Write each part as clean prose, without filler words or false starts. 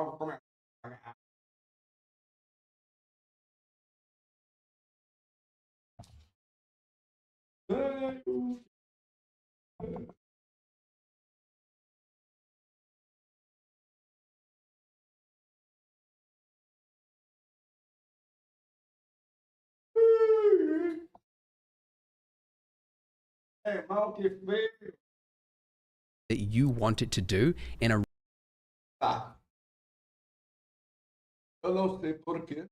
Vamos começar. É mal que feio. That you want it to do in a Tá. Eu não sei por quê.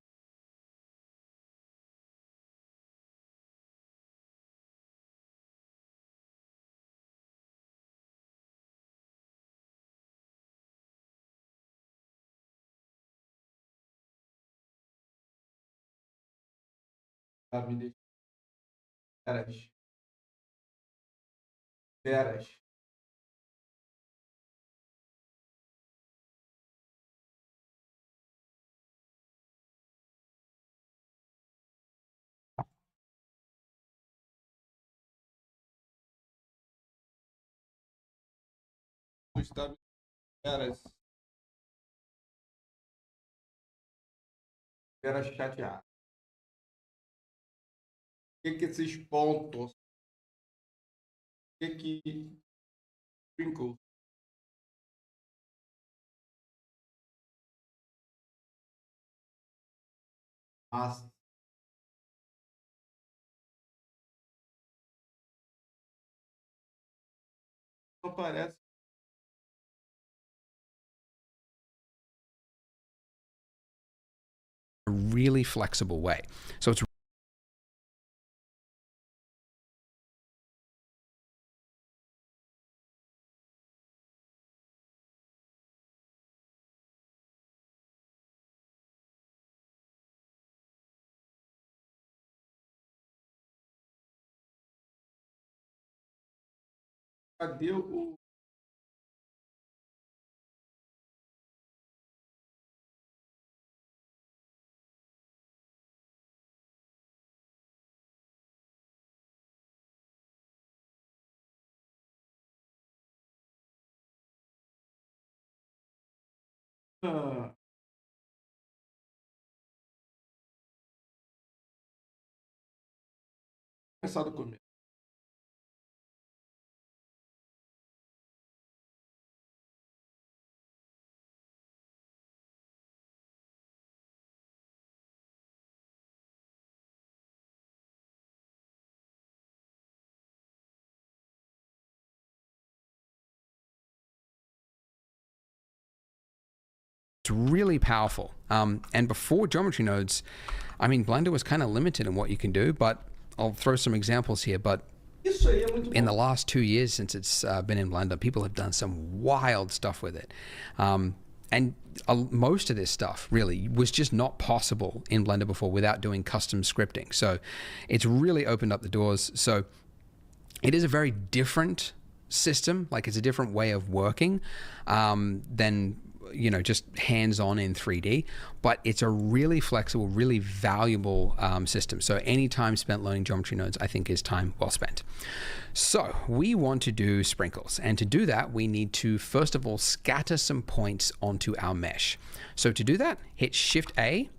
Tá, me deixa. Veras. Veras. Está veras. Veras chateadas. O que que esses pontos? O que que sprinkles? Mas não parece. really flexible way. So it's Cadê o. Ah, começar do começo. really powerful. And before geometry nodes, I mean, Blender was kind of limited in what you can do, but I'll throw some examples here. But Isso aí é muito in the bom. last 2 years since it's been in Blender, people have done some wild stuff with it. And most of this stuff really was just not possible in Blender before without doing custom scripting. So it's really opened up the doors. So it is a very different system, like it's a different way of working than just hands-on in 3D, but it's a really flexible, really valuable system. So any time spent learning geometry nodes, I think, is time well spent. So we want to do sprinkles, and to do that we need to first of all scatter some points onto our mesh. So to do that, hit Shift A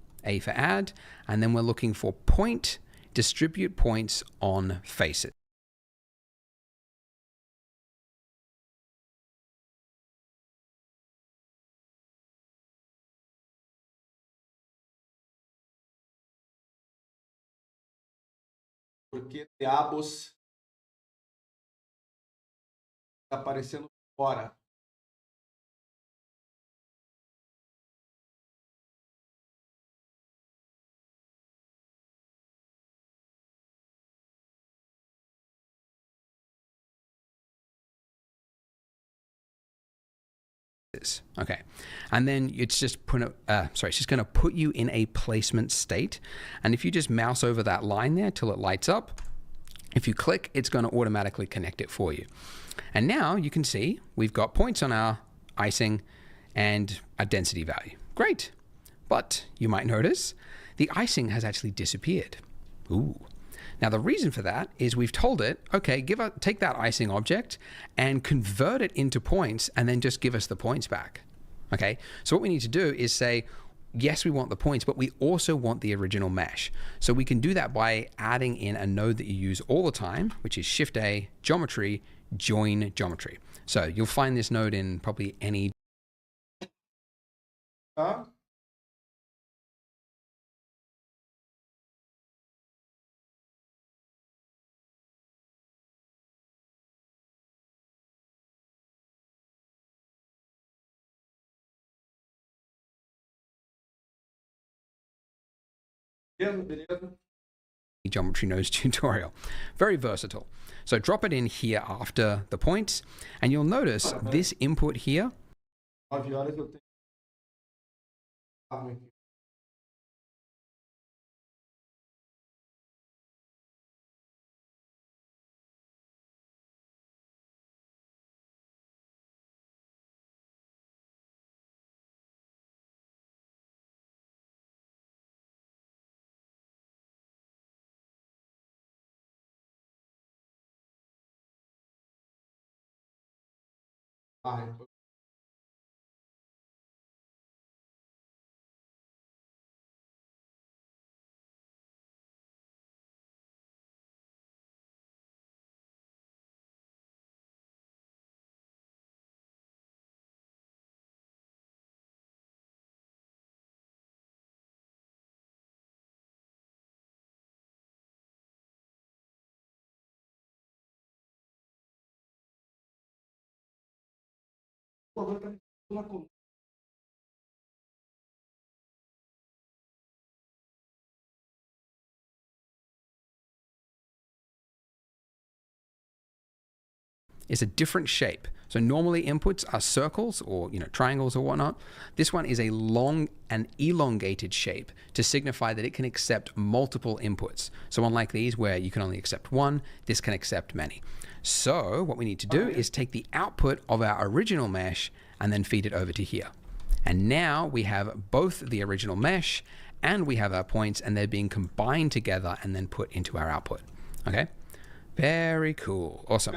for add, and then we're looking for point, distribute points on faces. Porque diabos tá aparecendo fora. Okay, and then it's just going to put you in a placement state. And if you just mouse over that line there till it lights up, if you click, it's going to automatically connect it for you. And now you can see we've got points on our icing and a density value. Great, but you might notice the icing has actually disappeared. Ooh. Now the reason for that is we've told it, okay, take that icing object and convert it into points and then just give us the points back. Okay, so what we need to do is say, yes, we want the points, but we also want the original mesh. So we can do that by adding in a node that you use all the time, which is Shift-A, Geometry, Join Geometry. So you'll find this node in probably any Tá? Beleza, beleza. geometry nodes tutorial. Very versatile. So drop it in here after the points, and you'll notice this input here 9 horas eu tenho. Aqui. Então, agora tá na coluna. is a different shape. So normally inputs are circles or triangles or whatnot. This one is a long and elongated shape to signify that it can accept multiple inputs. So unlike these where you can only accept one, this can accept many. So what we need to do is take the output of our original mesh and then feed it over to here. And now we have both the original mesh and we have our points, and they're being combined together and then put into our output. Okay? Very cool. Awesome.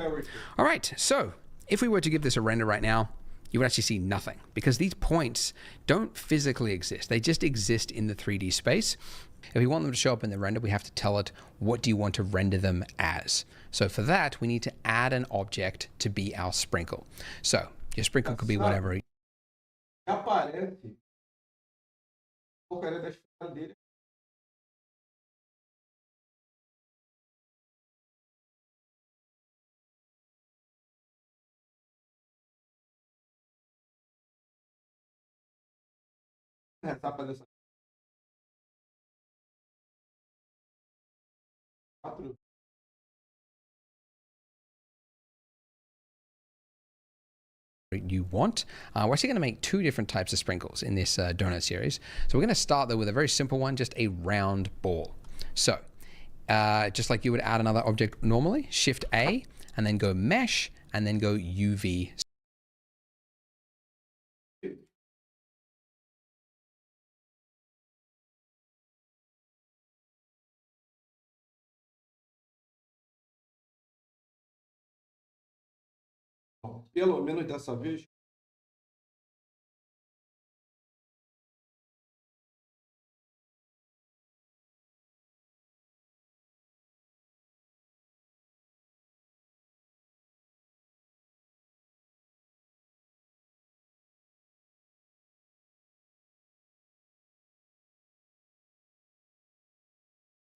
All right. So if we were to give this a render right now, you would actually see nothing because these points don't physically exist. They just exist in the 3D space. If we want them to show up in the render, we have to tell it, what do you want to render them as? So for that, we need to add an object to be our sprinkle. So your sprinkle could be whatever. Aparece a porcaria da esfera dele. Tá aparecendo 4. You want. We're actually going to make two different types of sprinkles in this donut series. So we're going to start though with a very simple one, just a round ball. So just like you would add another object normally, Shift A and then go mesh and then go UV. Pelo menos dessa vez.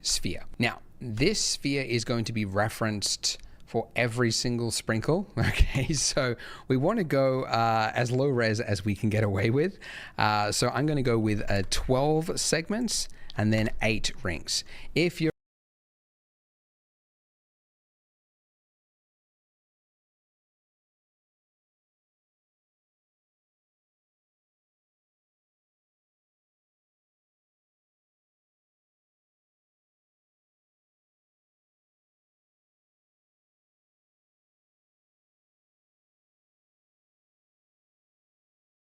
Sphere. Now, this sphere is going to be referenced for every single sprinkle. Okay, so we want to go as low res as we can get away with. So I'm going to go with 12 segments and then 8 rings. If you're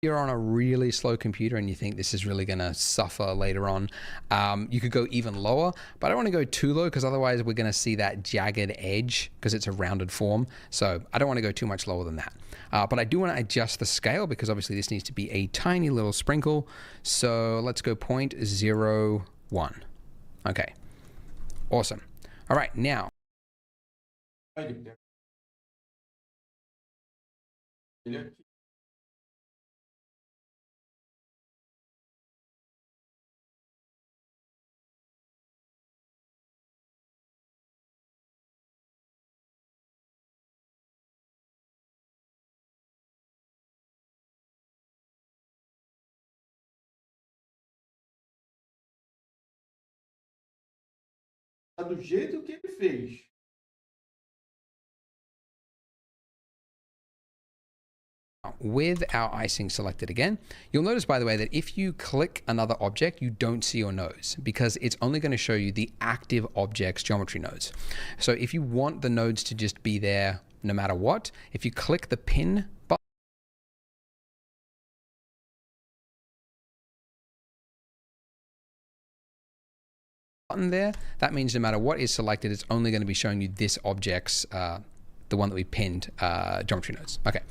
you're on a really slow computer and you think this is really going to suffer later on, you could go even lower, but I don't want to go too low because otherwise we're going to see that jagged edge because it's a rounded form. So I don't want to go too much lower than that. But I do want to adjust the scale because obviously this needs to be a tiny little sprinkle. So let's go 0.01. Okay, awesome. All right, now. Aí ele pega ele aqui. Tá do jeito que ele fez. With our icing selected again, you'll notice, by the way, that if you click another object, you don't see your nodes because it's only going to show you the active object's geometry nodes. So if you want the nodes to just be there no matter what, if you click the pin button there, that means no matter what is selected, it's only going to be showing you this object's, the one that we pinned, geometry nodes. Okay.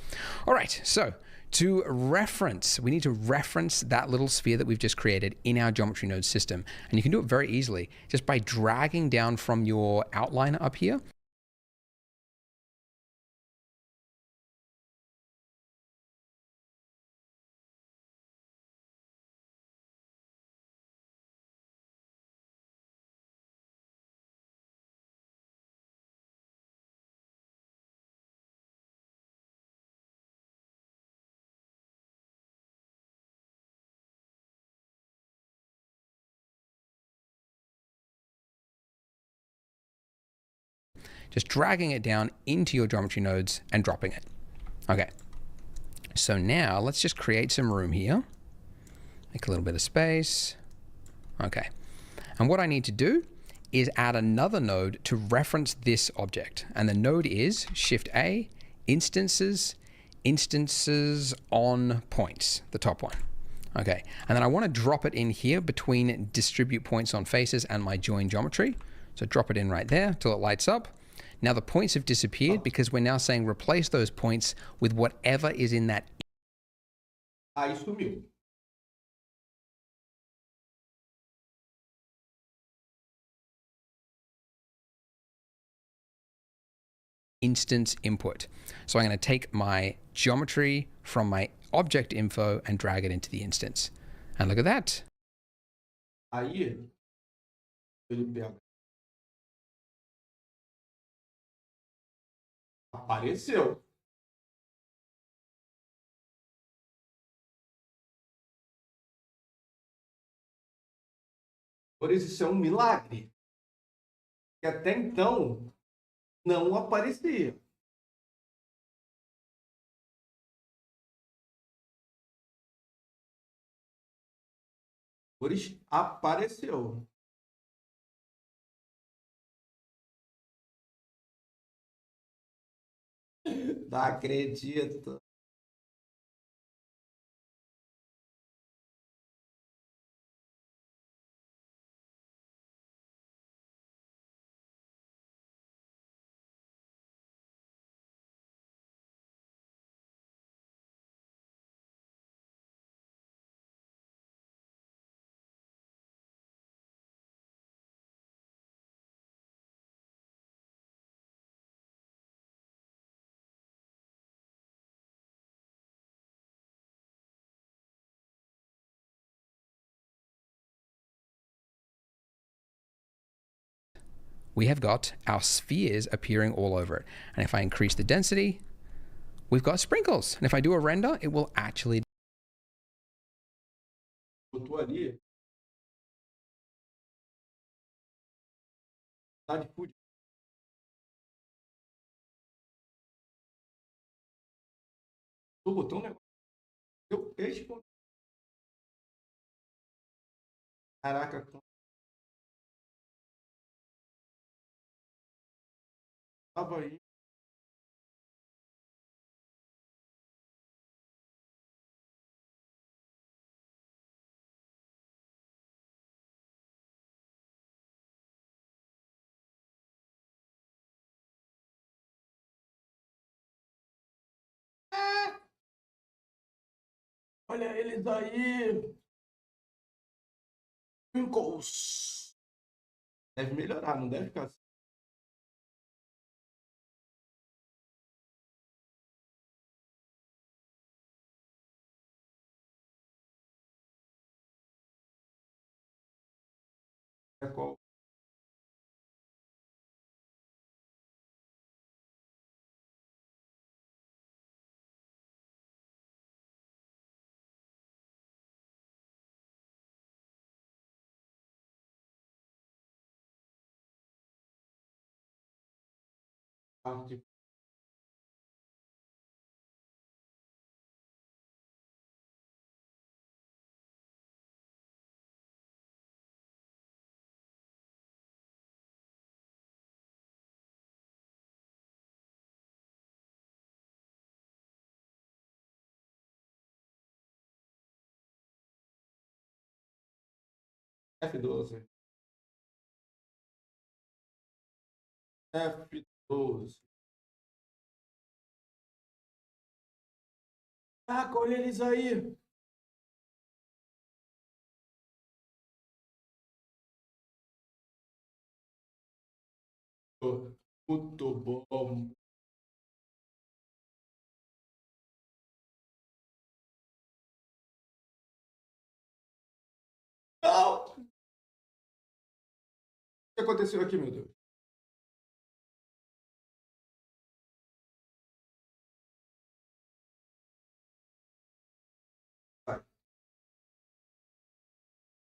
All right. So to reference, we need to reference that little sphere that we've just created in our geometry node system. And you can do it very easily just by dragging down from your outliner up here. Just dragging it down into your geometry nodes and dropping it. Okay. So now let's just create some room here. Make a little bit of space. Okay. And what I need to do is add another node to reference this object. And the node is Shift A, instances, instances on points, the top one. Okay. And then I want to drop it in here between distribute points on faces and my join geometry. So drop it in right there till it lights up. Now the points have disappeared because we're now saying replace those points with whatever is in that. Aí sumiu. Instance input. So I'm going to take my geometry from my object info and drag it into the instance. And look at that. Aí ele pega. Apareceu. Por isso é um milagre. Que até então não aparecia. Por isso apareceu. Não acredito. We have got our spheres appearing all over it. And if I increase the density, we've got sprinkles. And if I do a render, it will actually. Botou ali. Tá de fude. Tu botou um negócio. Eu peixe. Caraca. Tava aí. Olha eles aí. Pinkles. Deve melhorar, não deve ficar assim. É qual? Parte. F12. F12. Ah, olha eles aí. Muito bom. Não! O que aconteceu aqui, meu Deus? Vai. Como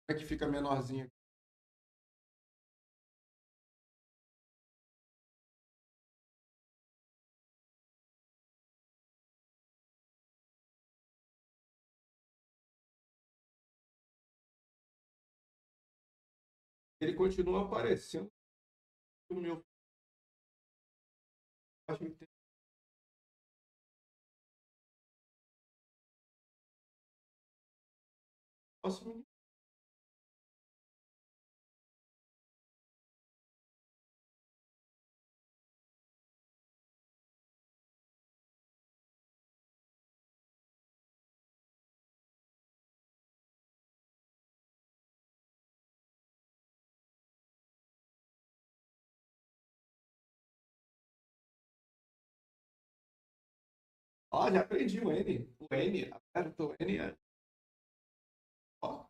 é que fica menorzinho? Ele continua aparecendo no meu. Acho que tem. Próximo. Ó, já aprendi o N. O N, aperto o N. Ó,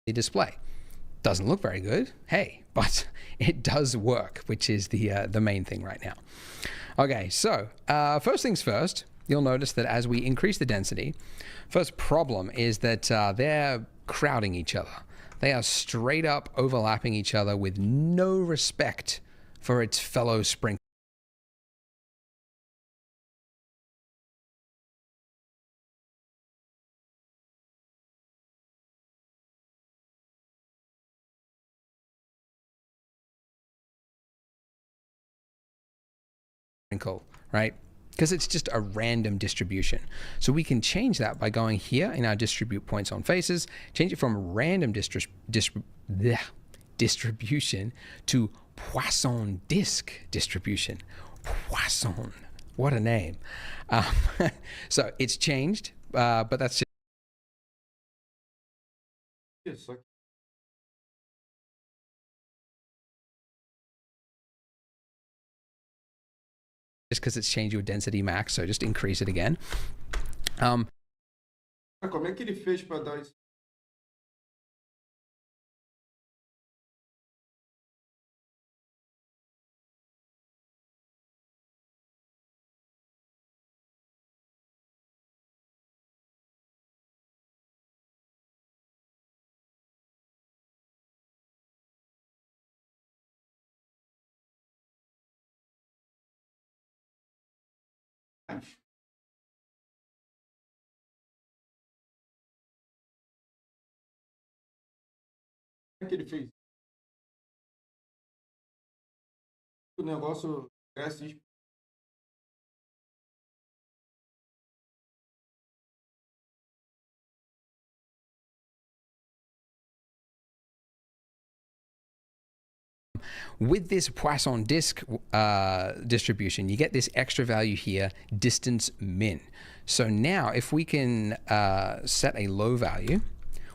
The display doesn't look very good, hey, but it does work, which is the main thing right now. Okay, so first things first, you'll notice that as we increase the density, first problem is that they're crowding each other. They are straight up overlapping each other with no respect for its fellow sprinkles. Right? Because it's just a random distribution. So we can change that by going here in our distribute points on faces, change it from random distribution to Poisson disk distribution. Poisson. What a name. Um, so it's changed, but that's isso aqui. just because it's changed your density max. So just increase it again. Como é que ele fez para dar isso? Como é que ele fez? O negócio cresce. With this Poisson disk distribution, you get this extra value here, distance min. So now if we can set a low value,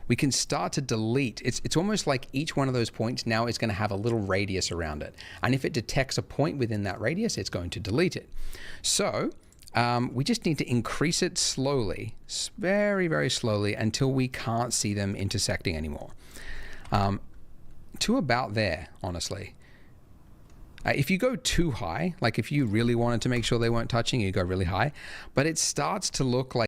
we can start to delete. It's almost like each one of those points now is going to have a little radius around it. And if it detects a point within that radius, it's going to delete it. So we just need to increase it slowly, very, very slowly, until we can't see them intersecting anymore. To about there, honestly. If you go too high, like if you really wanted to make sure they weren't touching, you go really high, but it starts to look like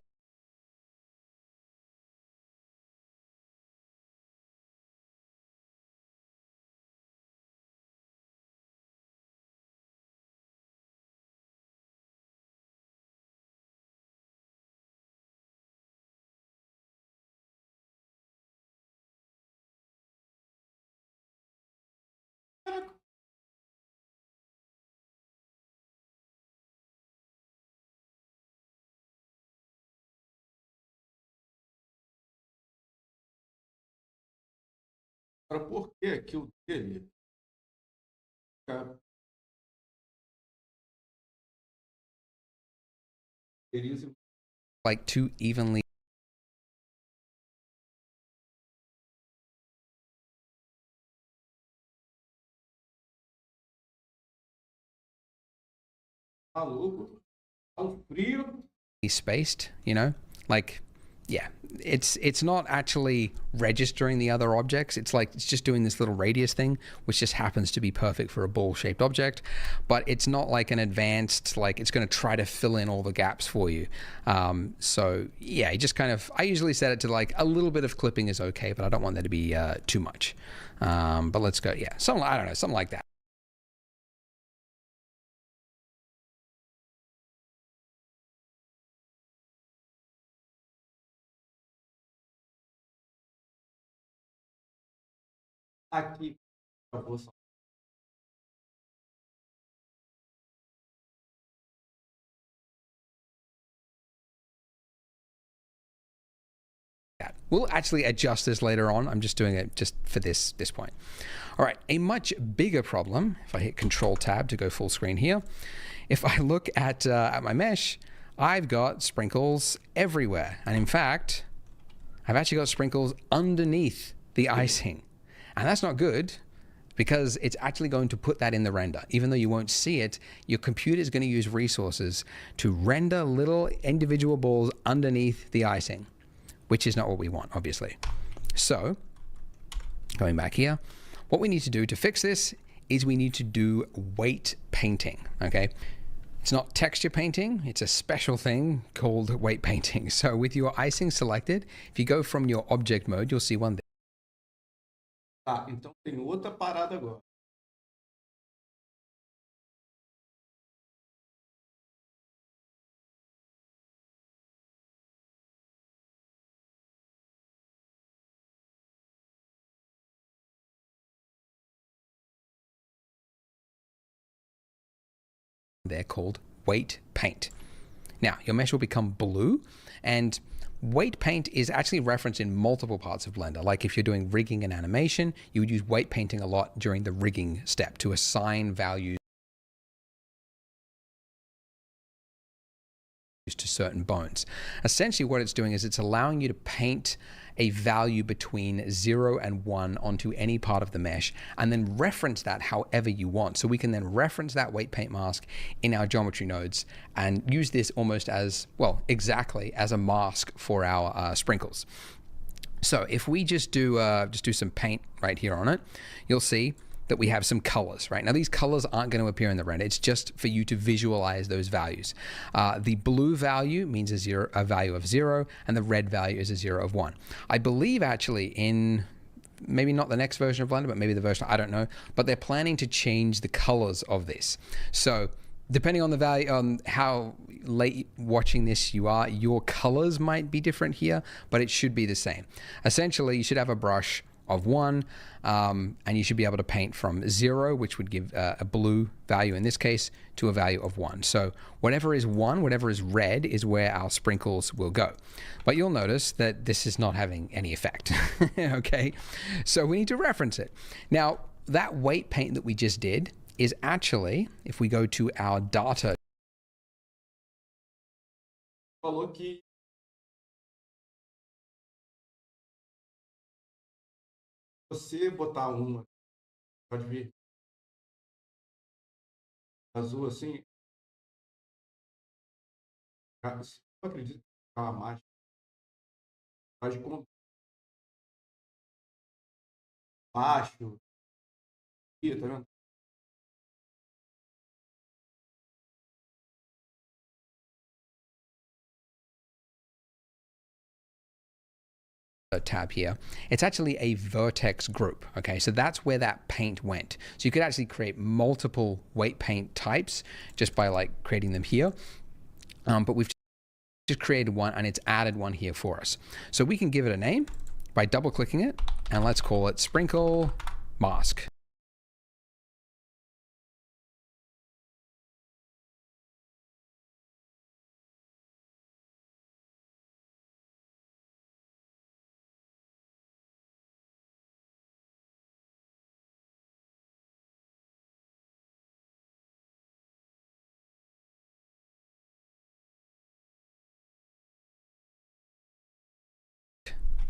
Agora, por que que o dele fica like too evenly maluco, tá um frio. spaced, you know? Like, yeah, it's not actually registering the other objects. It's like it's just doing this little radius thing, which just happens to be perfect for a ball-shaped object, but it's not like an advanced, like it's going to try to fill in all the gaps for you. So yeah, you just kind of, I usually set it to like a little bit of clipping is okay, but I don't want there to be too much. But let's go, yeah, something, I don't know, something like that. Aqui, para você. We'll actually adjust this later on. I'm just doing it just for this point. All right, a much bigger problem, if I hit Control Tab to go full screen here, if I look at my mesh, I've got sprinkles everywhere. And in fact, I've actually got sprinkles underneath the icing. And that's not good because it's actually going to put that in the render. Even though you won't see it, your computer is going to use resources to render little individual balls underneath the icing, which is not what we want, obviously. So, going back here, what we need to do to fix this is we need to do weight painting, okay? It's not texture painting, it's a special thing called weight painting. So with your icing selected, if you go from your object mode, you'll see one there. Tá, então tem outra parada agora. They're called weight paint. Now, your mesh will become blue, and weight paint is actually referenced in multiple parts of Blender. Like if you're doing rigging and animation, you would use weight painting a lot during the rigging step to assign values to certain bones. Essentially what it's doing is it's allowing you to paint a value between 0 and 1 onto any part of the mesh and then reference that however you want. So we can then reference that weight paint mask in our geometry nodes and use this almost as, well, exactly as a mask for our sprinkles. So if we just do some paint right here on it, you'll see that we have some colors, right? Now these colors aren't going to appear in the render. It's just for you to visualize those values. The blue value means a value of 0, and the red value is a 0 of 1. I believe actually in maybe not the next version of Blender, but maybe the version, I don't know, but they're planning to change the colors of this. So depending on the value, on how late watching this you are, your colors might be different here, but it should be the same. Essentially, you should have a brush of 1, and you should be able to paint from 0, which would give a blue value in this case, to a value of 1. So whatever is 1, whatever is red, is where our sprinkles will go. But you'll notice that this is not having any effect. Okay, so we need to reference it. Now, that weight paint that we just did is actually, if we go to our data, Falou que você botar uma, pode ver, azul assim, eu acredito que é uma máscara, faz com baixo, aqui, tá vendo? tab here, it's actually a vertex group. Okay, so that's where that paint went. So you could actually create multiple weight paint types just by like creating them here. But we've just created one and it's added one here for us. So we can give it a name by double clicking it, and let's call it Sprinkle Mask.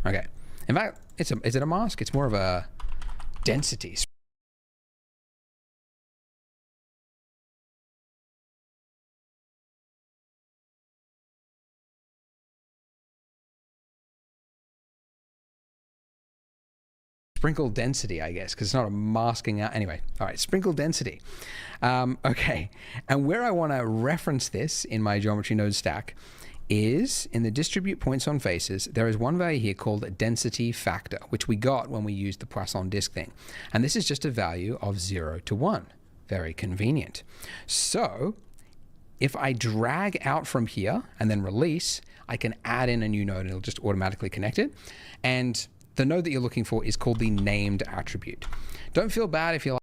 Okay. In fact, is it a mask? It's more of a density. Sprinkle density, I guess, because it's not a masking out. Anyway, all right, sprinkle density. Okay, and where I want to reference this in my geometry node stack is in the distribute points on faces. There is one value here called density factor, which we got when we used the Poisson disk thing. And this is just a value of 0 to 1. Very convenient. So if I drag out from here and then release, I can add in a new node and it'll just automatically connect it. And the node that you're looking for is called the named attribute. Don't feel bad if you're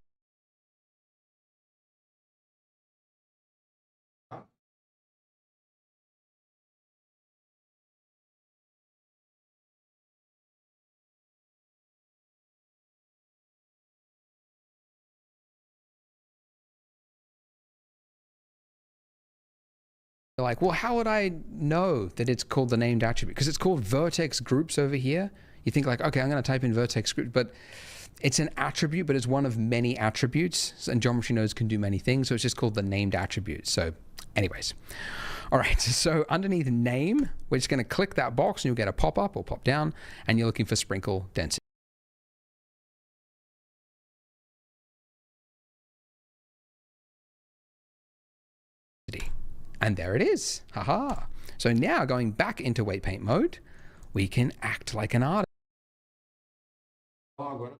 like, well, how would I know that it's called the named attribute? Because it's called vertex groups over here. You think like, okay, I'm going to type in vertex group, but it's an attribute, but it's one of many attributes, and geometry nodes can do many things. So it's just called the named attribute. So anyways, all right. So underneath name, we're just going to click that box and you'll get a pop up or pop down, and you're looking for sprinkle density. And there it is. Haha. So now going back into weight paint mode, we can act like an artist. Agora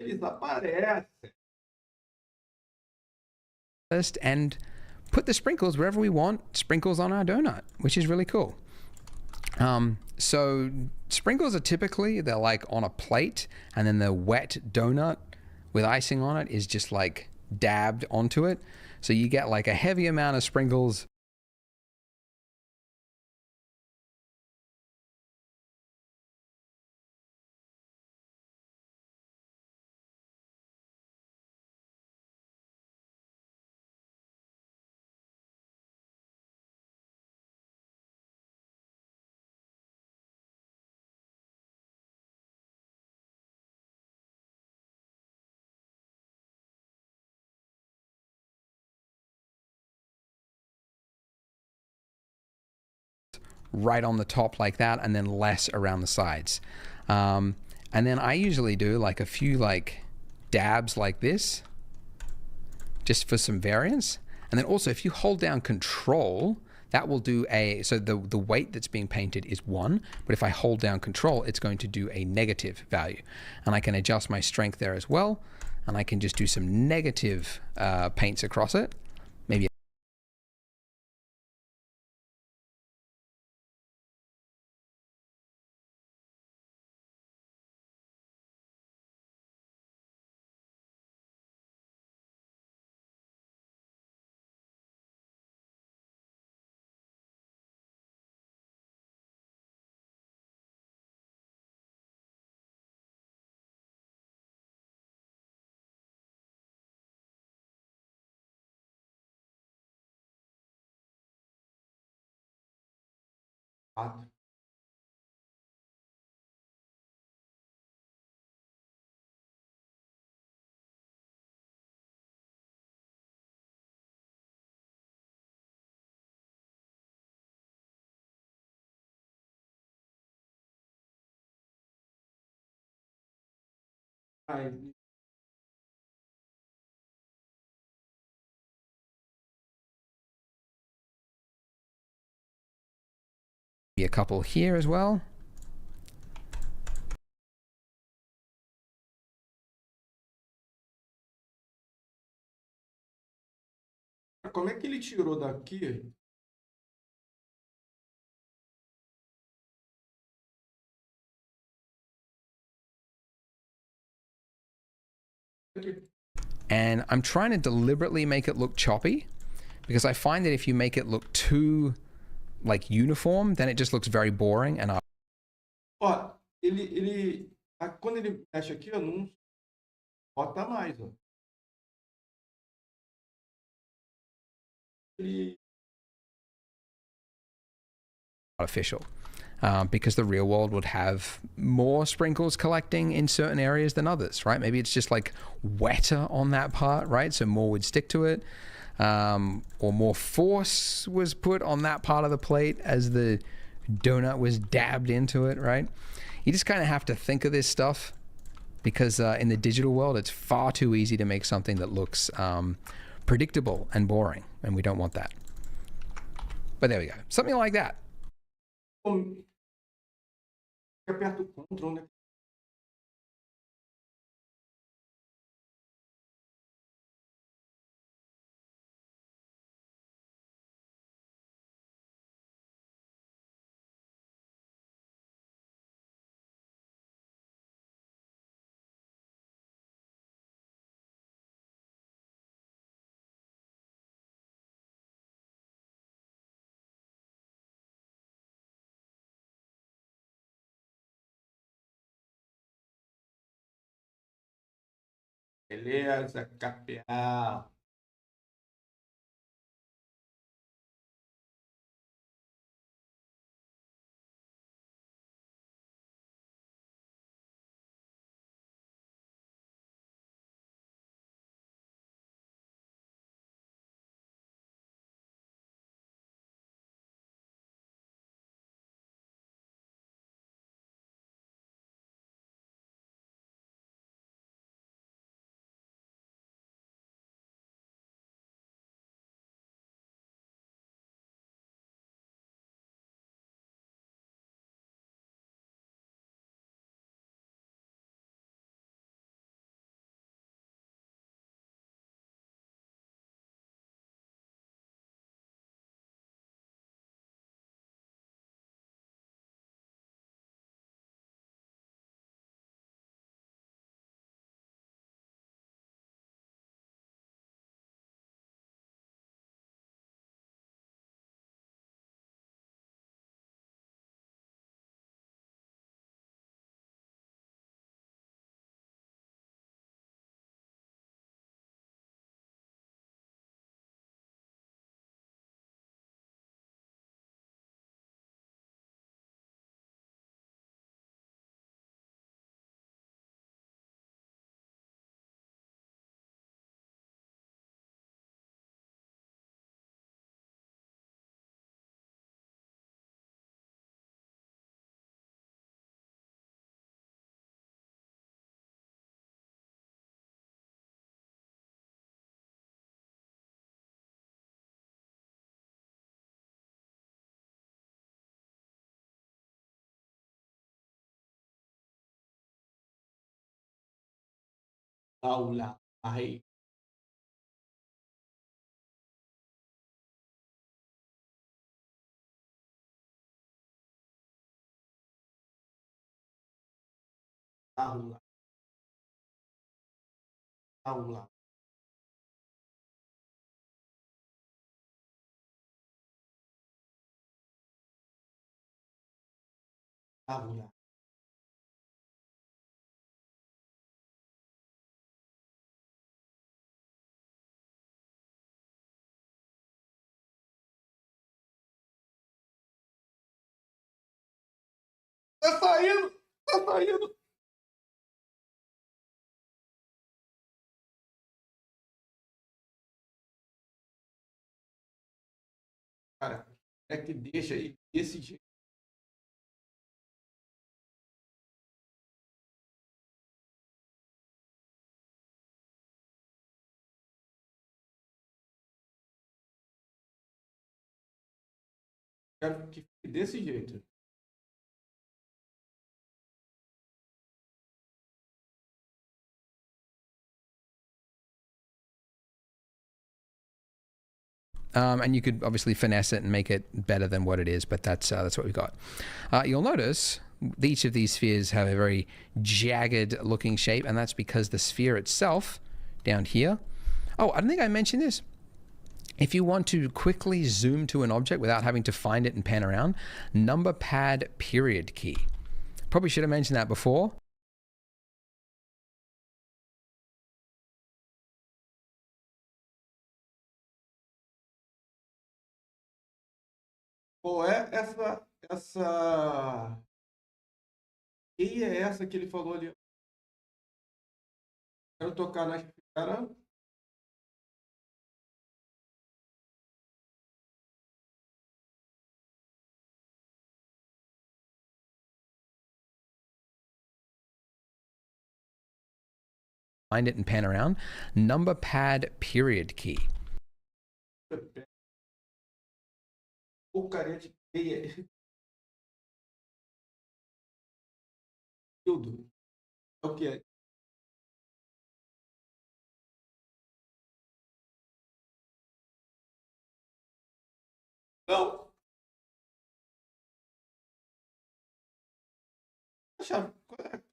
eles aparecem. And put the sprinkles wherever we want, sprinkles on our donut, which is really cool. So sprinkles are typically, they're like on a plate, and then the wet donut with icing on it is just like dabbed onto it. So you get like a heavy amount of sprinkles. Right on the top like that, and then less around the sides. And then I usually do like a few like dabs like this, just for some variance. And then also if you hold down Control, that will do a, so the weight that's being painted is 1, but if I hold down Control, it's going to do a negative value. And I can adjust my strength there as well, and I can just do some negative paints across it. Maybe quatro. Aí, Be a couple here as well. como é que ele tirou daqui? And I'm trying to deliberately make it look choppy because I find that if you make it look too like uniform, then it just looks very boring. And Ó, quando ele mexe aqui, ó, não bota mais, ó. Ele, artificial. Because the real world would have more sprinkles collecting in certain areas than others, right? Maybe it's just like wetter on that part, right? So more would stick to it. Or more force was put on that part of the plate as the donut was dabbed into it, right? You just kind of have to think of this stuff because in the digital world, it's far too easy to make something that looks predictable and boring, and we don't want that. But there we go. Something like that. aperta o Ctrl, né? Beleza, capial. Aula. Aí. Aula. Aula. Aula. Tá saindo! Tá saindo! Cara, é que deixa aí desse jeito. Quero que fique desse jeito. And you could obviously finesse it and make it better than what it is, but that's what we've got. You'll notice each of these spheres have a very jagged looking shape, and that's because the sphere itself down here. Oh, I don't think I mentioned this. If you want to quickly zoom to an object without having to find it and pan around, number pad period key. Probably should have mentioned that before. Qual é essa. Quem é essa que ele falou ali? Quero tocar na esfera. Find it and pan around. Number pad period key. Porcaria de teia. Tudo. É o que é? Não. A chave. Qual é?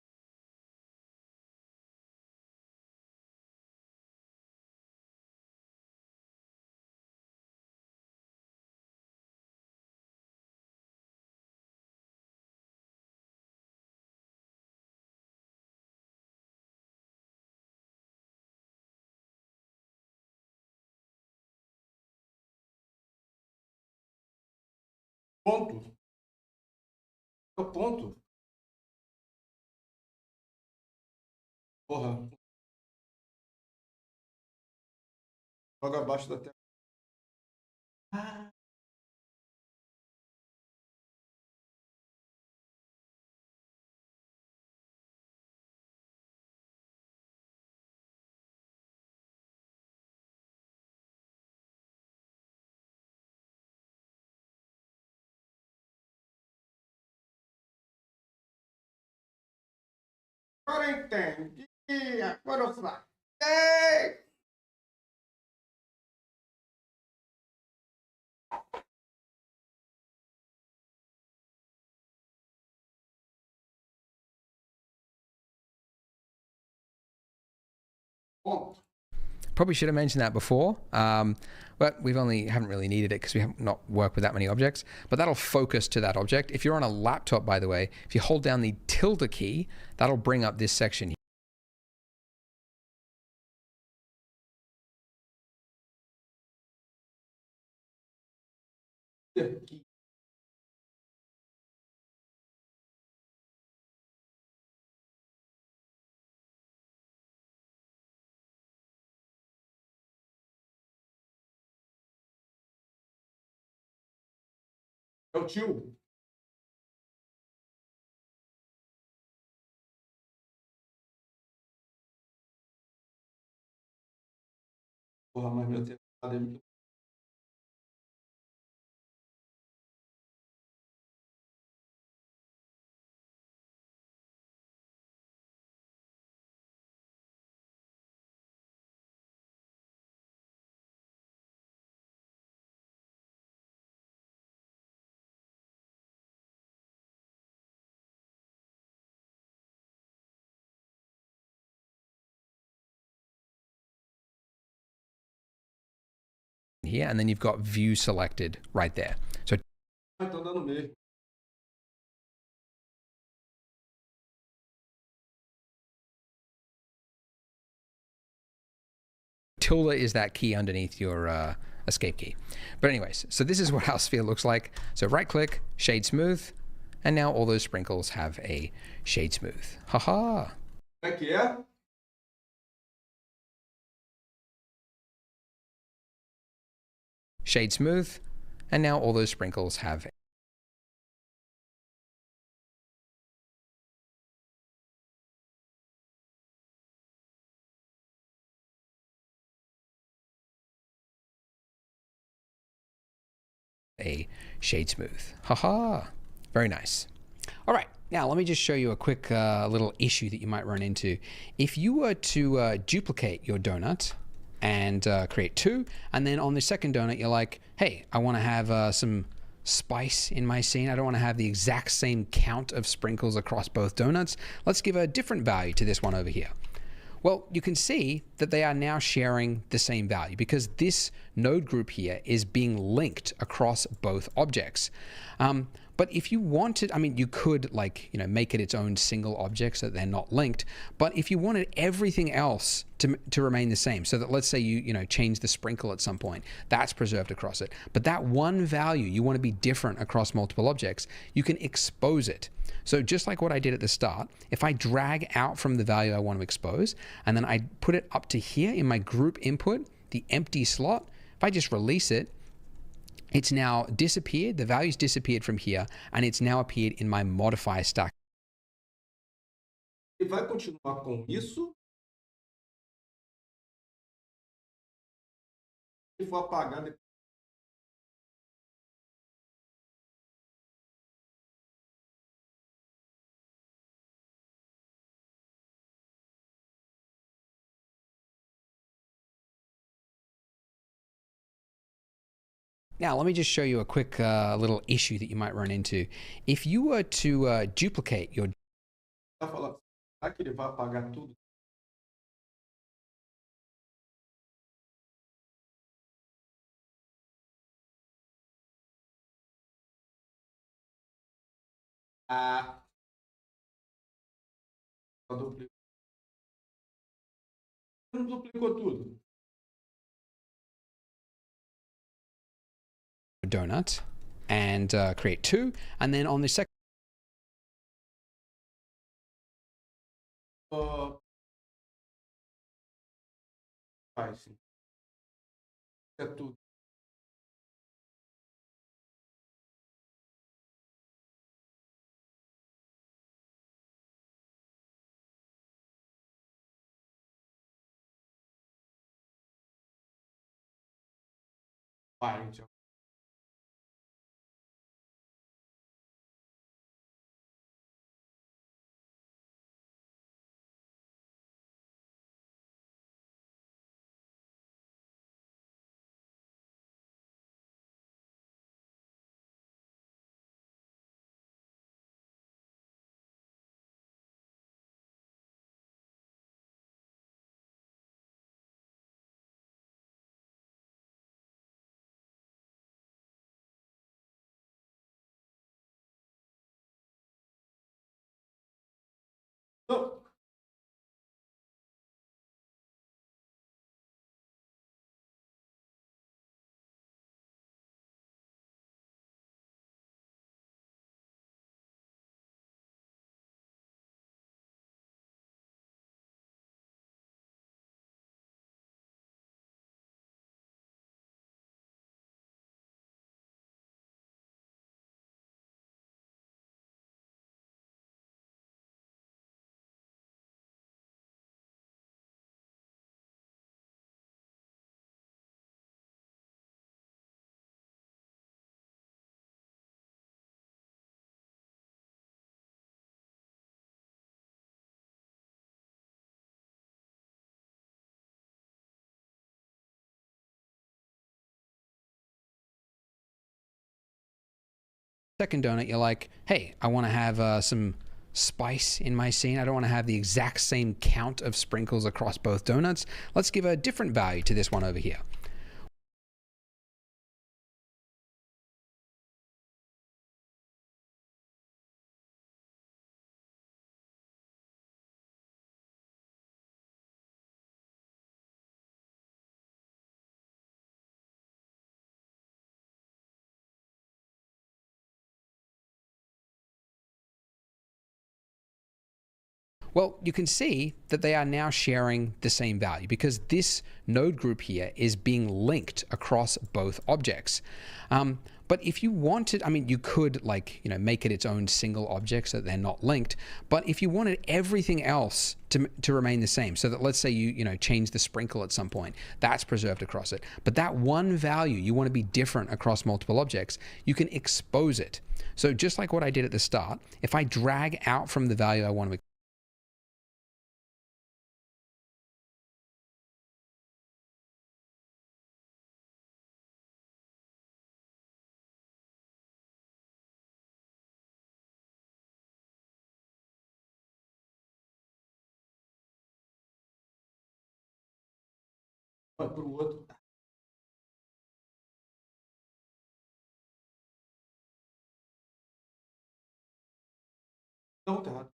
Ponto. É o ponto. Porra. Joga abaixo da tela. Ah. Agora entendi. Agora eu saquei. Ponto. Probably should have mentioned that before, but haven't really needed it because we have not worked with that many objects. But that'll focus to that object. If you're on a laptop, by the way, if you hold down the tilde key, that'll bring up this section Aqui. É o tio. Porra, mas meu teclado é muito. here, and then you've got view selected right there. So Ah, tá dando mesmo. tilde is that key underneath your escape key. But anyways, so this is what our sphere looks like. So right click, shade smooth, and now all those sprinkles have a shade smooth. Haha. Como é que é? Shade smooth, and now all those sprinkles have a shade smooth. Haha. Very nice. All right, now let me just show you a quick little issue that you might run into. If you were to duplicate your donut and create two, and then on the second donut, you're like, hey, I want to have some spice in my scene. I don't want to have the exact same count of sprinkles across both donuts. Let's give a different value to this one over here. Well, you can see that they are now sharing the same value because this node group here is being linked across both objects. But if you wanted, I mean, you could make it its own single object so that they're not linked. But if you wanted everything else to remain the same, so that let's say you change the sprinkle at some point, that's preserved across it. But that one value you want to be different across multiple objects, you can expose it. So just like what I did at the start, if I drag out from the value I want to expose, and then I put it up to here in my group input, the empty slot, if I just release it, it's now disappeared, the value's disappeared from here, and it's now appeared in my modifier stack. Ele vai continuar com isso. Se for apagar depois. Now, let me just show you a quick little issue that you might run into. If you were to duplicate your Vai falar, será que ele vai apagar tudo? Ah, só duplicou. Não duplicou tudo. donut and create two, and then on the second Faz sim. É tudo. Vai, então. Não. second donut, you're like, hey, I want to have some spice in my scene. I don't want to have the exact same count of sprinkles across both donuts. Let's give a different value to this one over here. Well, you can see that they are now sharing the same value because this node group here is being linked across both objects. But if you wanted, I mean, you could make it its own single object so that they're not linked. But if you wanted everything else to remain the same, so that let's say you change the sprinkle at some point, that's preserved across it. But that one value you want to be different across multiple objects, you can expose it. So just like what I did at the start, if I drag out from the value I want to Vai para o outro. Não, tá errado.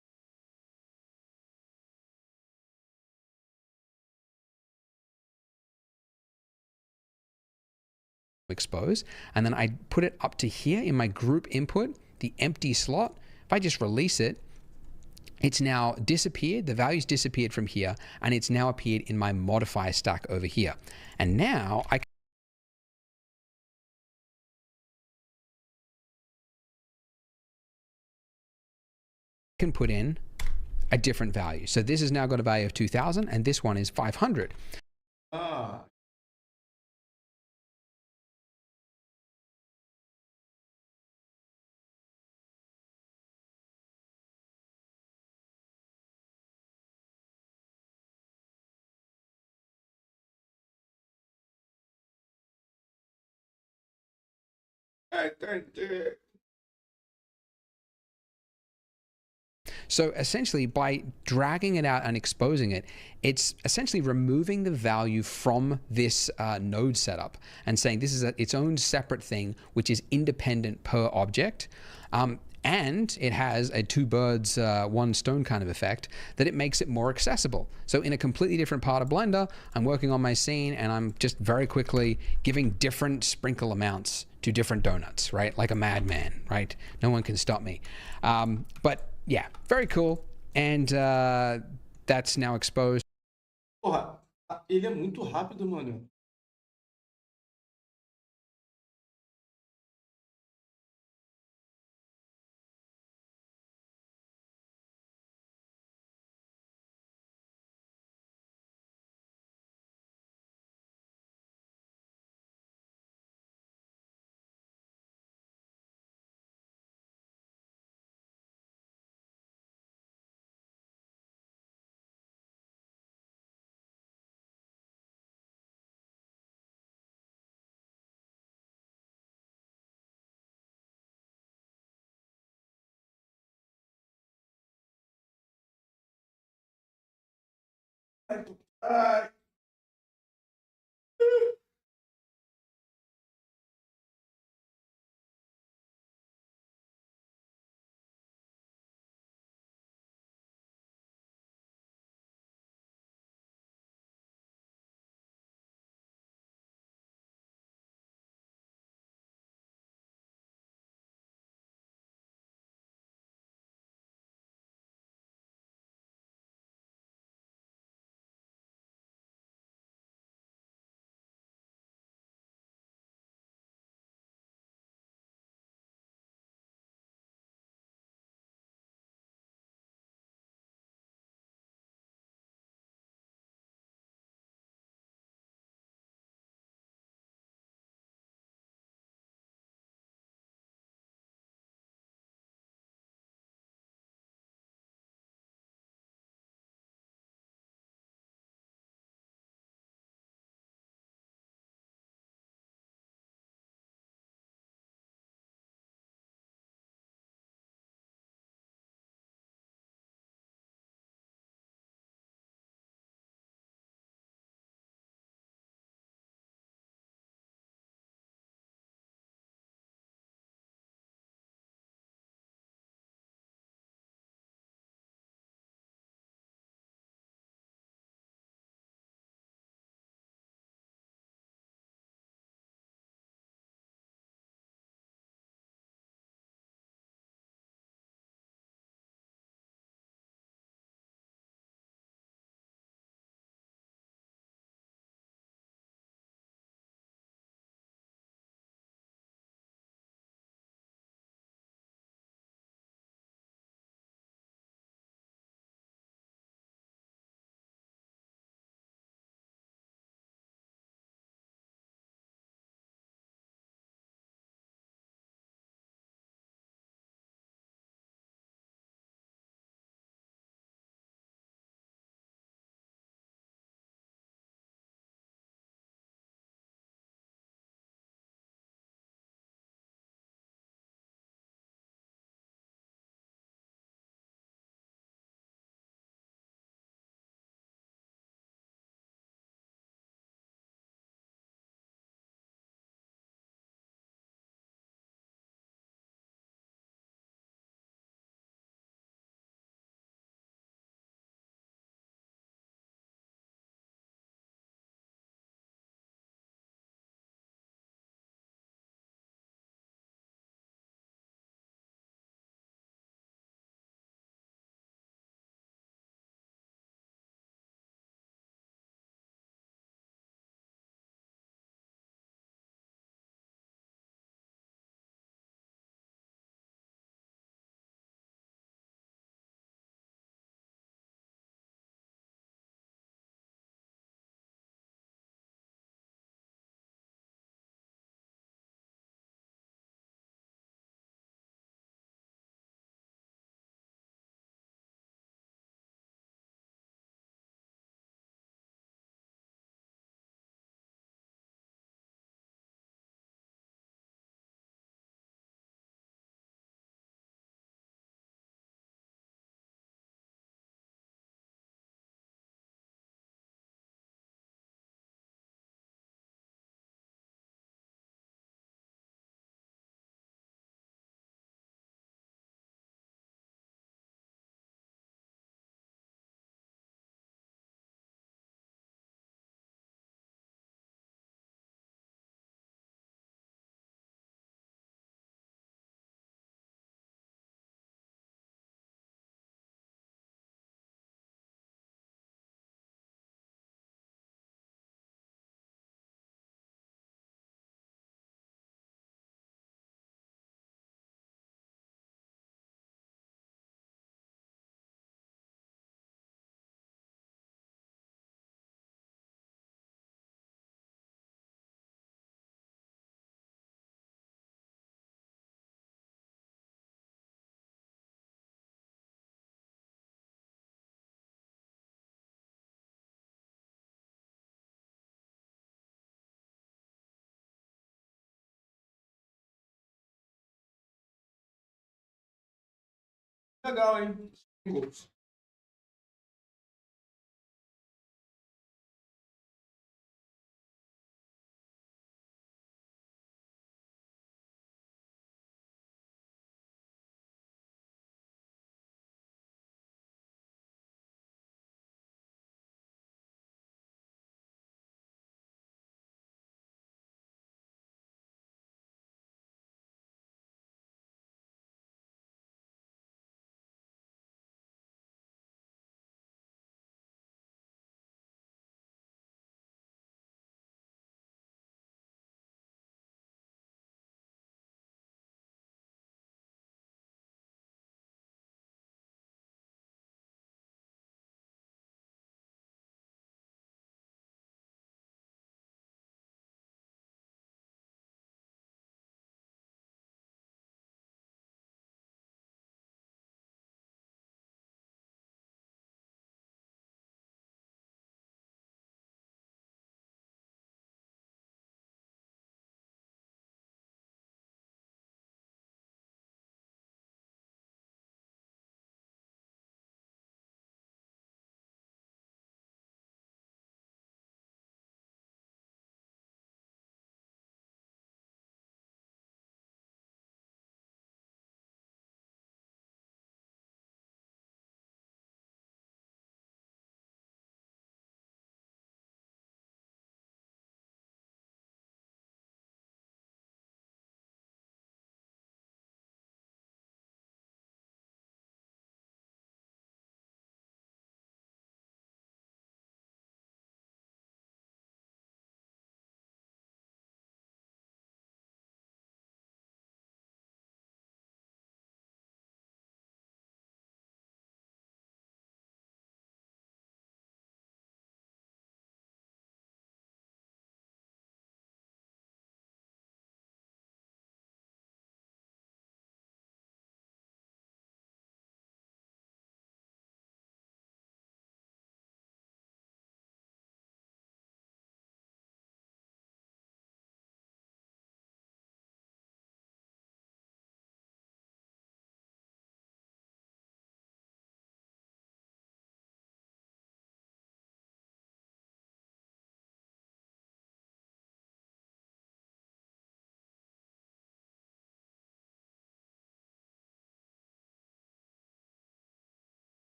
expose, and then I put it up to here in my group input, the empty slot. If I just release it, it's now disappeared, the value's disappeared from here, and it's now appeared in my modifier stack over here. And now I can put in a different value. So this has now got a value of 2000 and this one is 500. Ah, entendi. So essentially, by dragging it out and exposing it, it's essentially removing the value from this node setup and saying this is its own separate thing, which is independent per object. And it has a two birds, one stone kind of effect that it makes it more accessible. So in a completely different part of Blender, I'm working on my scene and I'm just very quickly giving different sprinkle amounts to different donuts, right? Like a madman, right? No one can stop me. But yeah, very cool. And that's now exposed. Porra, ele é muito rápido, mano. Ai, Legal, hein? Sprinkles.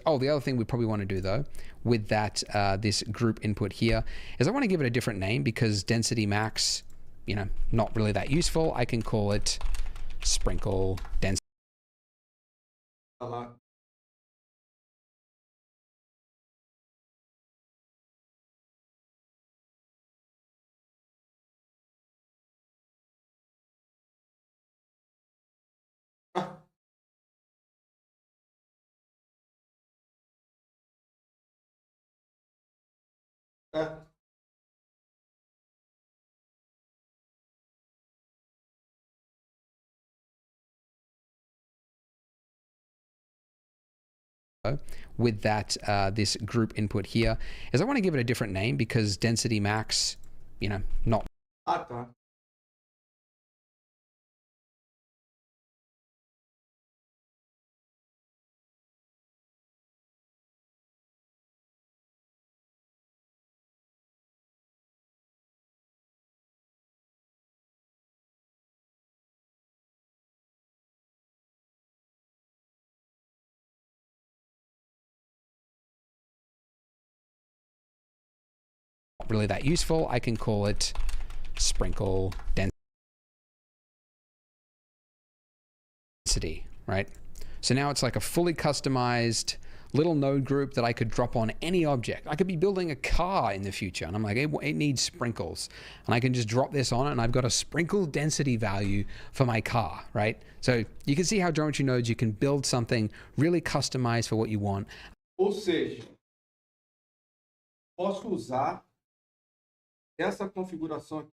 Oh, the other thing we probably want to do though with that this group input here is I want to give it a different name because density max, not really that useful. I can call it sprinkle density. Lá. Ah, é. With that this group input here is I want to give it a different name because density max, not Ah, tá. really that useful. I can call it sprinkle density, right? So now it's like a fully customized little node group that I could drop on any object. I could be building a car in the future and I'm like, it needs sprinkles. And I can just drop this on it and I've got a sprinkle density value for my car, right? So you can see how geometry nodes, you can build something really customized for what you want. Ou seja, posso usar essa configuração aqui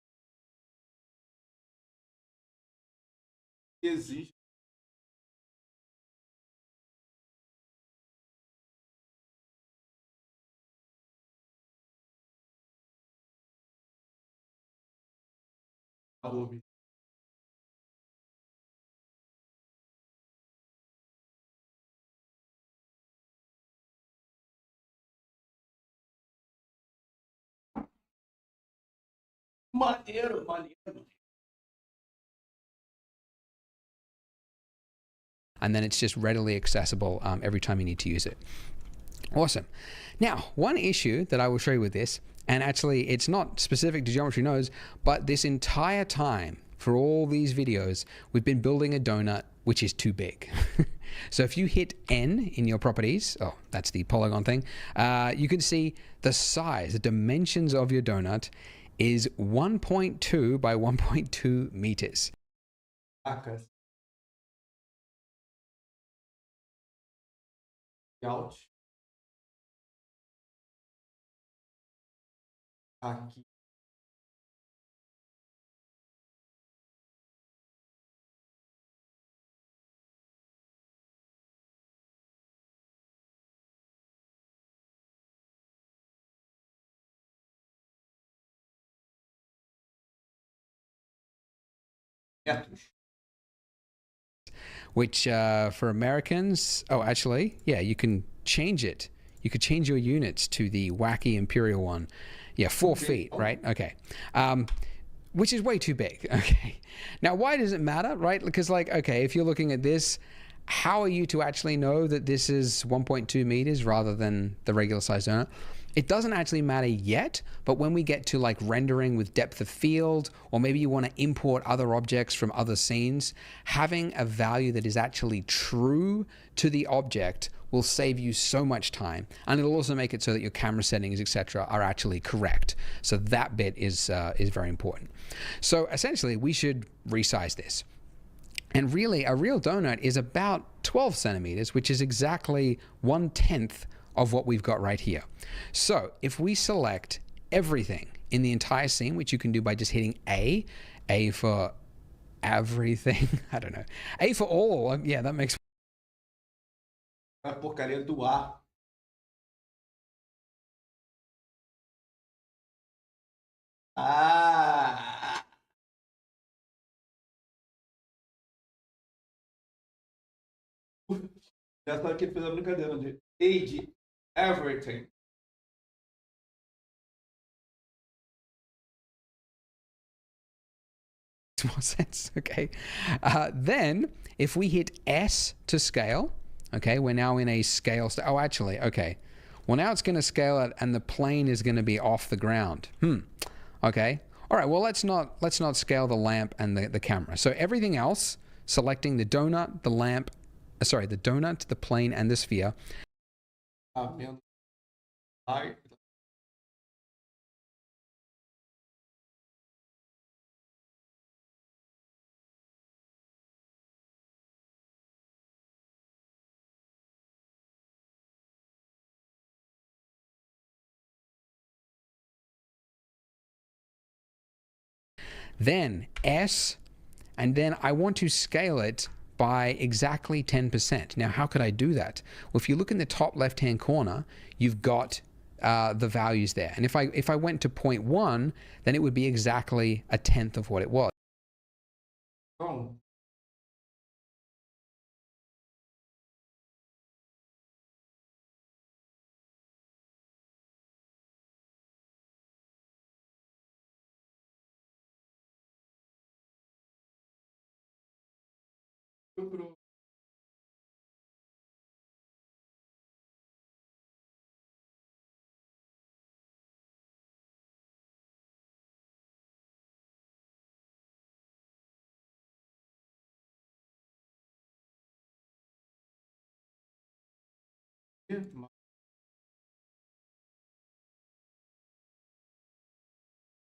que existe Arroba. Maneiro, maneiro. And then it's just readily accessible every time you need to use it. Awesome. Now, one issue that I will show you with this, and actually it's not specific to Geometry Nodes, but this entire time for all these videos, we've been building a donut which is too big. So if you hit N in your properties, oh, that's the polygon thing, you can see the size, the dimensions of your donut is 1.2 by 1.2 meters. Sacas. Out. Aqui. Metros. Which for Americans, oh, actually, yeah, you can change it. You could change your units to the wacky imperial one. Yeah, 4 feet, right? Okay. Which is way too big. Okay. Now, why does it matter, right? Because, like, okay, if you're looking at this, how are you to actually know that this is 1.2 meters rather than the regular size donut? It doesn't actually matter yet, but when we get to like rendering with depth of field, or maybe you want to import other objects from other scenes, having a value that is actually true to the object will save you so much time, and it'll also make it so that your camera settings, etc., are actually correct. So that bit is very important. So essentially, we should resize this. And really, a real donut is about 12 centimeters, which is exactly 1/10 of what we've got right here. So if we select everything in the entire scene, which you can do by just hitting A for everything, I don't know, A for all, yeah, that makes A porcaria do ar. Ah! Já sabe que ele fez a brincadeira de age everything. more sense. Okay. Then if we hit S to scale, okay, we're now in a scale. Oh, actually, okay. Well, now it's going to scale it, and the plane is going to be off the ground. Okay. All right. Well, let's not scale the lamp and the camera. So everything else, selecting the donut, the lamp, sorry, the donut, the plane, and the sphere. Then S, and then I want to scale it by exactly 10%. Now, how could I do that? Well, if you look in the top left-hand corner, you've got the values there. And if I went to 0.1, then it would be exactly 1/10 of what it was. Oh.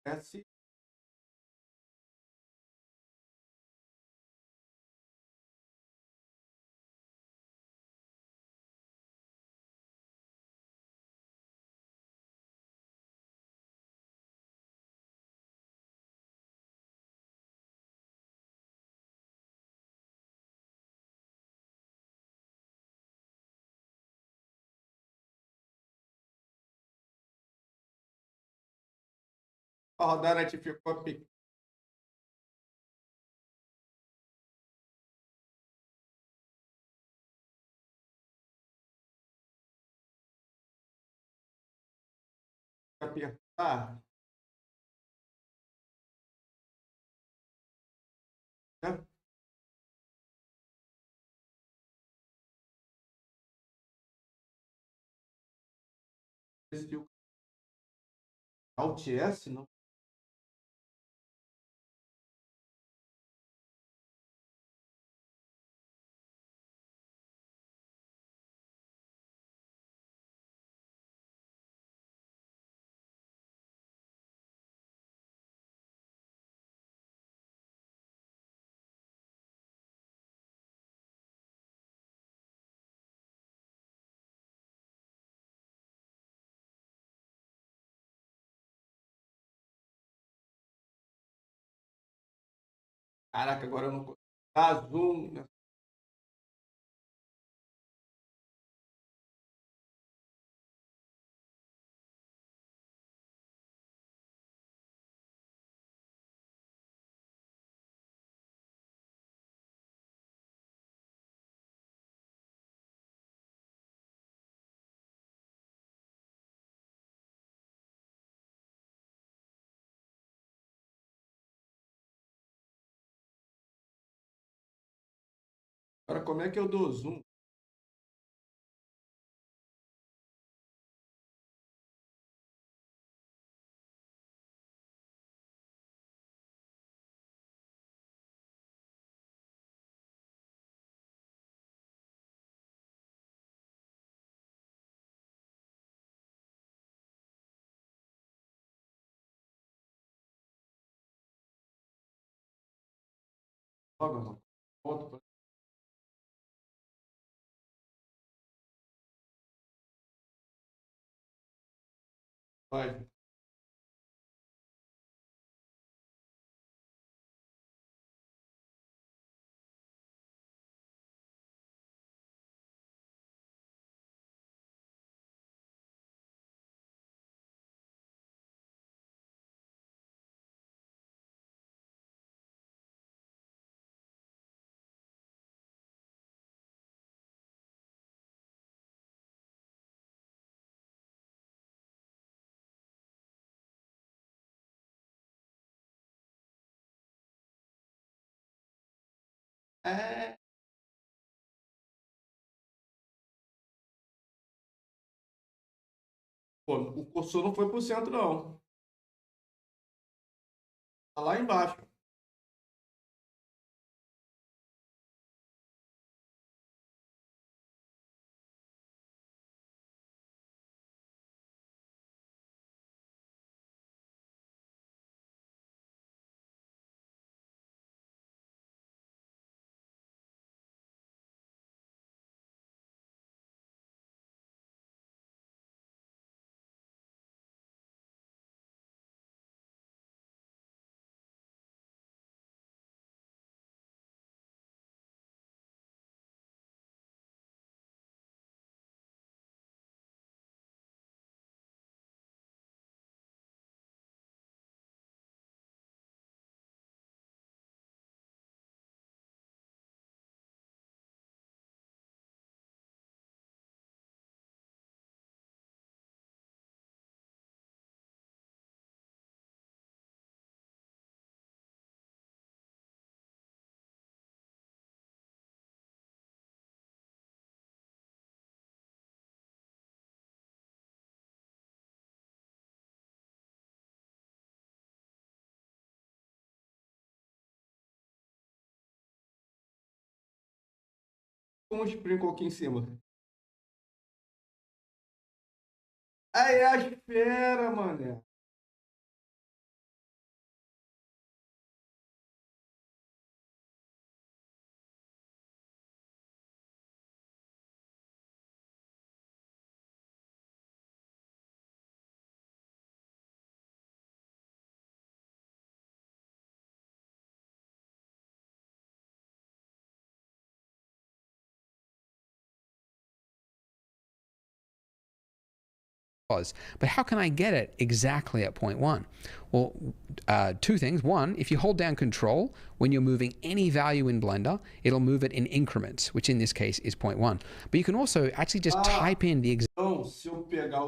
S. A rodada ficou apertar, né? Se o Alt S não. Caraca, agora eu não. Dá zoom, né? Agora, como é que eu dou zoom? Logo, não. Volta pra... Vai. É, pô, o cursor não foi pro centro, não. Tá lá embaixo. Com um sprinkle aqui em cima. Aí, as fera, mané. But how can I get it exactly at 0.1? Well, two things. One, if you hold down Control, when you're moving any value in Blender, it'll move it in increments, which in this case is 0.1. But you can also actually just type in the exact... Então, se eu pegar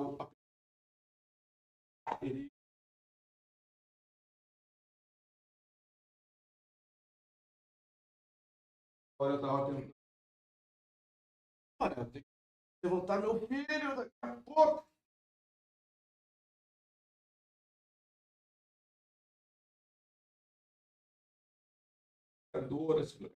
Ele- Olha, eu tava tentando. Olha, eu tenho que levantar meu filho daqui a pouco. Adoro esse lugar.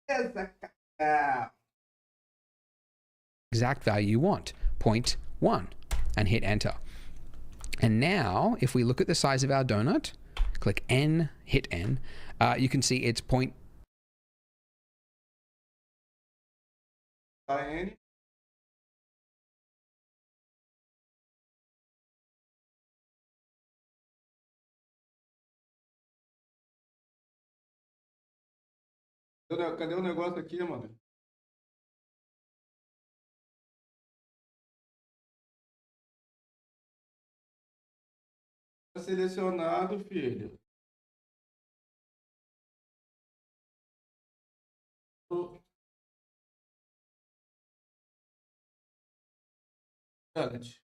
Essa cara. Exact value you want, 0.1, and hit enter. And now, if we look at the size of our donut, click N, hit N, you can see it's point. N. Cadê o negócio aqui, mano? Tá selecionado, filho. Donut.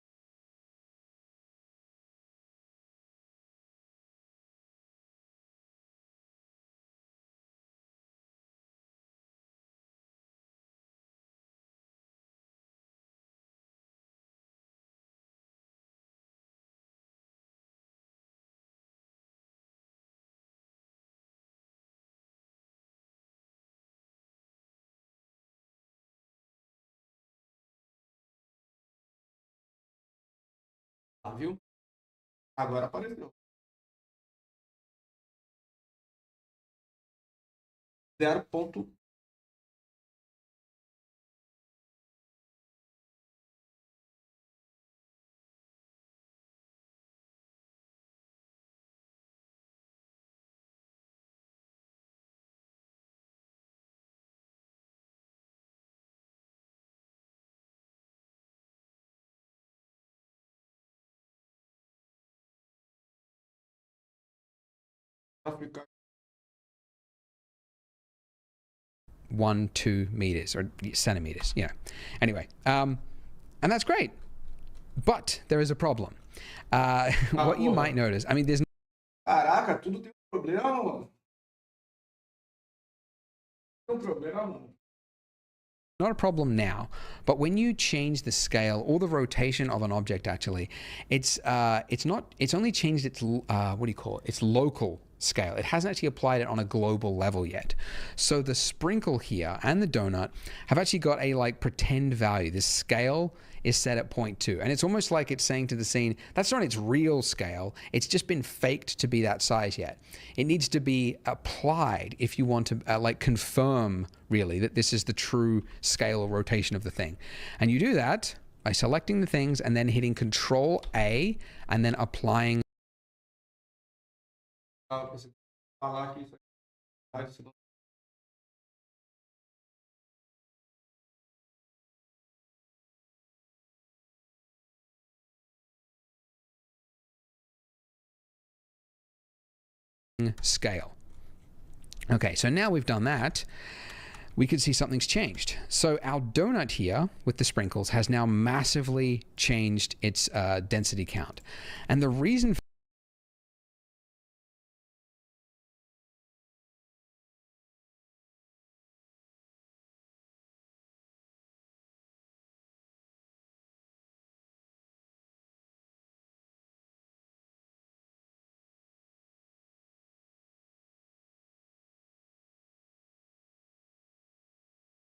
Tá, viu? Agora apareceu. 0. Pra ficar 1-2 meters or centimeters, you know. Anyway, and that's great. But there is a problem. What you might notice, I mean, there's Caraca, tudo tem um problema, mano. Tem um problema, mano. not a problem now, but when you change the scale or the rotation of an object, actually, it's only changed its what do you call it? Its local scale. It hasn't actually applied it on a global level yet. So the sprinkle here and the donut have actually got a like pretend value. This scale is set at 0.2, and it's almost like it's saying to the scene, that's not its real scale. It's just been faked to be that size yet. It needs to be applied if you want to like confirm really that this is the true scale or rotation of the thing. And you do that by selecting the things and then hitting Control A and then applying Você falar que isso aqui scale. Okay, so now we've done that, we can see something's changed. So our donut here with the sprinkles has now massively changed its density count. And the reason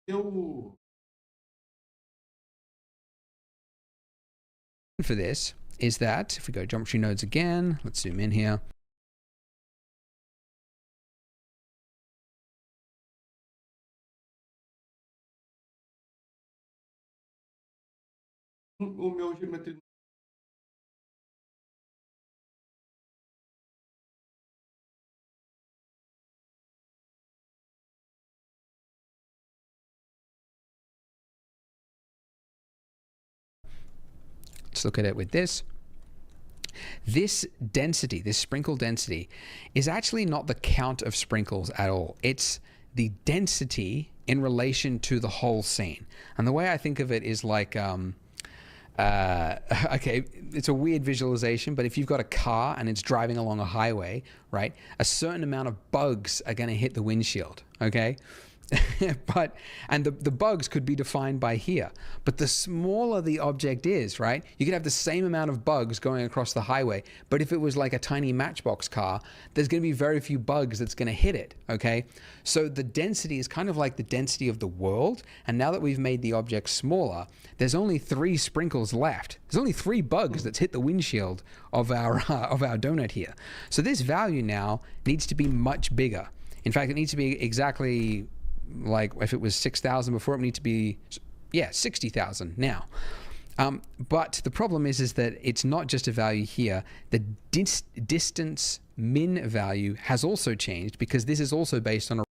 Eu For this is that if we go geometry nodes again, let's zoom in here. o meu geometria Let's look at it with this. This density, this sprinkle density, is actually not the count of sprinkles at all. It's the density in relation to the whole scene. And the way I think of it is like, okay, it's a weird visualization, but if you've got a car and it's driving along a highway, right, a certain amount of bugs are going to hit the windshield, okay? And the bugs could be defined by here, but the smaller the object is, right, you could have the same amount of bugs going across the highway, but if it was like a tiny matchbox car, there's going to be very few bugs that's going to hit it, okay? So the density is kind of like the density of the world, and now that we've made the object smaller, there's only 3 sprinkles left. There's only 3 bugs that's hit the windshield of our donut here. So this value now needs to be much bigger. In fact, it needs to be exactly like if it was 6,000 before, it would need to be, 60,000 now. But the problem is that it's not just a value here. The distance min value has also changed because this is also based on a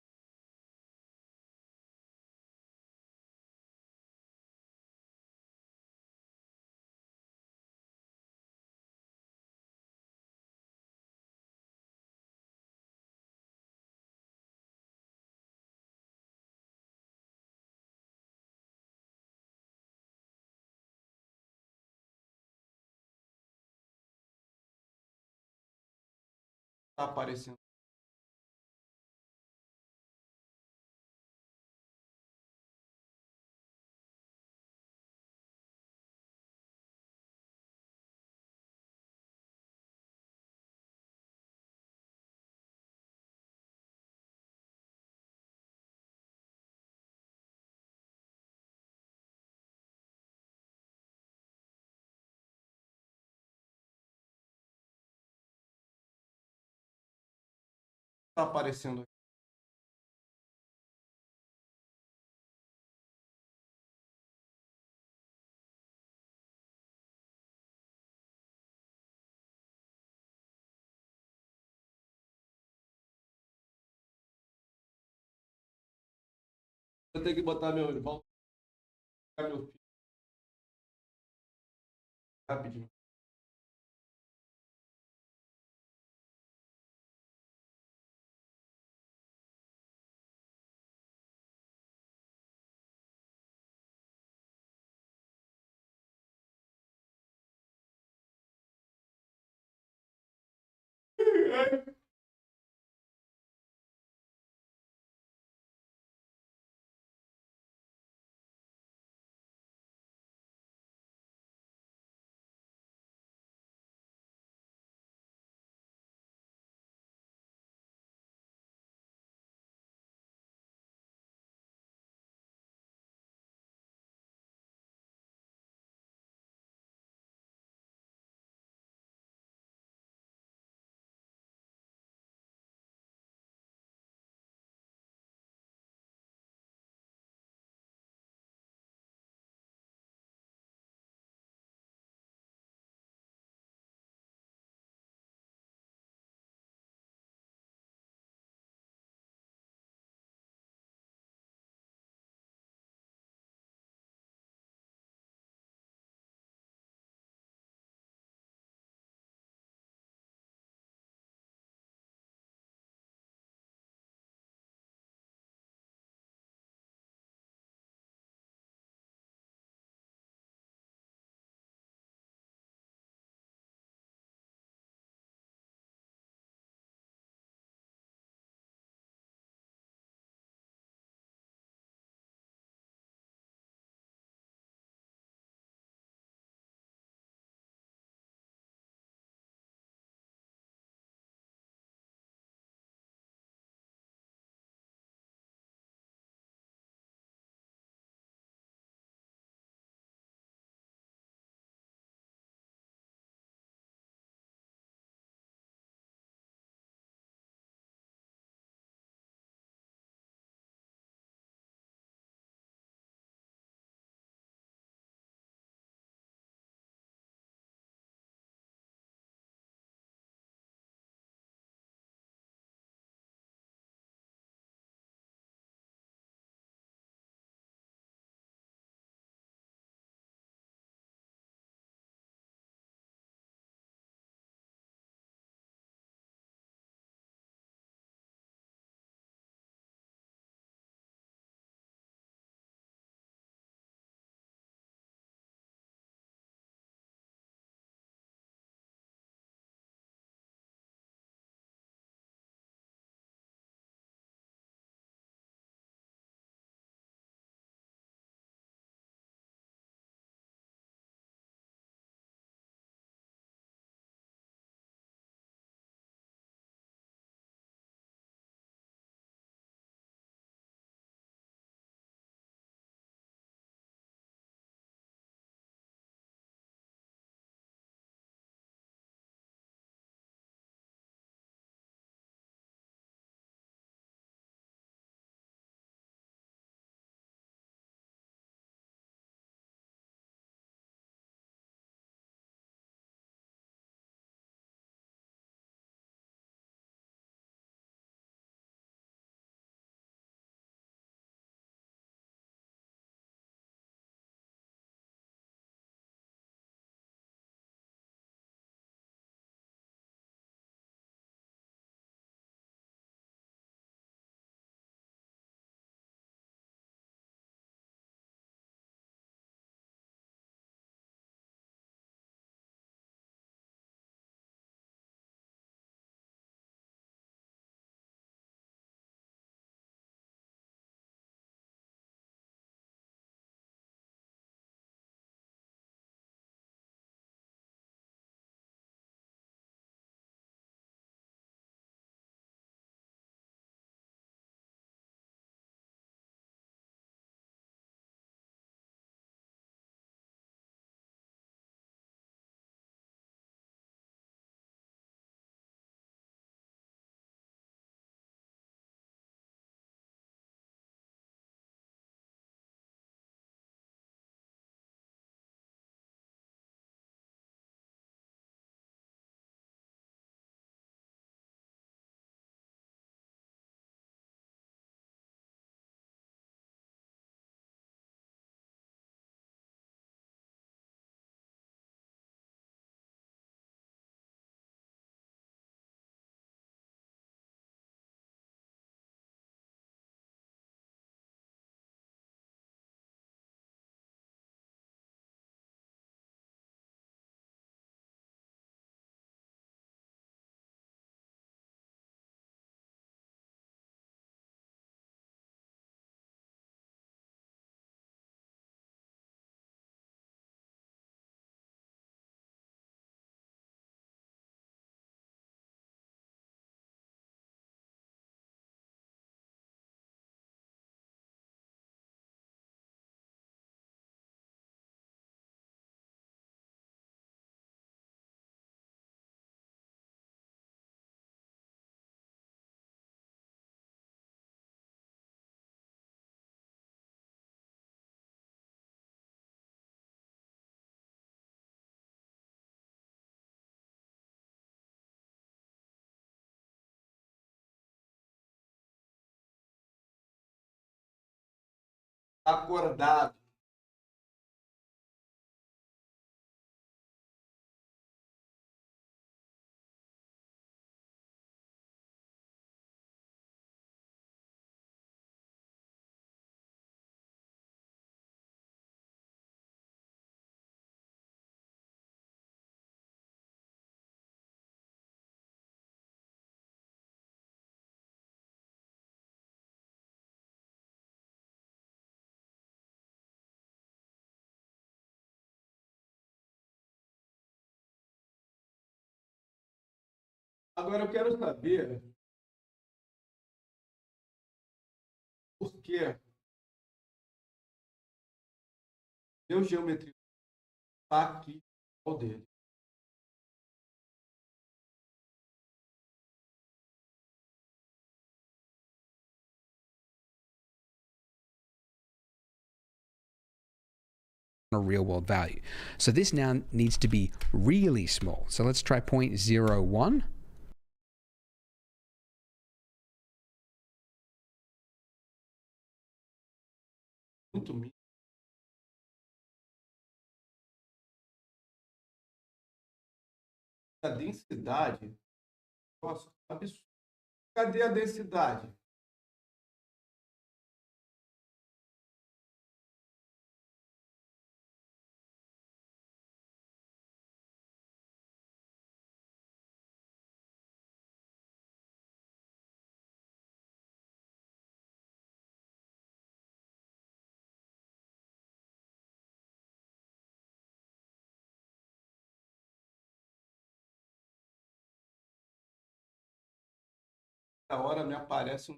tá aparecendo. Tá aparecendo. Eu tenho que botar meu irmão, meu filho rapidinho. acordado. Agora eu quero saber por que meu geometria está aqui ao dele. A real world value. So this now needs to be really small. So let's try 0.01. Muito mínimo. A densidade. Nossa, absurdo. Cadê a densidade? Na hora me aparece um.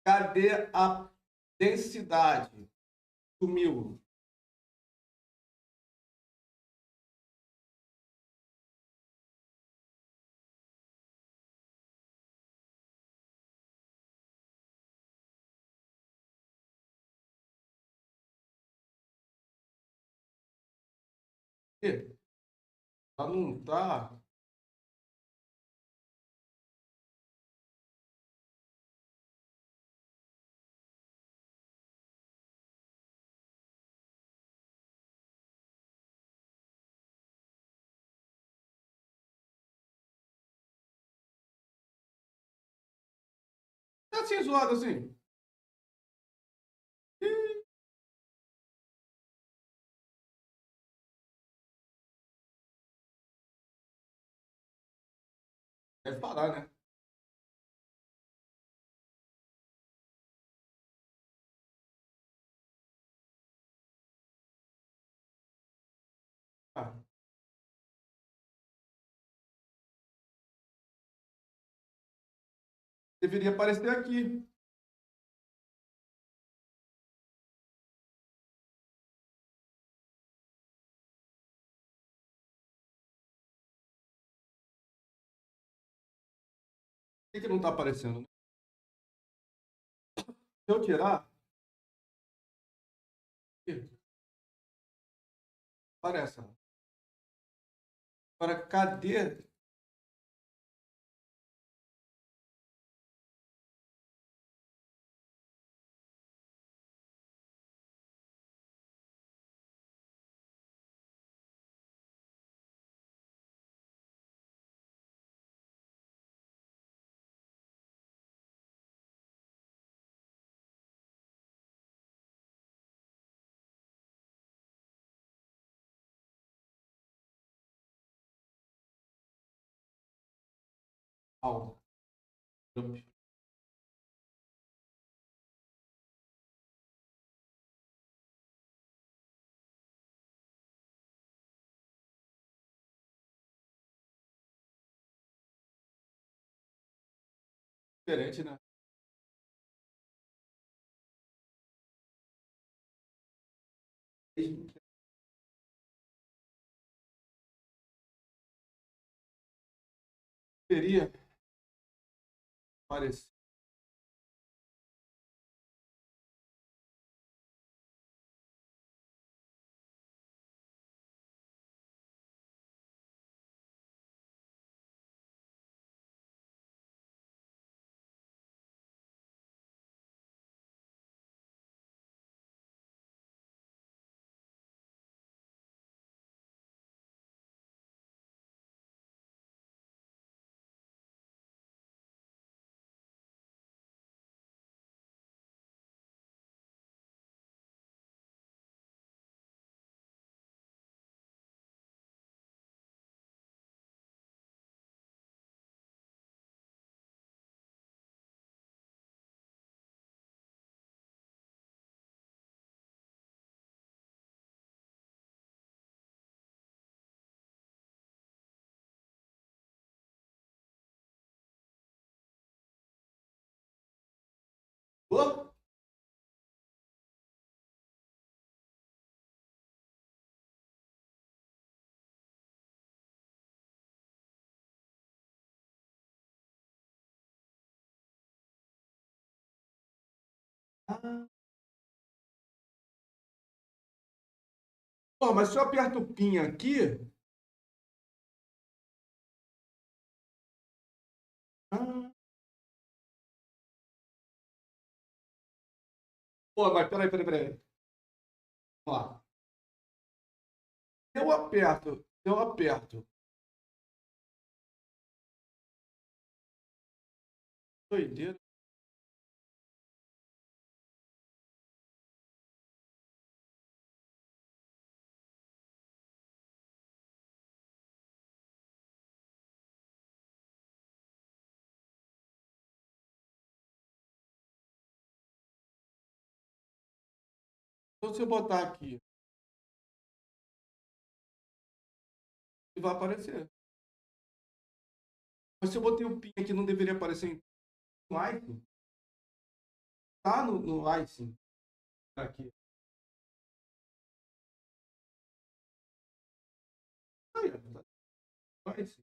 Cadê a densidade? Sumiu. Ela não está. Tá assim zoado assim. Deve parar, né? Ah, deveria aparecer aqui. Por que não está aparecendo? Se eu tirar, aqui, aparece. Agora, cadê? Algo. Diferente, né? Deveria aparecer. Ô, ah, pô, mas se eu aperto o PIN aqui, ah, pô, mas peraí. Vamos lá. Se eu aperto, doideira. Então, se eu botar aqui, ele vai aparecer. Mas se eu botei o PIN aqui, não deveria aparecer no Icon? Tá no Icon aqui. Aí, ó, tá no Icon.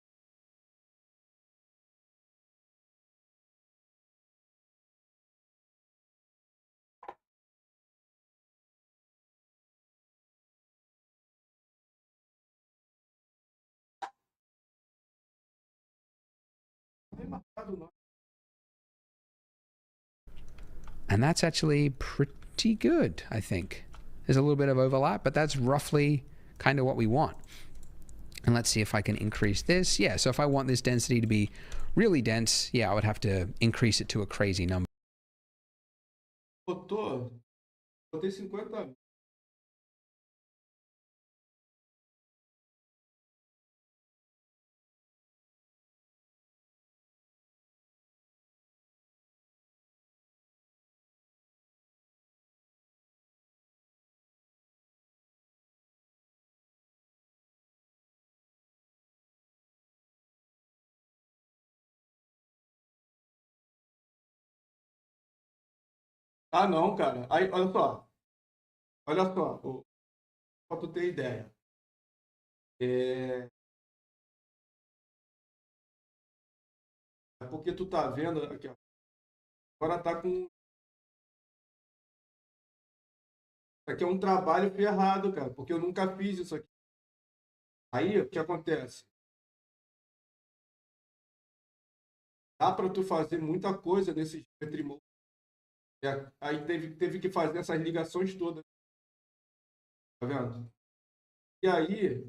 Tem marcado não. And that's actually pretty good, I think. There's a little bit of overlap, but that's roughly kind of what we want. And let's see if I can increase this. Yeah, so if I want this density to be really dense, yeah, I would have to increase it to a crazy number. Botei 50. Ah, não, cara. Aí, olha só, pra tu ter ideia. É, é porque tu tá vendo aqui, ó. Agora tá com. Isso aqui é um trabalho ferrado, cara, porque eu nunca fiz isso aqui. Aí, o que acontece? Dá para tu fazer muita coisa nesse geometry mode. Aí teve que fazer essas ligações todas, tá vendo? E aí,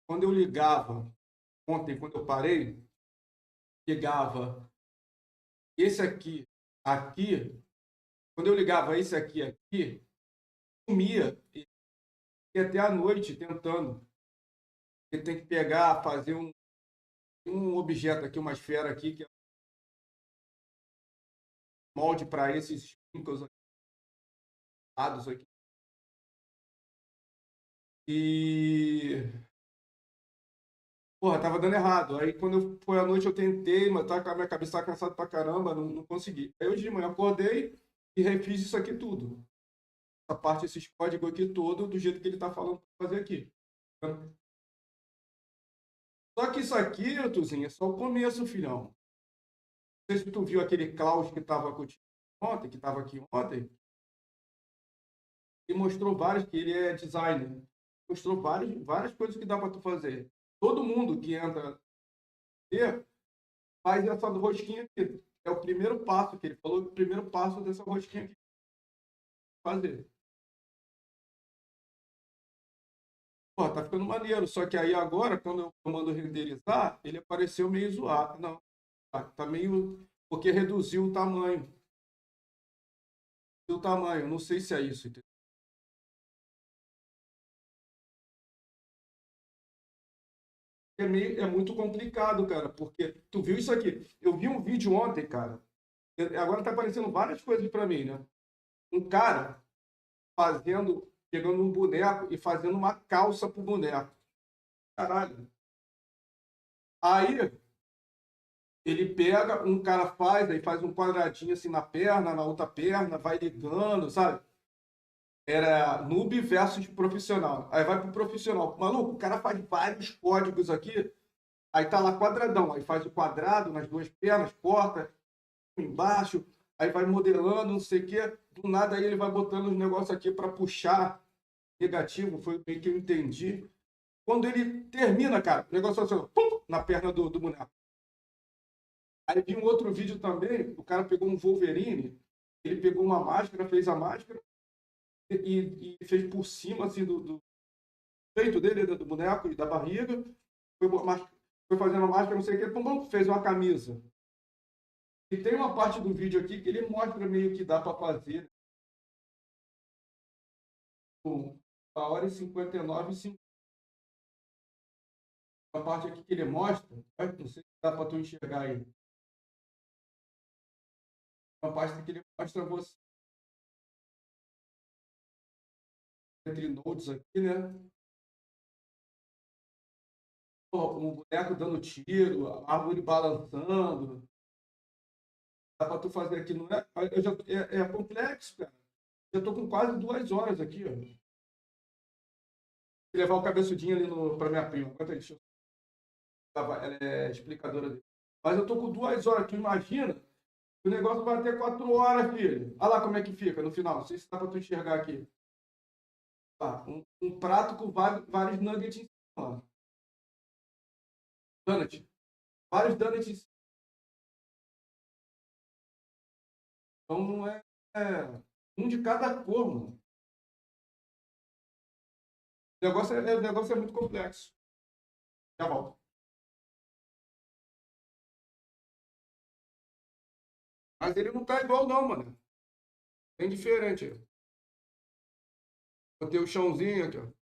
quando eu ligava, ontem, quando eu parei, ligava esse aqui, quando eu ligava esse aqui, sumia, e até à noite tentando. Você tem que pegar, fazer um objeto aqui, uma esfera aqui, que é molde para esses sprinkles aqui. E, porra, tava dando errado. Aí quando foi à noite eu tentei, mas tá, a minha cabeça tava cansada pra caramba, não consegui. Aí hoje de manhã eu acordei e refiz isso aqui tudo. Essa parte, esses códigos aqui todo, do jeito que ele tá falando pra fazer aqui. Só que isso aqui, Tuzinho, é só o começo, filhão. Não sei se tu viu aquele Klaus que tava contigo ontem, que tava aqui ontem, e mostrou vários, que ele é designer. Mostrou várias coisas que dá para tu fazer. Todo mundo que entra faz essa rosquinha aqui. É o primeiro passo que ele falou, o primeiro passo dessa rosquinha aqui. Fazer. Pô, tá ficando maneiro. Só que aí agora, quando eu mando renderizar, ele apareceu meio zoado. Não, tá meio. Porque reduziu o tamanho. O tamanho, não sei se é isso. Entendeu? É muito complicado, cara, porque tu viu isso aqui. Eu vi um vídeo ontem, cara. Agora tá aparecendo várias coisas para mim, né? Um cara pegando um boneco e fazendo uma calça pro boneco. Caralho. Aí, Ele pega, um cara faz, aí faz um quadradinho assim na perna, na outra perna, vai ligando, sabe? Era noob versus profissional. Aí vai pro profissional. Maluco, o cara faz vários códigos aqui, aí tá lá quadradão, aí faz o quadrado nas duas pernas, corta embaixo, aí vai modelando, não sei o quê. Do nada aí ele vai botando os negócios aqui para puxar negativo, foi meio que eu entendi. Quando ele termina, cara, o negócio assim, pum, na perna do boneco. Aí vi um outro vídeo também, o cara pegou um Wolverine, ele pegou uma máscara, fez a máscara e fez por cima assim do peito dele, do boneco e da barriga, foi fazendo a máscara, não sei o que, pum, fez uma camisa. E tem uma parte do vídeo aqui que ele mostra meio que dá para fazer com 1h59 a parte aqui que ele mostra, não sei se dá para tu enxergar aí. Uma parte que ele mostra você entre nodes aqui, né? Um boneco dando tiro, a árvore balançando. Dá para tu fazer aqui, não é? É complexo, cara. Eu tô com quase 2 horas aqui, ó. Vou levar o cabeçudinho ali para minha prima. Enquanto ela é explicadora dele. Mas eu tô com 2 horas. Tu imagina? O negócio vai até 4 horas, filho. Olha lá como é que fica no final. Não sei se dá para tu enxergar aqui. Tá, um prato com vários nuggets em cima. Donut. Vários donuts em cima. Então não um de cada cor, mano. O negócio é muito complexo. Já volto. Mas ele não tá igual, não, mano. Bem diferente. Botei o chãozinho aqui, ó.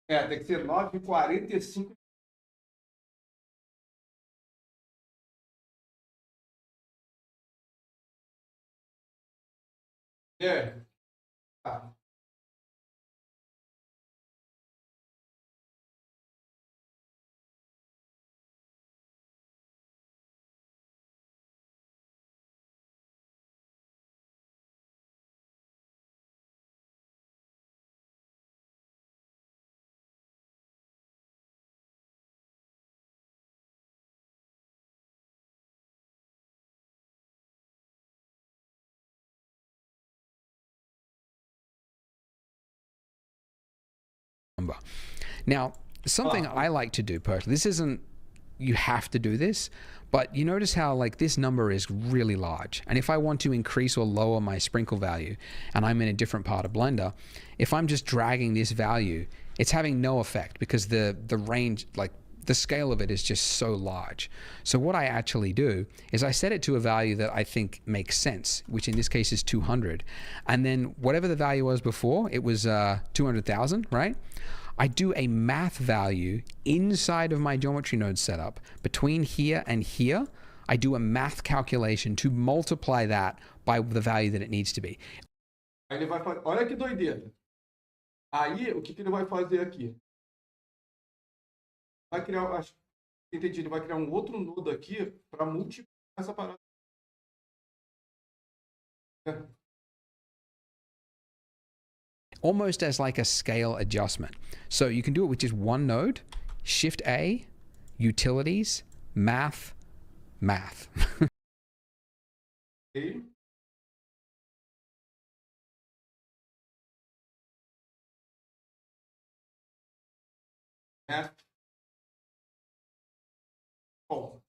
Tem que ser 9h45. Tá. Now, something I like to do personally, this isn't, you have to do this, but you notice how like this number is really large. And if I want to increase or lower my sprinkle value and I'm in a different part of Blender, if I'm just dragging this value, it's having no effect because the range, like the scale of it is just so large. So what I actually do is I set it to a value that I think makes sense, which in this case is 200. And then whatever the value was before, it was 200,000, right? I do a math value inside of my geometry node setup between here and here. I do a math calculation to multiply that by the value that it needs to be. Aí ele vai fazer. Olha que doideira. Aí, o que ele vai fazer aqui? Vai criar, acho que entendi, ele vai criar um outro nodo aqui para multiplicar essa parada. Almost as like a scale adjustment. So you can do it with just one node, Shift A, Utilities, Math, Math. Okay. Math. Bom.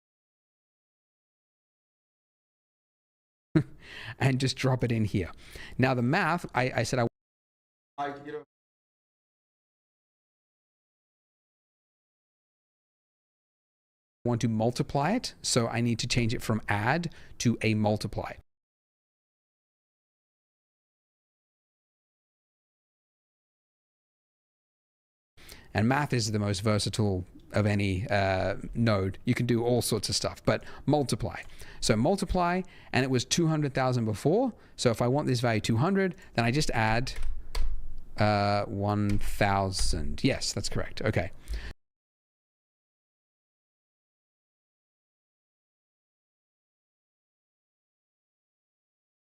and just drop it in here. Now the math, I said I want to multiply it, so I need to change it from add to a multiply. And math is the most versatile of any node. You can do all sorts of stuff, but multiply. So multiply, and it was 200,000 before. So if I want this value 200, then I just add 1,000. Yes, that's correct. Okay.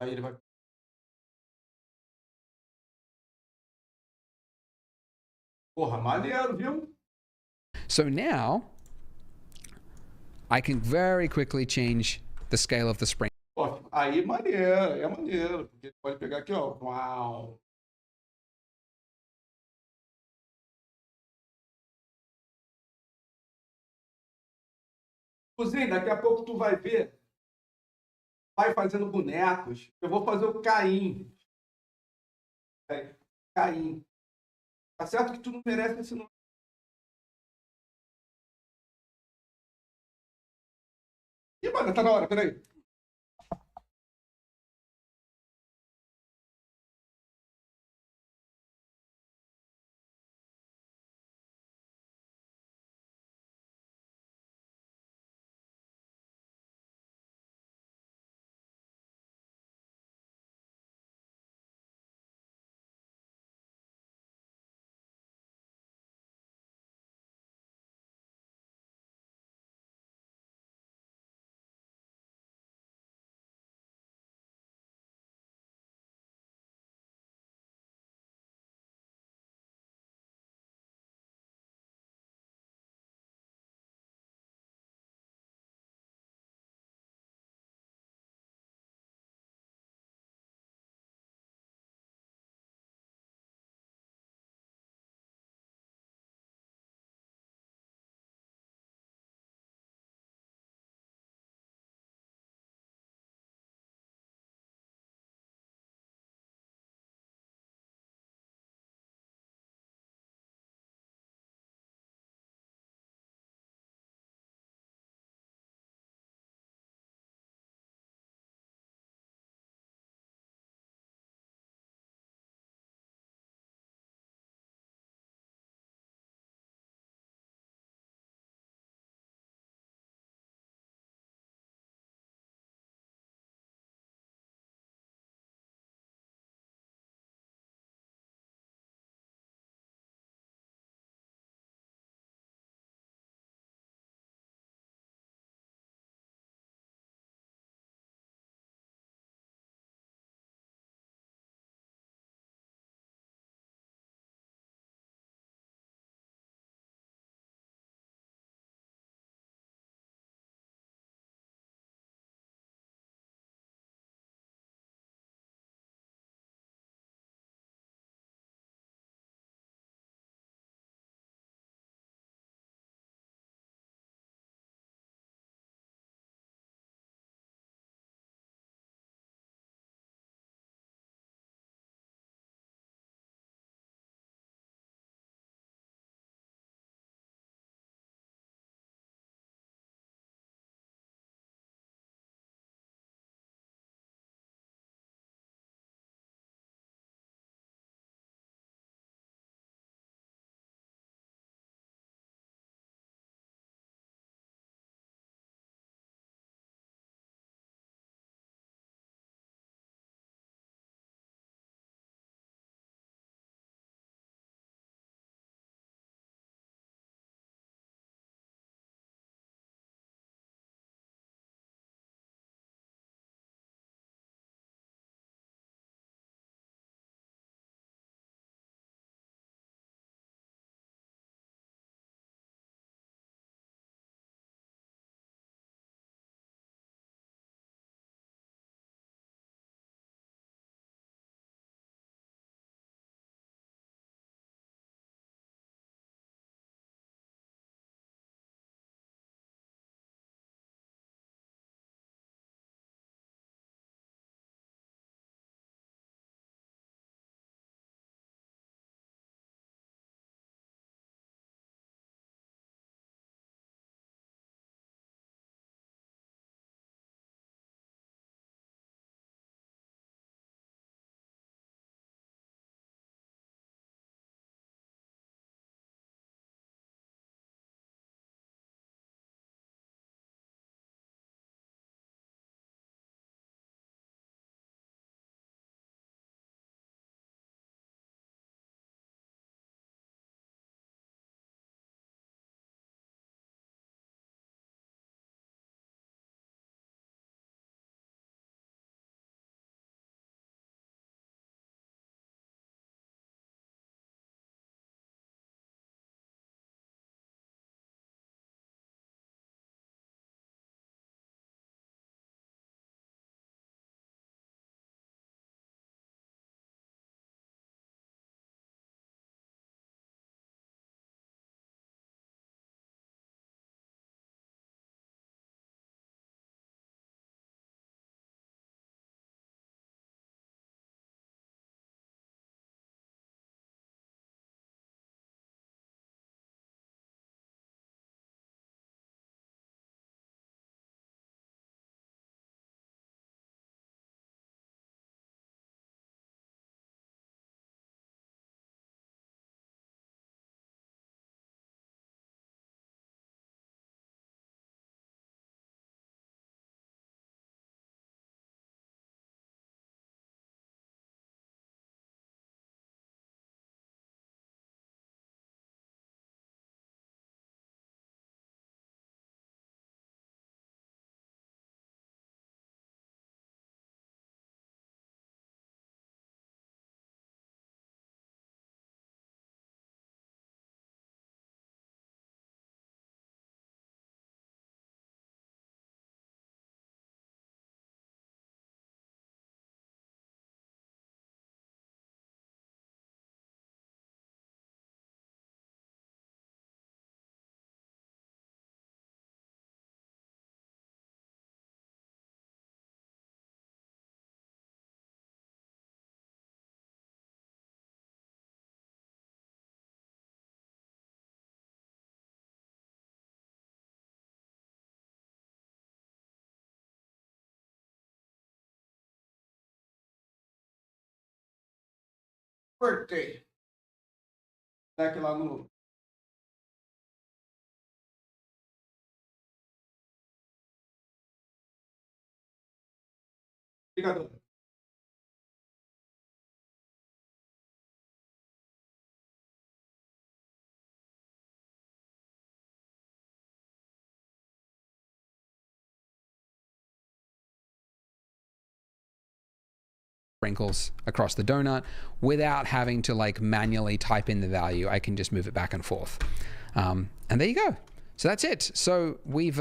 Aí ele vai. Porra, maneiro, viu? So now I can very quickly change the scale of the spring. Pô, aí maneiro, é maneiro. Porque ele pode pegar aqui, ó. Uau. Inclusive, daqui a pouco tu vai ver, vai fazendo bonecos. Eu vou fazer o Caim. Caim. Tá certo que tu não merece esse nome. Ih, mano, tá na hora, peraí. Cortei. Daqui lá no... Ligador. Sprinkles across the donut without having to like manually type in the value. I can just move it back and forth. And there you go. So that's it. So we've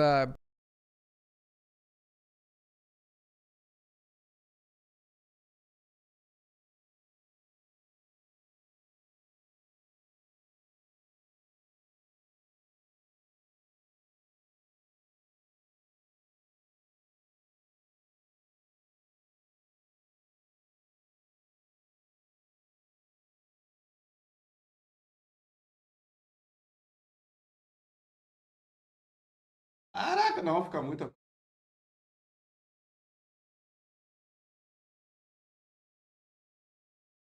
Caraca, não, fica muito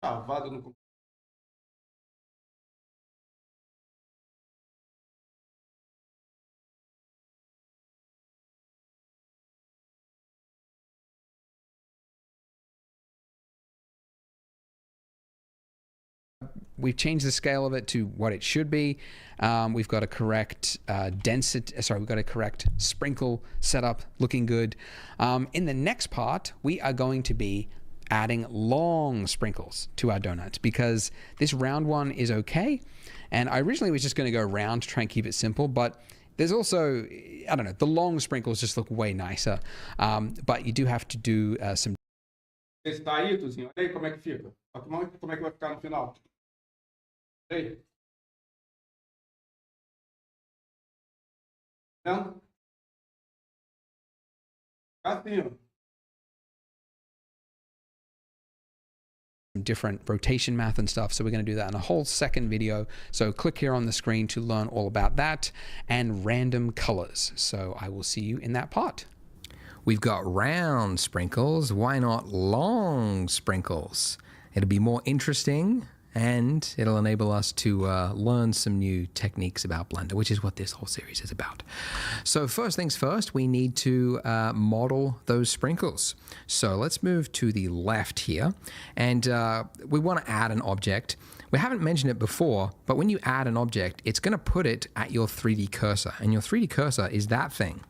travado no... we've changed the scale of it to what it should be. We've got a correct density, we've got a correct sprinkle setup, looking good. In the next part, we are going to be adding long sprinkles to our donuts because this round one is okay. And I originally was just going to go round to try and keep it simple, but there's also, I don't know, the long sprinkles just look way nicer. But you do have to do some... Está aí, Tuzinho? Olha aí como é que fica. Olha como é que vai ficar no final. Olha aí. Vendo? Assim, ó. Different rotation math and stuff. So we're going to do that in a whole second video. So click here on the screen to learn all about that and random colors. So I will see you in that part. We've got round sprinkles. Why not long sprinkles? It'll be more interesting and it'll enable us to learn some new techniques about Blender, which is what this whole series is about. So first things first, we need to model those sprinkles. So let's move to the left here, and we want to add an object. We haven't mentioned it before, but when you add an object, it's going to put it at your 3D cursor, and your 3D cursor is that thing,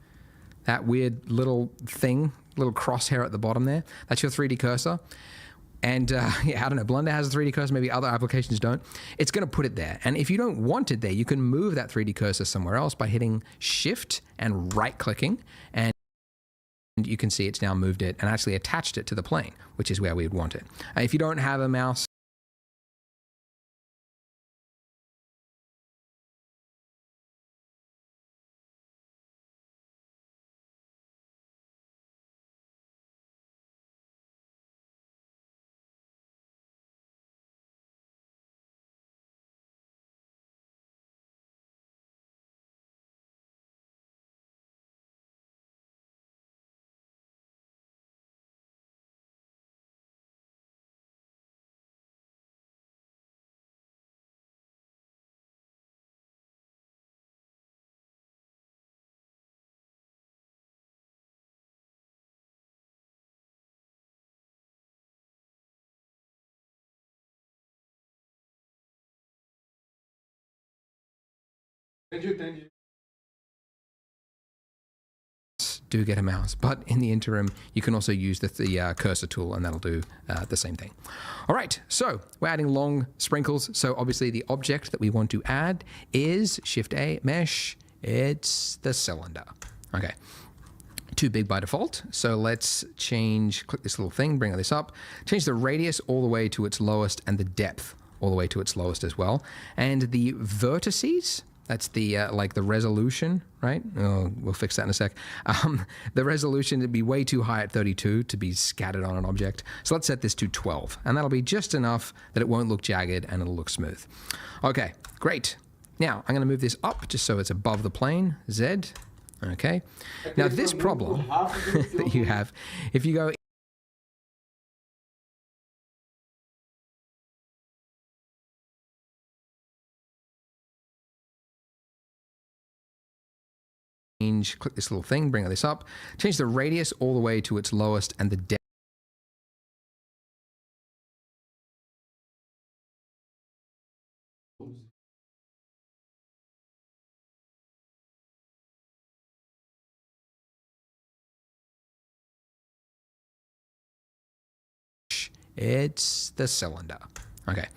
that weird little thing, little crosshair at the bottom there. That's your 3D cursor. And yeah, I don't know, Blender has a 3D cursor, maybe other applications don't. It's going to put it there. And if you don't want it there, you can move that 3D cursor somewhere else by hitting Shift and right-clicking. And you can see it's now moved it and actually attached it to the plane, which is where we would want it. If you don't have a mouse, Entendi. do get a mouse, but in the interim, you can also use the cursor tool and that'll do the same thing. All right, so we're adding long sprinkles. So obviously the object that we want to add is Shift-A, Mesh, it's the cylinder. Okay, too big by default. So let's click this little thing, bring this up, change the radius all the way to its lowest and the depth all the way to its lowest as well. And the vertices, that's the like the resolution, right? Oh, we'll fix that in a sec. The resolution would be way too high at 32 to be scattered on an object. So let's set this to 12, and that'll be just enough that it won't look jagged and it'll look smooth. Okay, great. Now I'm going to move this up just so it's above the plane, Z. Okay. Now this problem that you have, if you go click this little thing, bring this up, change the radius all the way to its lowest and the depth. It's the cylinder. Okay.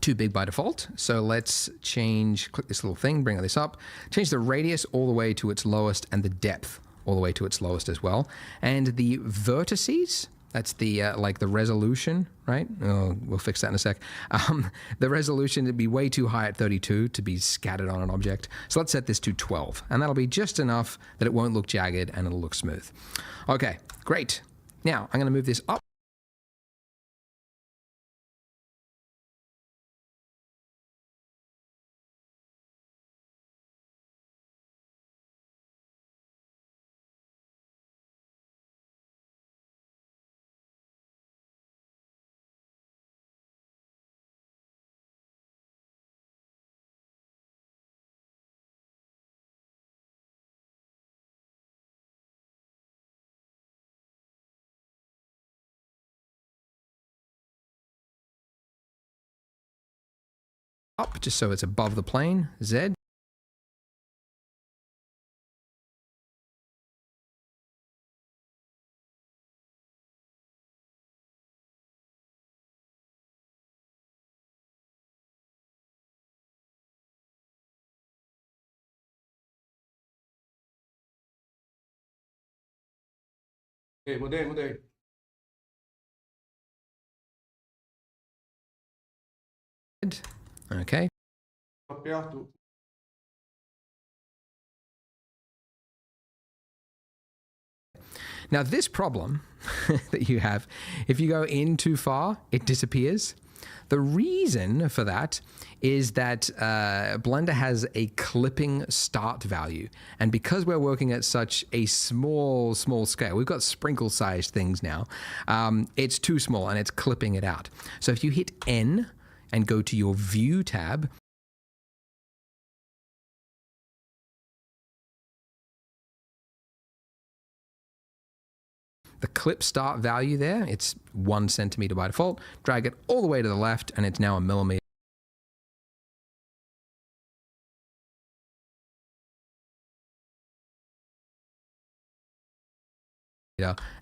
Too big by default. So let's click this little thing, bring this up, change the radius all the way to its lowest and the depth all the way to its lowest as well. And the vertices, that's the like the resolution, right? Oh, we'll fix that in a sec. The resolution would be way too high at 32 to be scattered on an object. So let's set this to 12, and that'll be just enough that it won't look jagged and it'll look smooth. Okay, great. Now I'm going to move this up. Up just so it's above the plane, Z. Mudei. Okay. Aperto. Now this problem that you have, if you go in too far, it disappears. The reason for that is that Blender has a clipping start value. And because we're working at such a small scale, we've got sprinkle-sized things now, it's too small and it's clipping it out. So if you hit N and go to your View tab, the clip start value there, it's 1 centimeter by default. Drag it all the way to the left, and it's now a millimeter.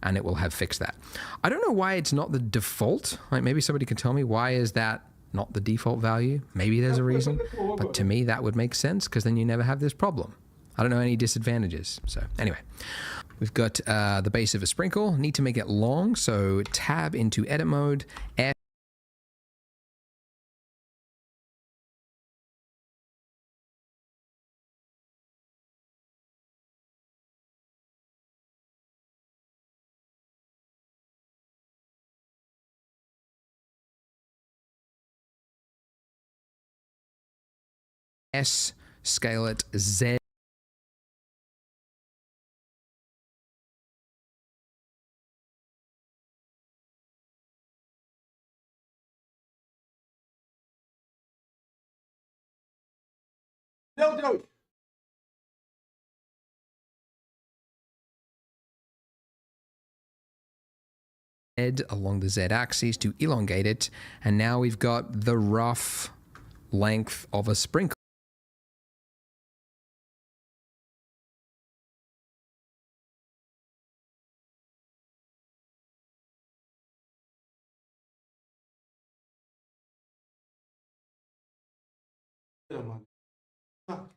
And it will have fixed that. I don't know why it's not the default. Like maybe somebody can tell me why is that not the default value? Maybe there's a reason, but to me that would make sense because then you never have this problem. I don't know any disadvantages. So anyway, we've got the base of a sprinkle. Need to make it long, so tab into edit mode. S, scale it Z. Meu Deus! Along the Z axis to elongate it, and now we've got the rough length of a sprinkle. Mano. Ah.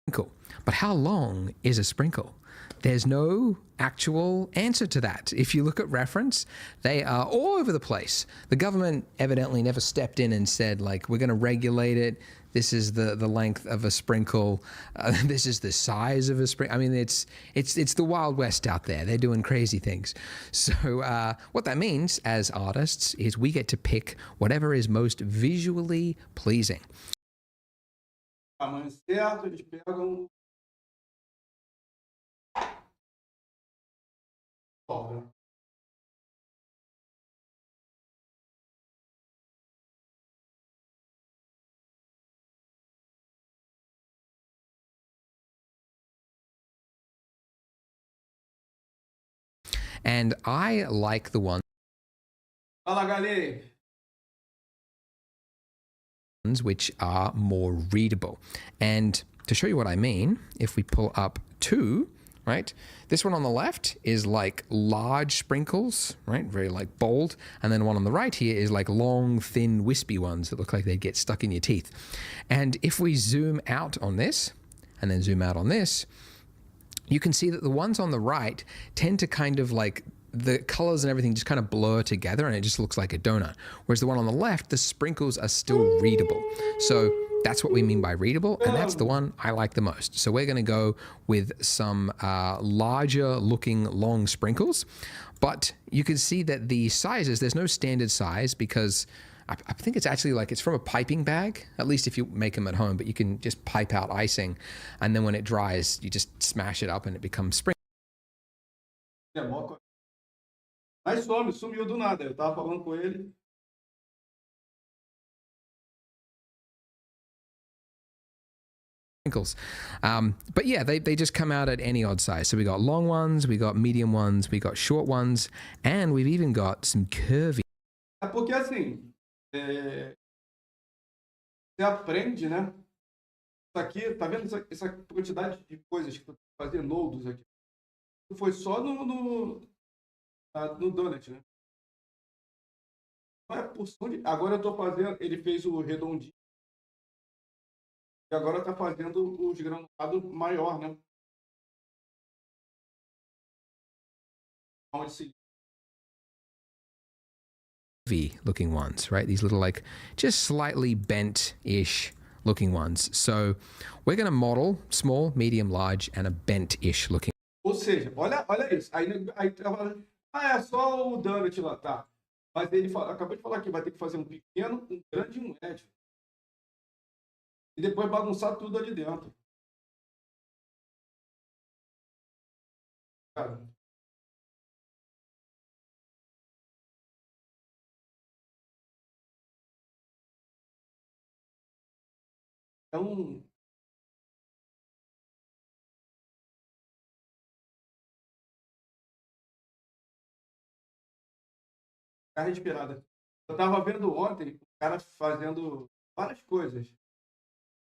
sprinkle. But how long is a sprinkle? There's no actual answer to that. If you look at reference, they are all over the place. The government evidently never stepped in and said, like, we're going to regulate it. This is the length of a sprinkle. This is the size of a sprinkle. I mean, it's the Wild West out there. They're doing crazy things. So what that means as artists is we get to pick whatever is most visually pleasing. Tamanho certo, eles pegam. Dobra. And I like the ones Fala, galera! which are more readable. And to show you what I mean, if we pull up two, right? This one on the left is like large sprinkles, right? Very like bold. And then one on the right here is like long, thin, wispy ones that look like they'd get stuck in your teeth. And if we zoom out on this and then zoom out on this, you can see that the ones on the right tend to kind of like the colors and everything just kind of blur together and it just looks like a donut. Whereas the one on the left, the sprinkles are still readable. So that's what we mean by readable, and that's the one I like the most. So we're going to go with some larger looking long sprinkles, but you can see that the sizes, there's no standard size because I think it's actually like it's from a piping bag, at least if you make them at home, but you can just pipe out icing and then when it dries, you just smash it up and it becomes sprinkles. Mas sumiu do nada. Eu tava falando com ele. But yeah, they just come out at any odd size. So we got long ones, we got medium ones, we got short ones, and we've even got some curvy. É porque assim, você aprende, né? Isso aqui, tá vendo essa quantidade de coisas que tu fazer nodos aqui? Foi só no donut, né? Não é porção de... Agora eu tô fazendo, ele fez o redondinho. E agora tá fazendo os granulados maior, né? Onde se looking ones, right? These little like just slightly bent-ish looking ones. So we're going to model small, medium, large, and a bent-ish looking. Ou seja, olha isso. Aí é só o donut lá, tá? Mas ele acabou de falar que vai ter que fazer um pequeno, um grande e um médio. E depois bagunçar tudo ali dentro. Cara, então, ficar respirada. Eu tava vendo ontem o cara fazendo várias coisas.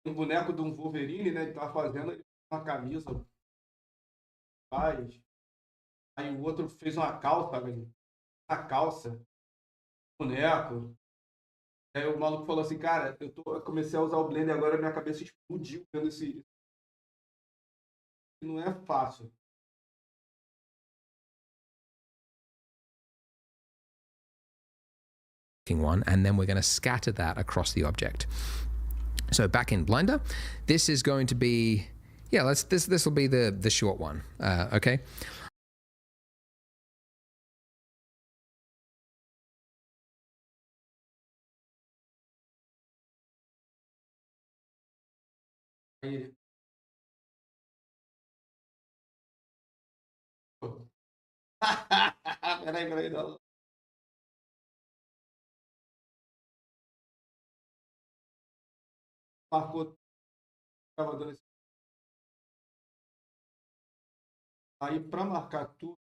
Um boneco de um Wolverine, né? Ele tava fazendo uma camisa, faz. Aí o outro fez uma calça, velho. Uma calça, boneco. Aí o maluco falou assim, cara, eu comecei a usar o Blender agora, minha cabeça explodiu vendo esse. Não é fácil. One, and then we're going to scatter that across the object. So back in Blender, this is going to be, yeah, this will be the short one, okay? Aí, peraí, não. Marcou, tava dando esse... Aí para marcar tudo,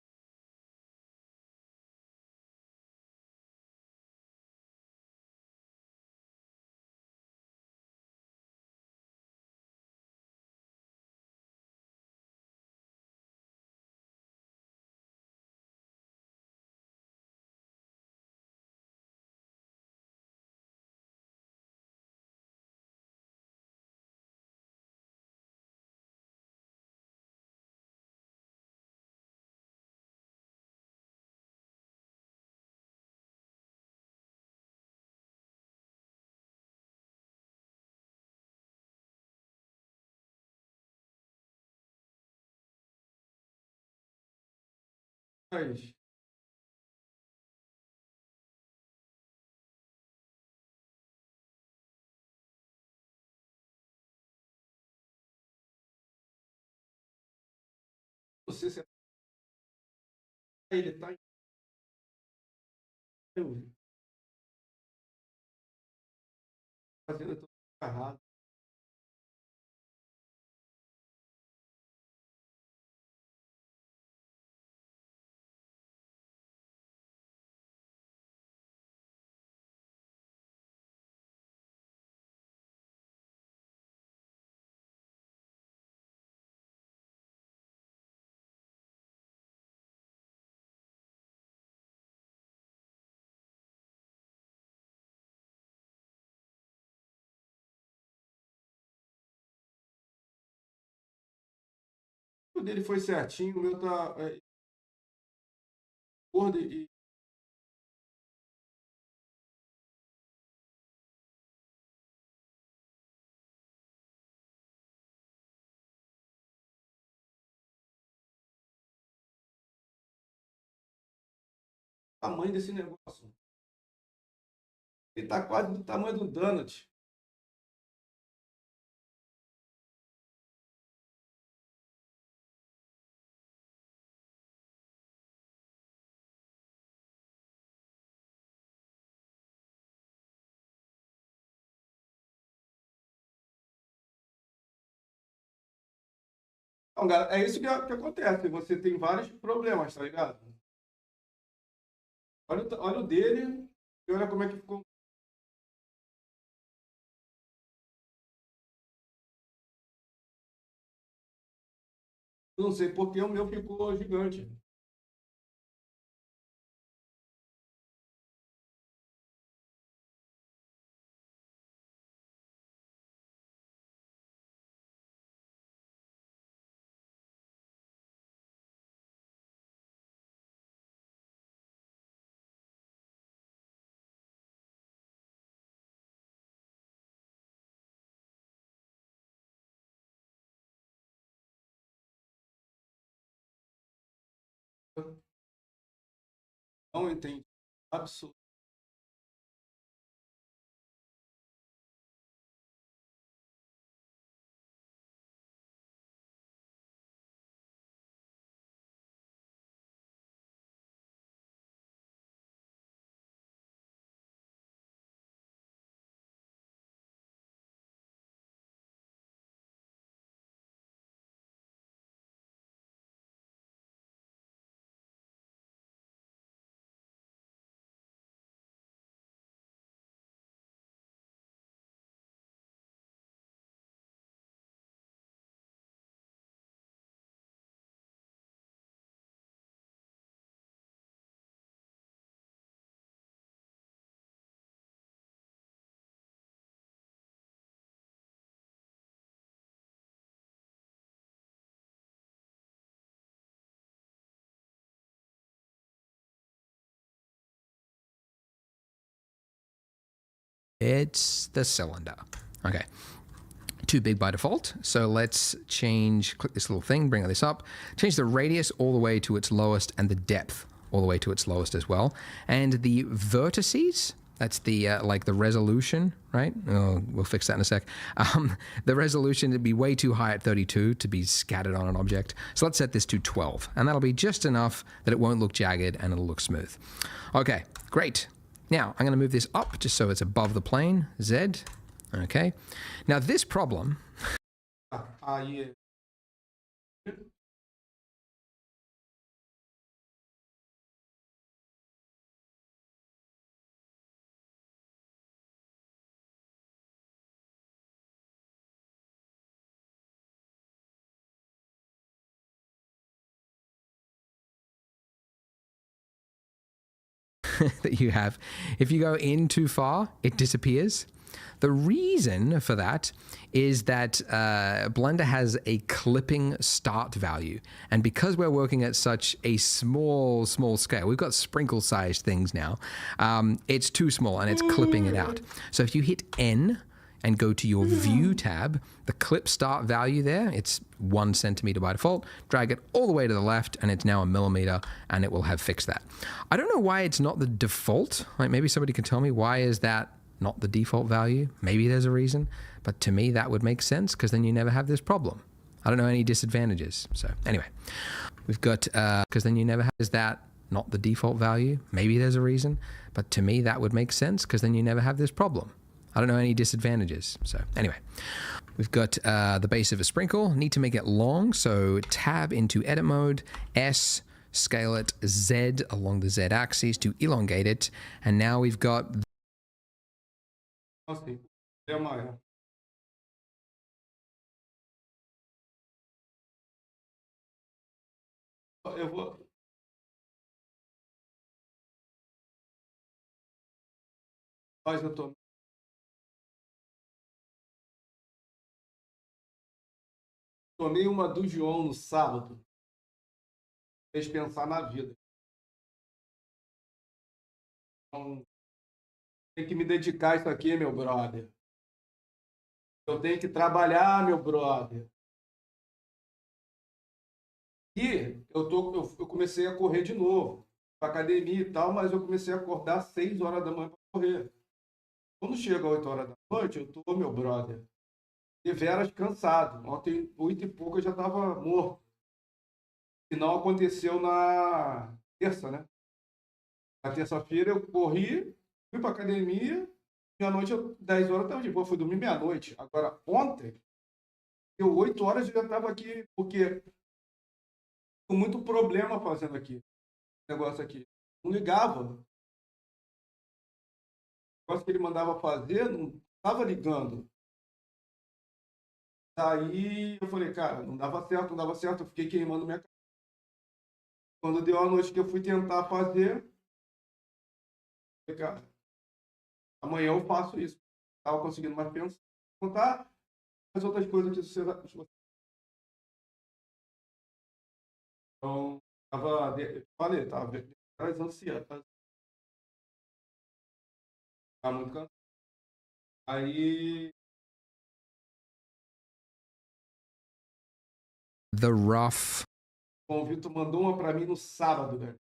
Mas você se ele está fazendo tudo errado. O dele foi certinho, o meu tá gordo e o tamanho desse negócio. Ele tá quase do tamanho do donut. Então, galera, é isso que acontece. Você tem vários problemas, tá ligado? Olha o dele e olha como é que ficou. Não sei porque o meu ficou gigante. Não entendi. Absurdo. It's the cylinder. Okay. Too big by default. So let's click this little thing, bring this up, change the radius all the way to its lowest and the depth all the way to its lowest as well. And the vertices, that's the like the resolution, right? Oh, we'll fix that in a sec. The resolution would be way too high at 32 to be scattered on an object. So let's set this to 12, and that'll be just enough that it won't look jagged and it'll look smooth. Okay, great. Now I'm going to move this up just so it's above the plane, Z. Okay. Now this problem. Aí, that you have, if you go in too far, it disappears. The reason for that is that Blender has a clipping start value. And because we're working at such a small scale, we've got sprinkle-sized things now, it's too small and it's clipping it out. So if you hit N, and go to your View tab, the clip start value there, it's 1 centimeter by default, drag it all the way to the left, and it's now 1 millimeter, and it will have fixed that. I don't know why it's not the default. Like, maybe somebody can tell me, why is that not the default value? Maybe there's a reason, but to me that would make sense, because then you never have this problem. I don't know any disadvantages. So anyway, we've got, because then you never have, is that not the default value? Maybe there's a reason, but to me that would make sense, because then you never have this problem. I don't know any disadvantages. So anyway, we've got the base of a sprinkle. Need to make it long, so tab into edit mode, S, scale it Z along the Z axis to elongate it, and now we've got... Assim, o problema é, eu vou, mas eu tomei uma do João no sábado, fez pensar na vida. Então, tem que me dedicar a isso aqui, meu brother. Eu tenho que trabalhar, meu brother. E eu comecei a correr de novo, para academia e tal, mas eu comecei a acordar às 6 horas da manhã para correr. Quando chega às 8 horas da noite, eu tô, meu brother, deveras cansado. Ontem, 8 e pouco, eu já estava morto. E não aconteceu na terça, né? Na terça-feira eu corri, fui para academia, e à noite, 10 horas, eu estava de boa, fui dormir meia-noite. Agora, ontem, eu 8 horas eu já estava aqui, porque com muito problema fazendo aqui, negócio aqui. Não ligava. O negócio que ele mandava fazer, não estava ligando. Daí eu falei, cara, não dava certo, não dava certo, eu fiquei queimando minha cabeça. Quando deu a noite que eu fui tentar fazer, eu falei, cara, amanhã eu faço isso. Estava conseguindo mais pensar, contar as outras coisas que você... Então, falei, estava ansiando, estava muito cansado. Aí, The rough... o Vitor mandou uma para mim no sábado, velho.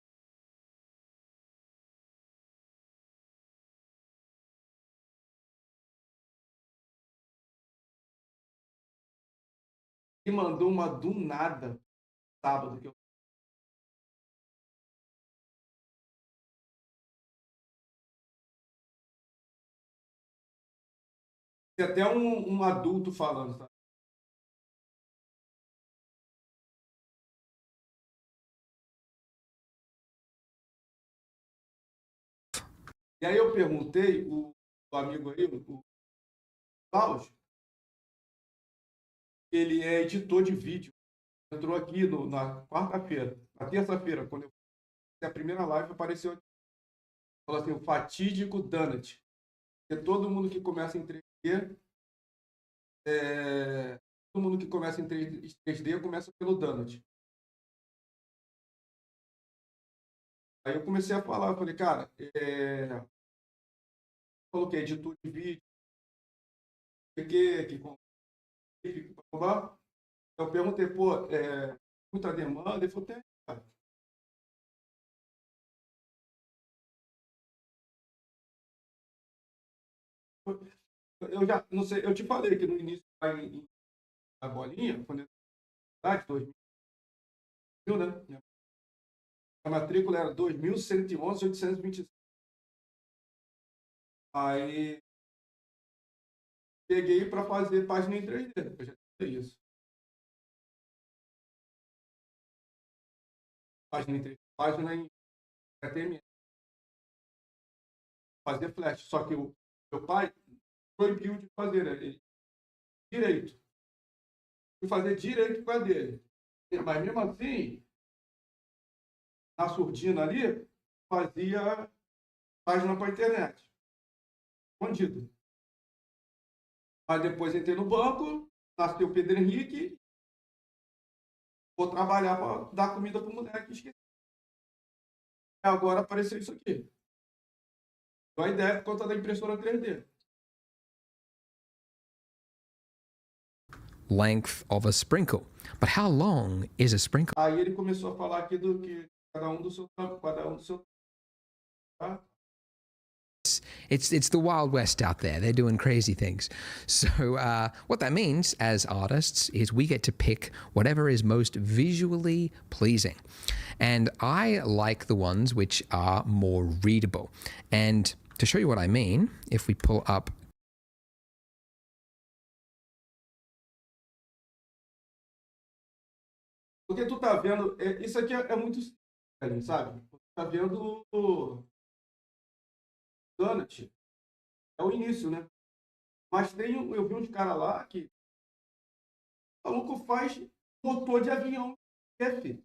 E mandou uma do nada, sábado, que eu... Tem até um adulto falando, sabe? E aí eu perguntei, o amigo aí, o Klaus, ele é editor de vídeo. Entrou aqui na quarta-feira. Na terça-feira, quando eu fiz a primeira live, apareceu aqui. Falou assim, o fatídico Donut. Porque todo mundo que começa em 3D, todo mundo que começa em 3D começa pelo Donut. Aí eu comecei a falar, eu falei, cara, coloquei editor de vídeo, eu perguntei, pô, muita demanda? Ele falou, tem, cara. Eu já, não sei, eu te falei que no início, a bolinha, quando eu estava 2000, né? A matrícula era 2.111.825. Aí peguei para fazer página em 3D. Eu já fiz isso. Página em 3D. Página em HTML. Fazer flash. Só que o meu pai proibiu de fazer, né? Direito. Fui fazer direito com a dele. Mas mesmo assim, na surdina ali, fazia página para a internet. Escondido. Mas depois entrei no banco, nasceu o Pedro Henrique, vou trabalhar para dar comida para o moleque. Esqueci. Agora apareceu isso aqui. A ideia é por conta da impressora 3D. length of a sprinkle. But how long is a sprinkle? Aí ele começou a falar aqui do que cada um do seu, tá? It's the Wild West out there. They're doing crazy things. So what that means as artists is we get to pick whatever is most visually pleasing. And I like the ones which are more readable. And to show you what I mean, if we pull up Porque tu tá vendo, isso aqui é muito simples, sabe? Tu tá vendo o Donut, é o início, né? Mas eu vi uns caras lá que o maluco faz motor de avião, filho.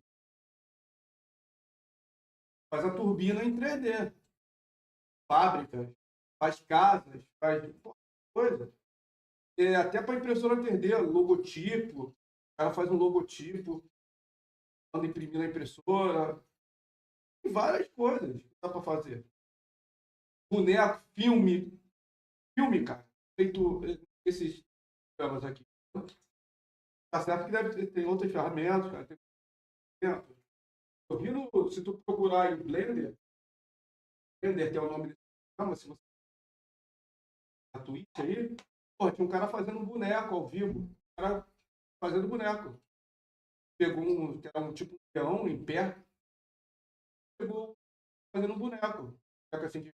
Faz a turbina em 3D, fábricas, faz casas, faz coisa. Até para impressora 3D, logotipo, o cara faz um logotipo, manda imprimir na impressora, tem várias coisas que dá para fazer. Boneco, filme, cara, feito esses programas aqui. Tá certo que deve ter outras ferramentas, cara, tem ferramentas. Eu vi se tu procurar em Blender, que é o nome desse programa, se você na Twitch aí, pô, tinha um cara fazendo um boneco ao vivo. Um cara fazendo boneco. Pegou que era um tipo de leão em pé, pegou fazendo um boneco. Boneco assim de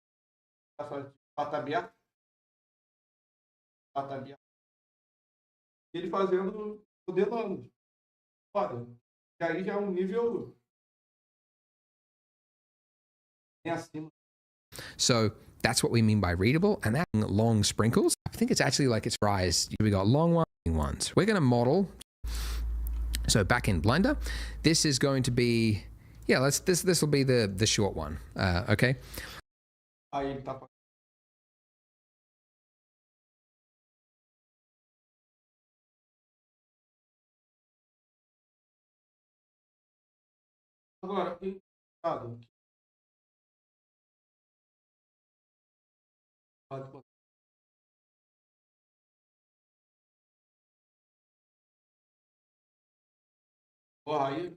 pata aberta, pata aberta. E ele fazendo, modelando. Foda. E aí já é um nível bem acima. So that's what we mean by readable, and that long sprinkles. I think it's actually like it's fries. We got long ones. We're going to model. So back in Blender, this is going to be this will be the short one. Okay. Aí ele tá. Agora, porra, aí.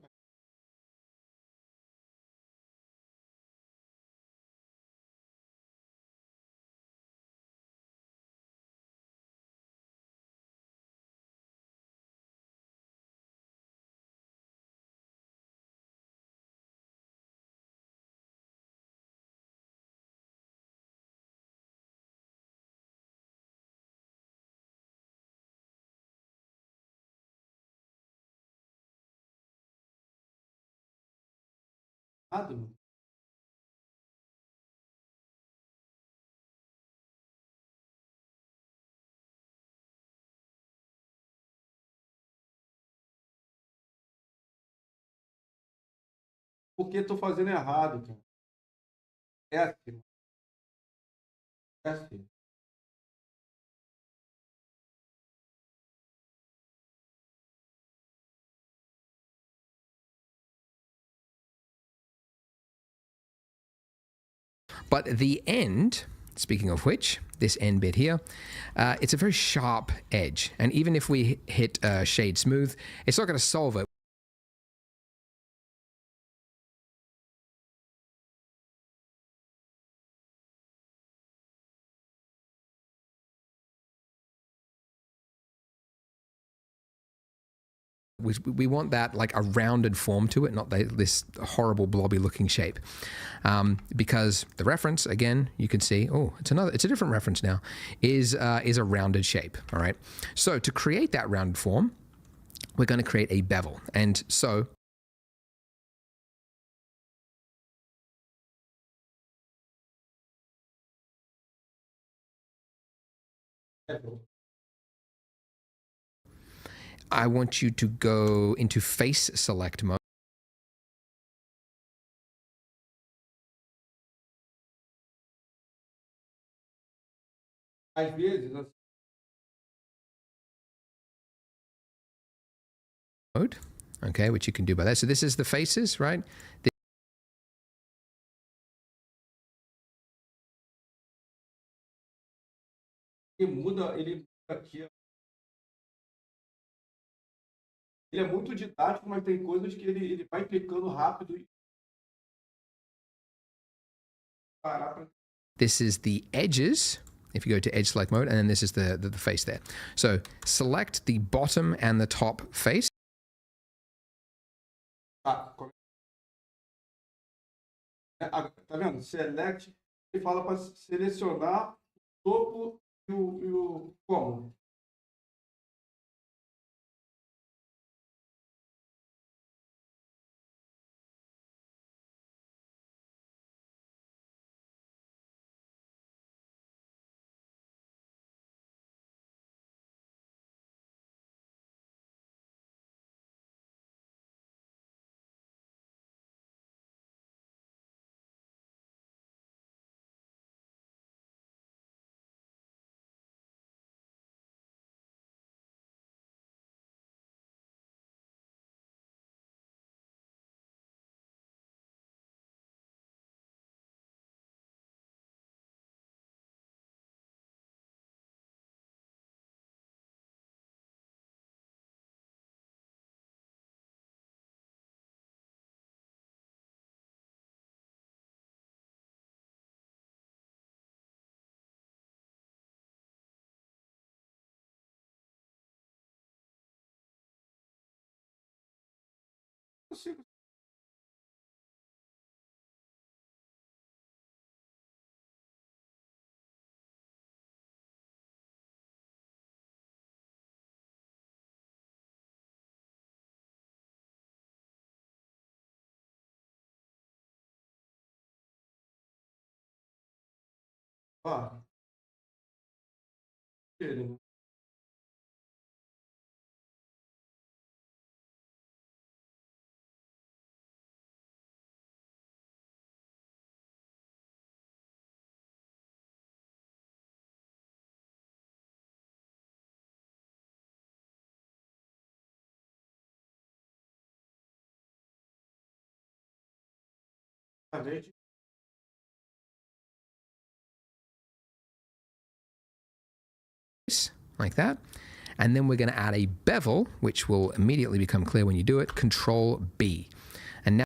Nada, mano. Por que tô fazendo errado, cara? É assim, é assim. But the end, speaking of which, this end bit here, it's a very sharp edge. And even if we hit shade smooth, it's not going to solve it. We want that like a rounded form to it, not this horrible blobby looking shape. Because the reference, again, you can see, it's a different reference now, is a rounded shape, all right? So to create that rounded form, we're going to create a bevel. And so I want you to go into face select mode. Às vezes, assim, Mode, okay, which you can do by that. So this is the faces, right? ele muda aqui, Ele é muito didático, mas tem coisas que ele vai clicando rápido e parar para. This is the edges. If you go to edge select mode, and then this is the face there. So select the bottom and the top face. Tá, tá vendo? Select, ele fala para selecionar o topo e o cômodo. Consigo. Ó, ele, a gente Like that. And then we're going to add a bevel, which will immediately become clear when you do it. Control B. And now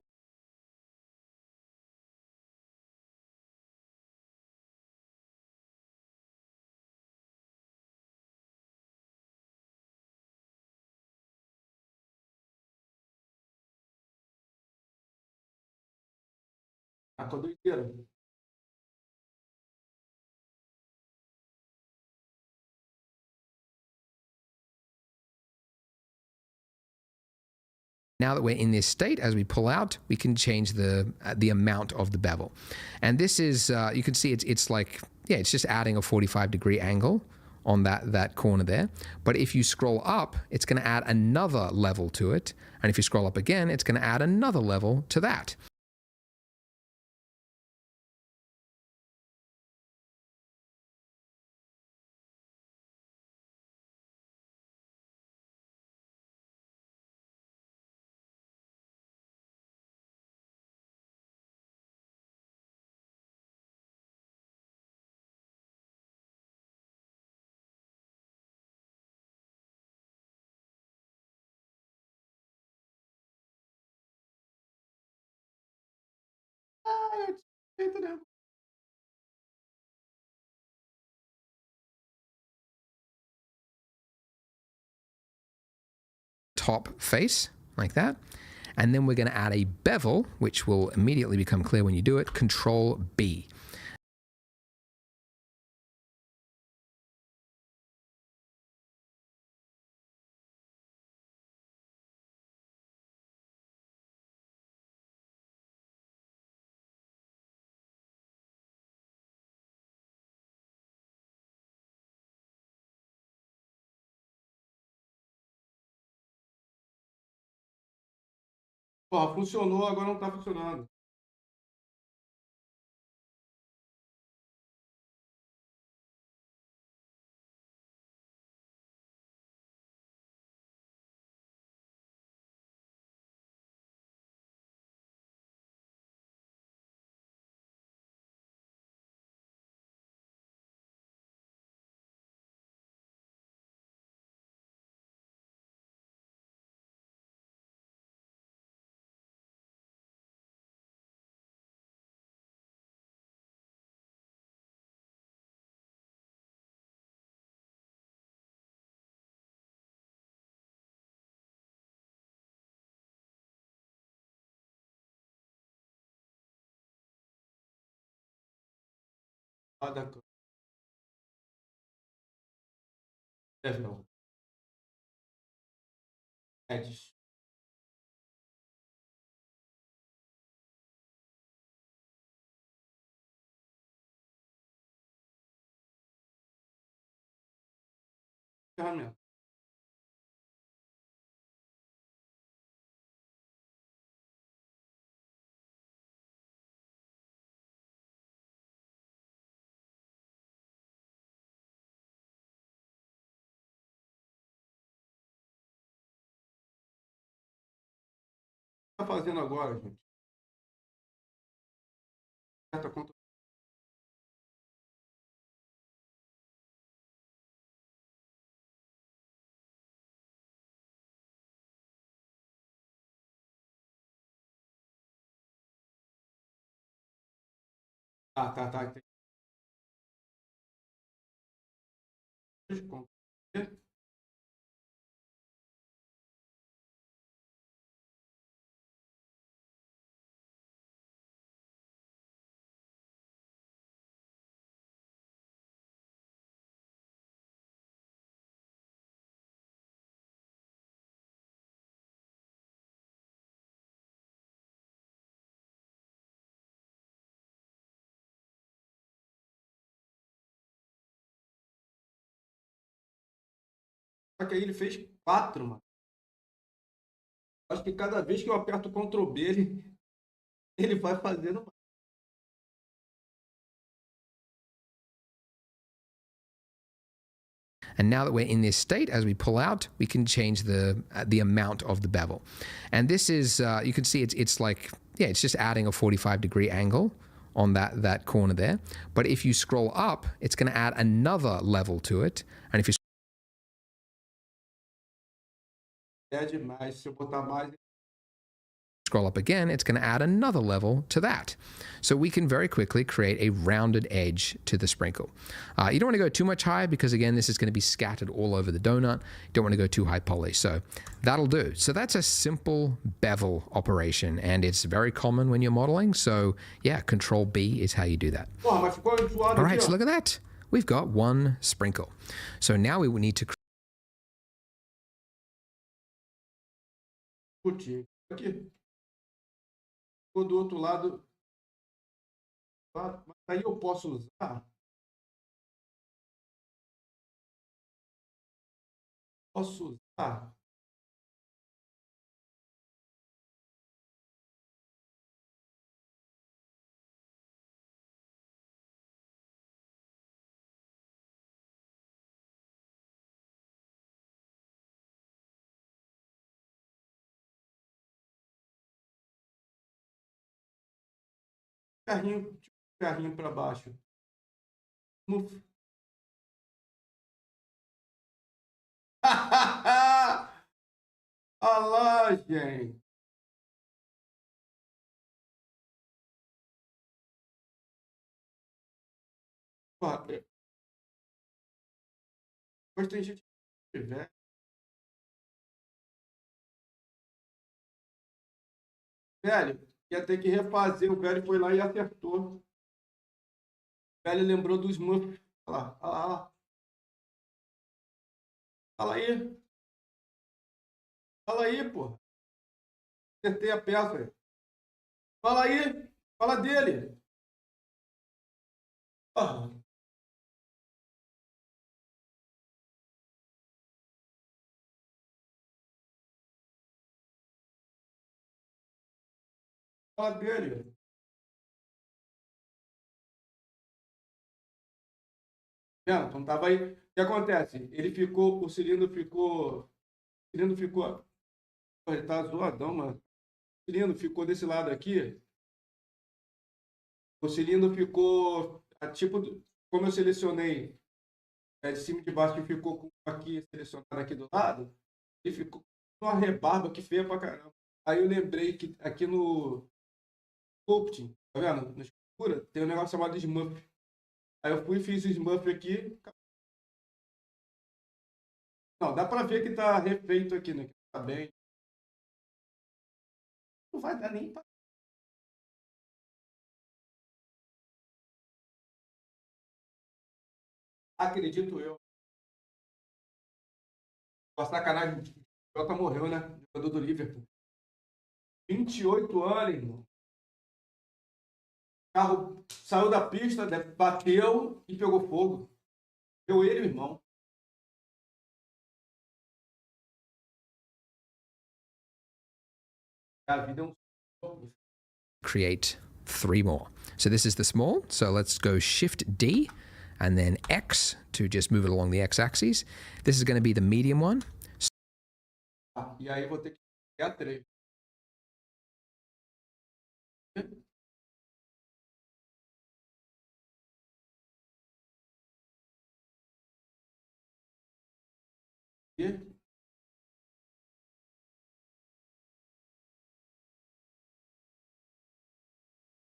a tua doideira. Now that we're in this state, as we pull out, we can change the amount of the bevel. And this is, you can see it's like, yeah, it's just adding a 45-degree angle on that corner there. But if you scroll up, it's going to add another level to it. And if you scroll up again, it's going to add another level to that. Ah, eu tô entendendo. Top face, like that. And then we're going to add a bevel, which will immediately become clear when you do it. Control B. Porra, funcionou, agora não tá funcionando. lá da câmera. Level. Edges. Ferramenta. O que está fazendo agora, gente? Aperta Ctrl. Tá. Entendi. Ctrl V. Só que aí ele fez 4, mano. Acho que cada vez que eu aperto o Ctrl B, ele vai fazendo. And now that we're in this state, as we pull out, we can change the amount of the bevel. And this is, you can see it's like, yeah, it's just adding a 45-degree angle on that corner there. But if you scroll up, it's going to add another level to it. And if you É demais. Se eu botar mais. scroll up again, it's going to add another level to that. So we can very quickly create a rounded edge to the sprinkle. You don't want to go too much high because, again, this is going to be scattered all over the donut. You don't want to go too high poly. So that'll do. So that's a simple bevel operation, and it's very common when you're modeling. So yeah, Control B is how you do that. Porra, mas ficou zoado All aqui, right, so ó. look at that. We've got one sprinkle. So now we will need to Putz, aqui. Ficou do outro lado. Mas aí eu posso usar. Posso usar. Carrinho para baixo. Muf. Olha lá, gente. Porra, mas tem gente que velho. Velho, ia ter que refazer. O velho foi lá e acertou. O velho lembrou dos muffs. Olha lá, olha lá, olha lá. Fala aí. Fala aí, pô. Acertei a peça. Fala aí. Fala dele. Ah, fala dele. Vendo? Então tava aí. O que acontece? Ele ficou. O cilindro ficou. O cilindro ficou. Pô, ele tá zoadão, mano. O cilindro ficou desse lado aqui. O cilindro ficou. Tipo, como eu selecionei de cima e de baixo, que ficou com aqui selecionado aqui do lado, ele ficou com uma rebarba que feia pra caramba. Aí eu lembrei que aqui no sculpting, tá vendo? Na escultura, tem um negócio chamado smurf. Aí eu fui e fiz o smurf aqui. Não, dá pra ver que tá refeito aqui, né? Que tá bem. Não vai dar nem pra. Acredito eu. Uma sacanagem. O Jota morreu, né? Jogador do Liverpool. 28 anos, irmão. O carro saiu da pista, bateu e pegou fogo. Deu ele, irmão. A vida é um. Create 3 more. So this is the small. So let's go Shift D and then X to just move it along the X axis. This is going to be the medium one. E aí vou ter que criar 3.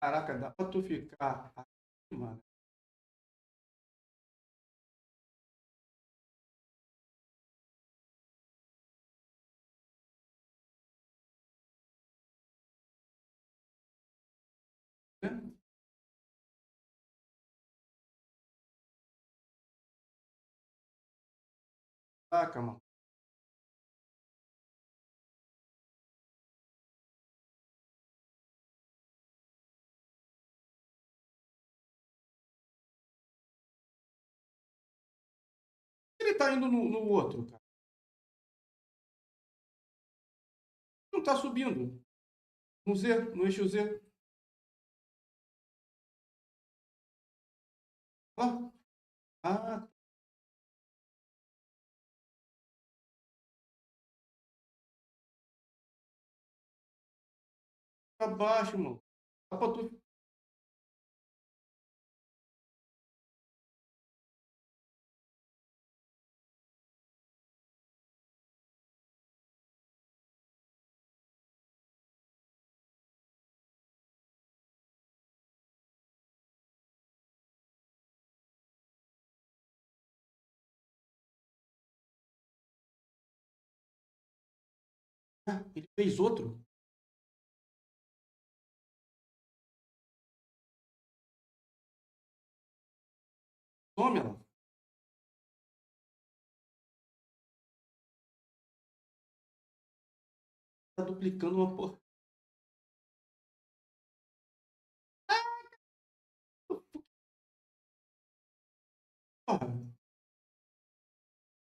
Caraca, dá pra tu ficar aqui, mano. Caraca, mano. Ele tá indo no outro, cara. Não tá subindo. No Z, no eixo Z. Ó. Ah, tá baixo, mano. Dá pra tu. Ah, ele fez outro. Tome, ela. Tá duplicando uma porra. Porra.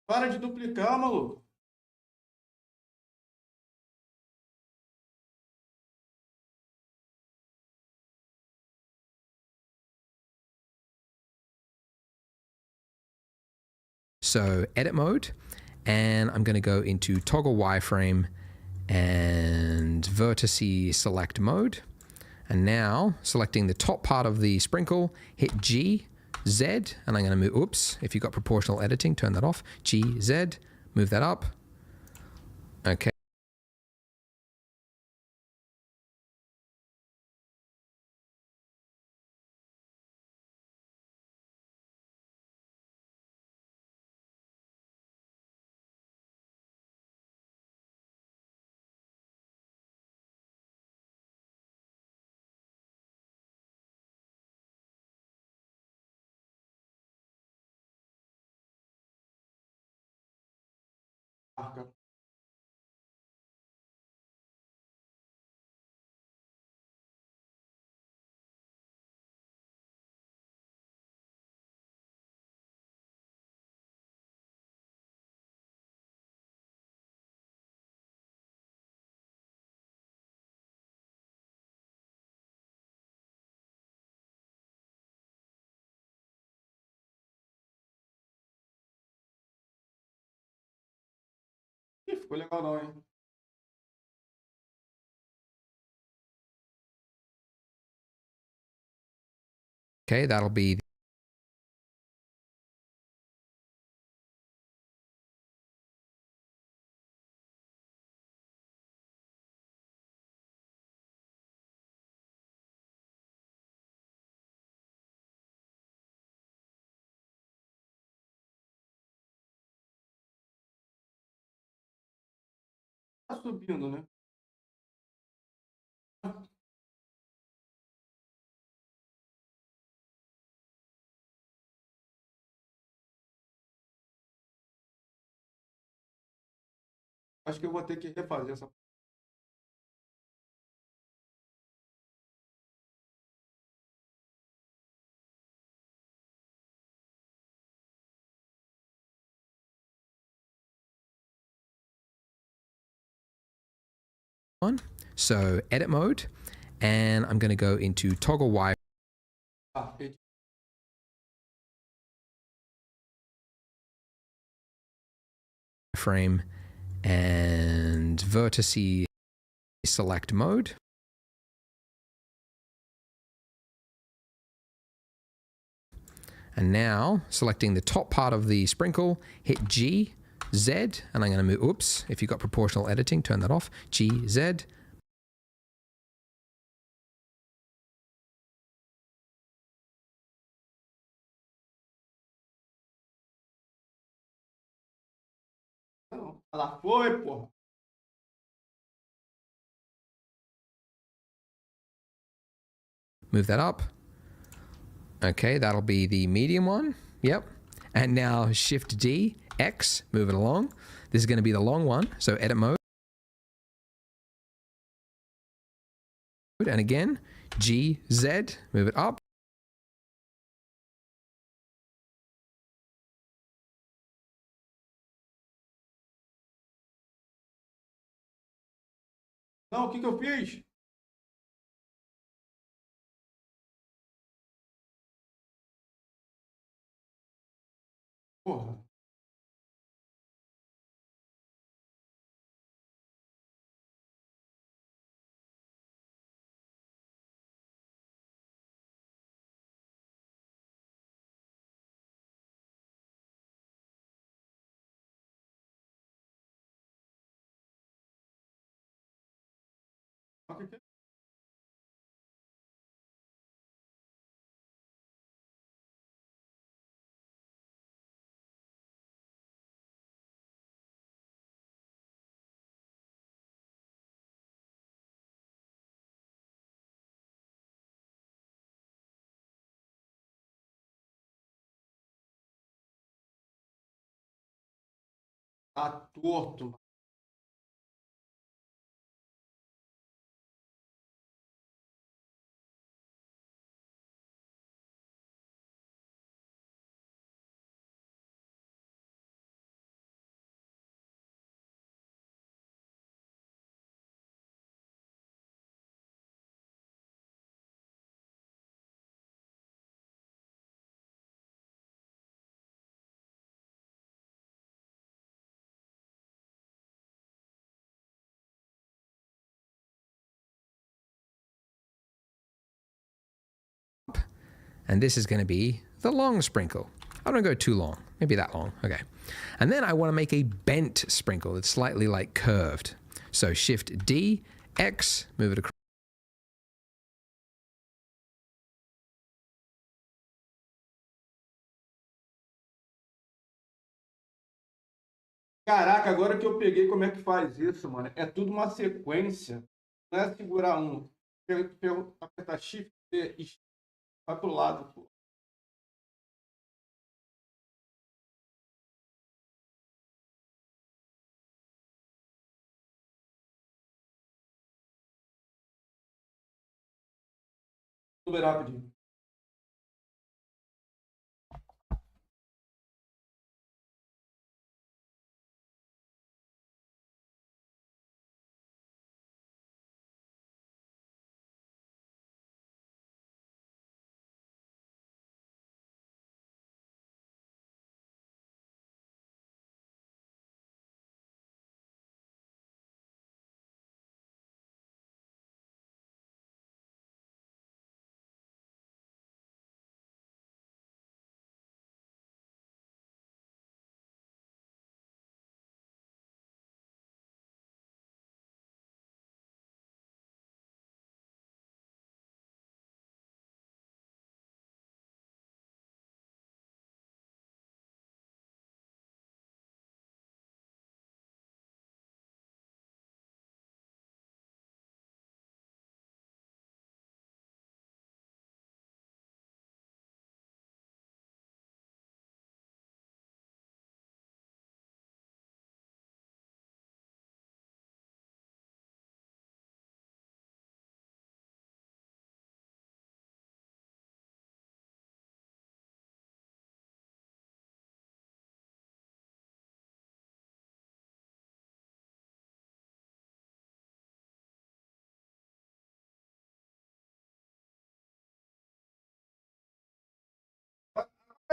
Para de duplicar, maluco. So edit mode, and I'm going to go into toggle wireframe and vertice select mode. And now selecting the top part of the sprinkle, hit G, Z, and I'm going to move, oops, if you've got proportional editing, turn that off. G, Z, move that up. Okay. Marca. Ih, ficou legal não, hein? Okay, that'll be Tá subindo, né? Acho que eu vou ter que refazer essa. So edit mode, and I'm going to go into toggle wireframe Ah, edit. and vertice select mode. And now selecting the top part of the sprinkle, hit G, Z, and I'm going to move, oops, if you've got proportional editing, turn that off, G, Z. Não, ela foi, porra. Move that up. Okay, that'll be the medium one. Yep. And now Shift D, X, move it along. This is going to be the long one. So edit mode. And again, G, Z, move it up. Não, o que que eu fiz? Porra. O que que é? Tá torto, mano. And this is going to be the long sprinkle. I don't go too long, maybe that long. Okay. And then I want to make a bent sprinkle that's slightly like curved. So Shift D, X, move it across. Caraca, agora que eu peguei como é que faz isso, mano. É tudo uma sequência. Não é segurar um. Apertar Shift e vai pro lado, pô. Super rapidinho.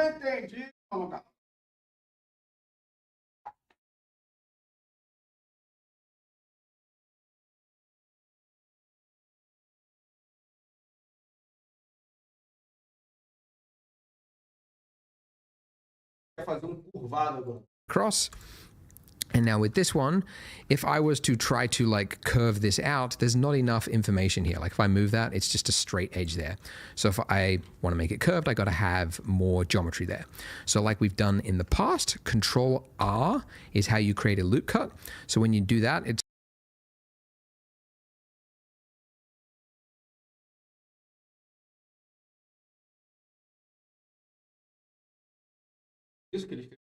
Eu entendi. Vamos cá. Vai fazer um curvado agora. Across. And now with this one, if I was to try to like curve this out, there's not enough information here. Like if I move that, it's just a straight edge there. So if I want to make it curved, I got to have more geometry there. So like we've done in the past, Control R is how you create a loop cut. So when you do that, it's Isso que ele escreveu.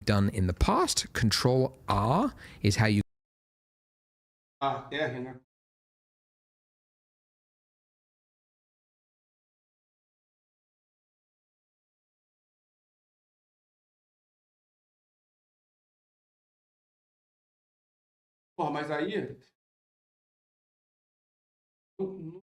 done in the past. Control R is how you Ah, R, né? Porra, mas aí. Não-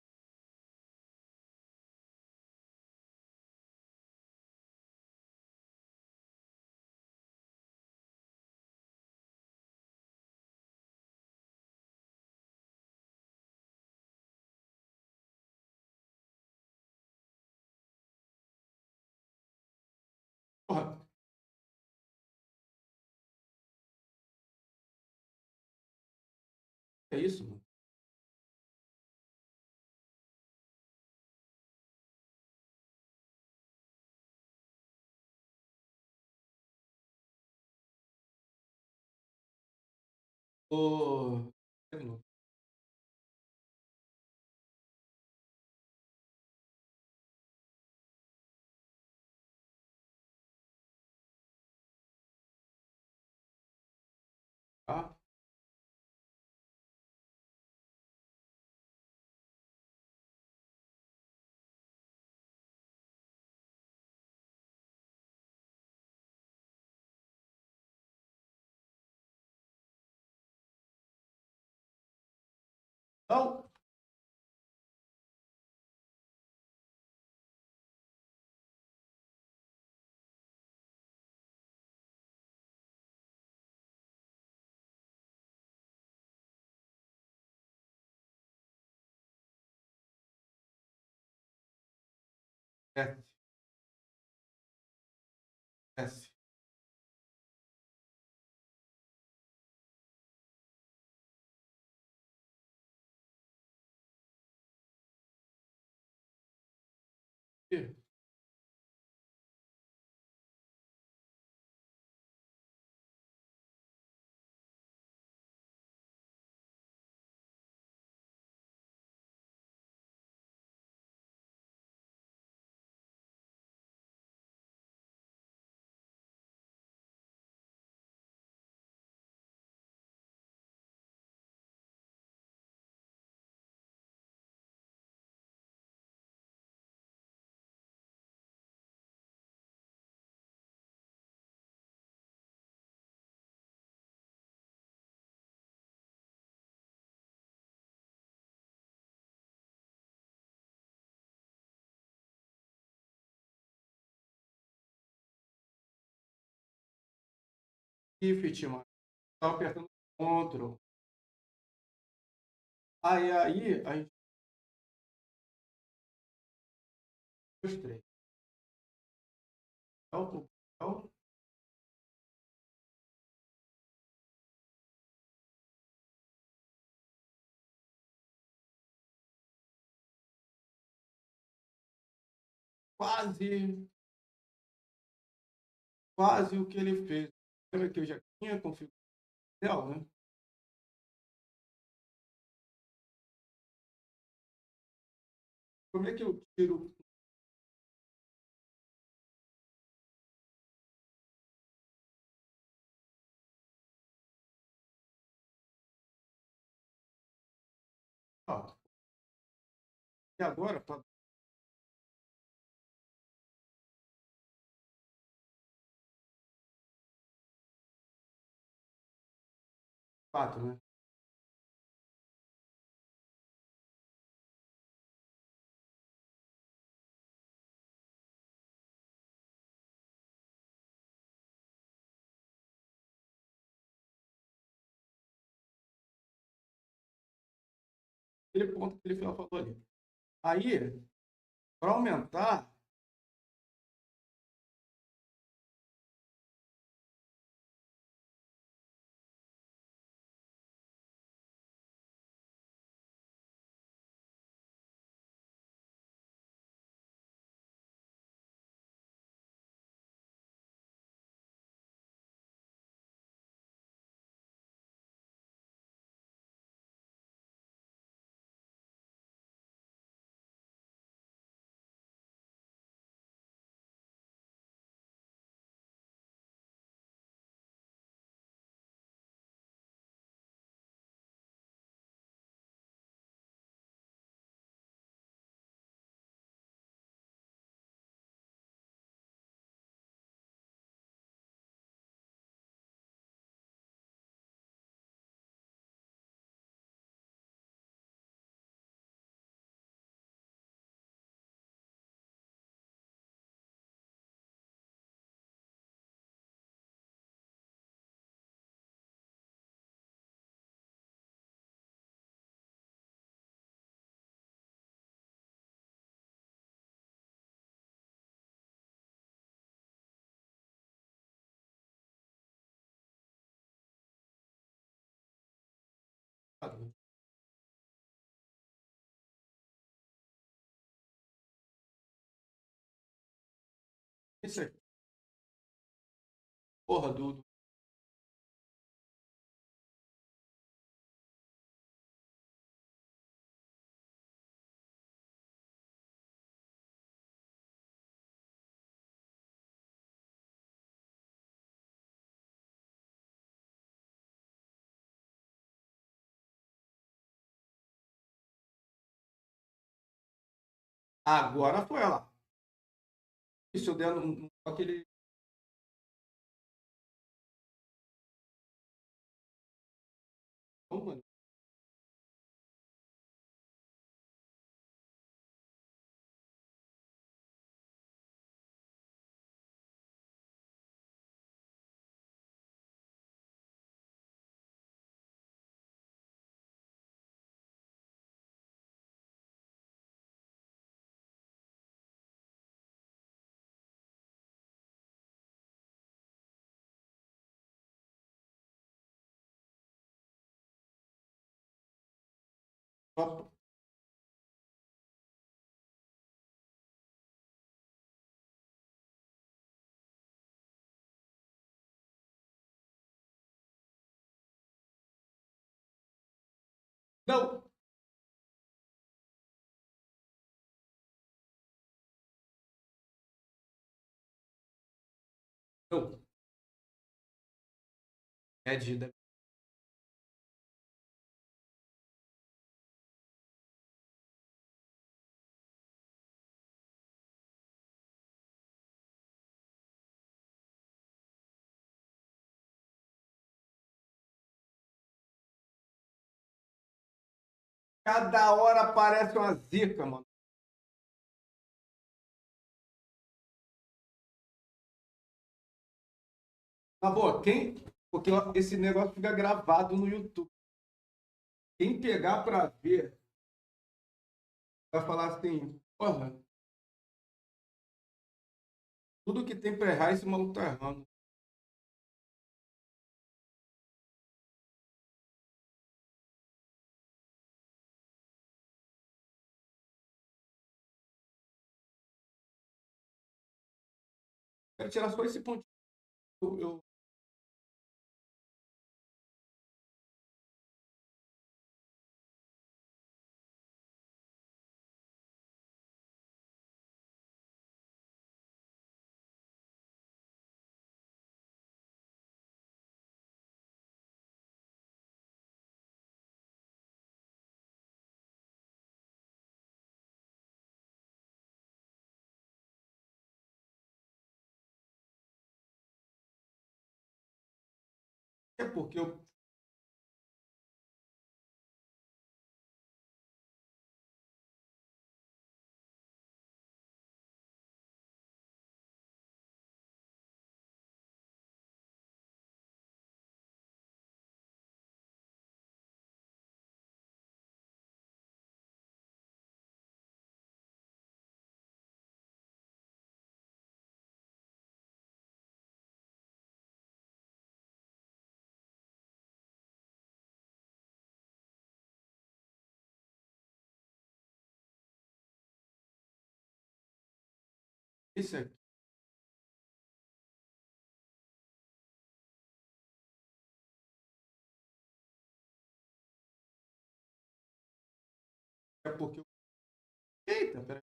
Porra, é isso, mano? Ô, tá? Não, S. S. Shift, mano. Tava apertando Ctrl. Aí, a gente mostrei. Então, quase, quase o que ele fez. Lembra que eu já tinha configurado, né? Como é que eu tiro? Ó, e agora, 4, né? Aquele ponto que ele falou ali. Aí, para aumentar, isso aí, porra, agora foi ela. Isso eu dando aquele. Não, mano. Não, não. É de. Cada hora aparece uma zica, mano. Na boa, quem. Porque ó, esse negócio fica gravado no YouTube. Quem pegar pra ver vai falar assim: porra, tudo que tem pra errar, esse maluco tá errando. Quero tirar só esse pontinho. Eu... É porque eu Esse aqui. É porque eu... Eita, peraí.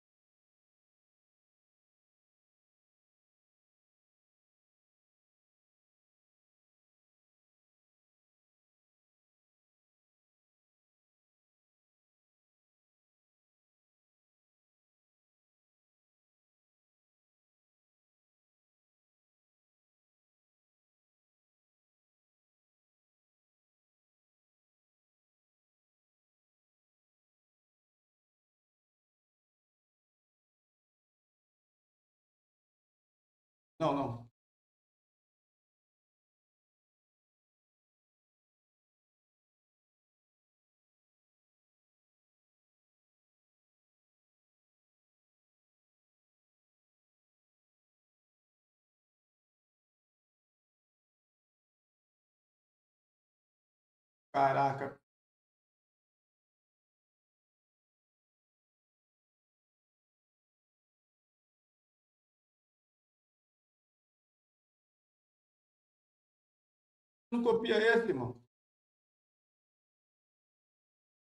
Não, não. Caraca. Não copia esse, irmão.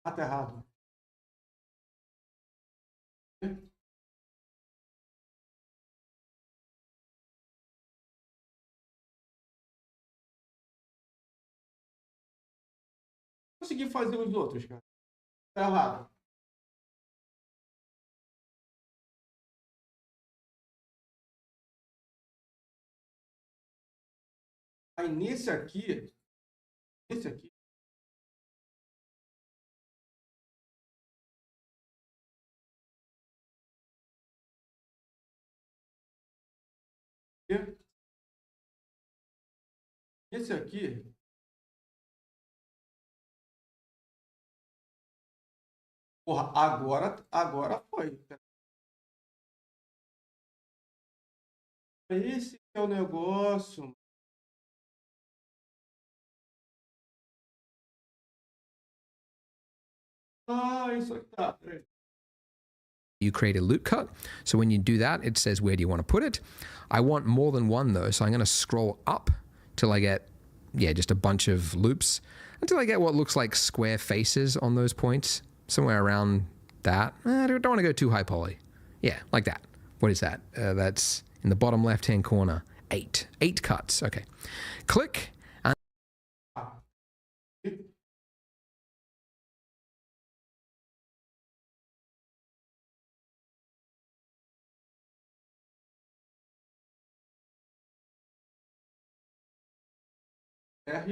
Ah, tá errado. Consegui fazer os outros, cara. Tá errado. Aí nesse aqui, esse aqui, porra, agora foi. Esse é o negócio. Ah, isso aqui tá. Peraí. You create a loop cut. So when you do that, it says, where do you want to put it? I want more than one though. So I'm going to scroll up till I get, just a bunch of loops until I get what looks like square faces on those points, somewhere around that. I don't want to go too high poly. Yeah, like that. What is that? That's in the bottom left-hand corner. 8 cuts. Okay. Click. And Ah, R.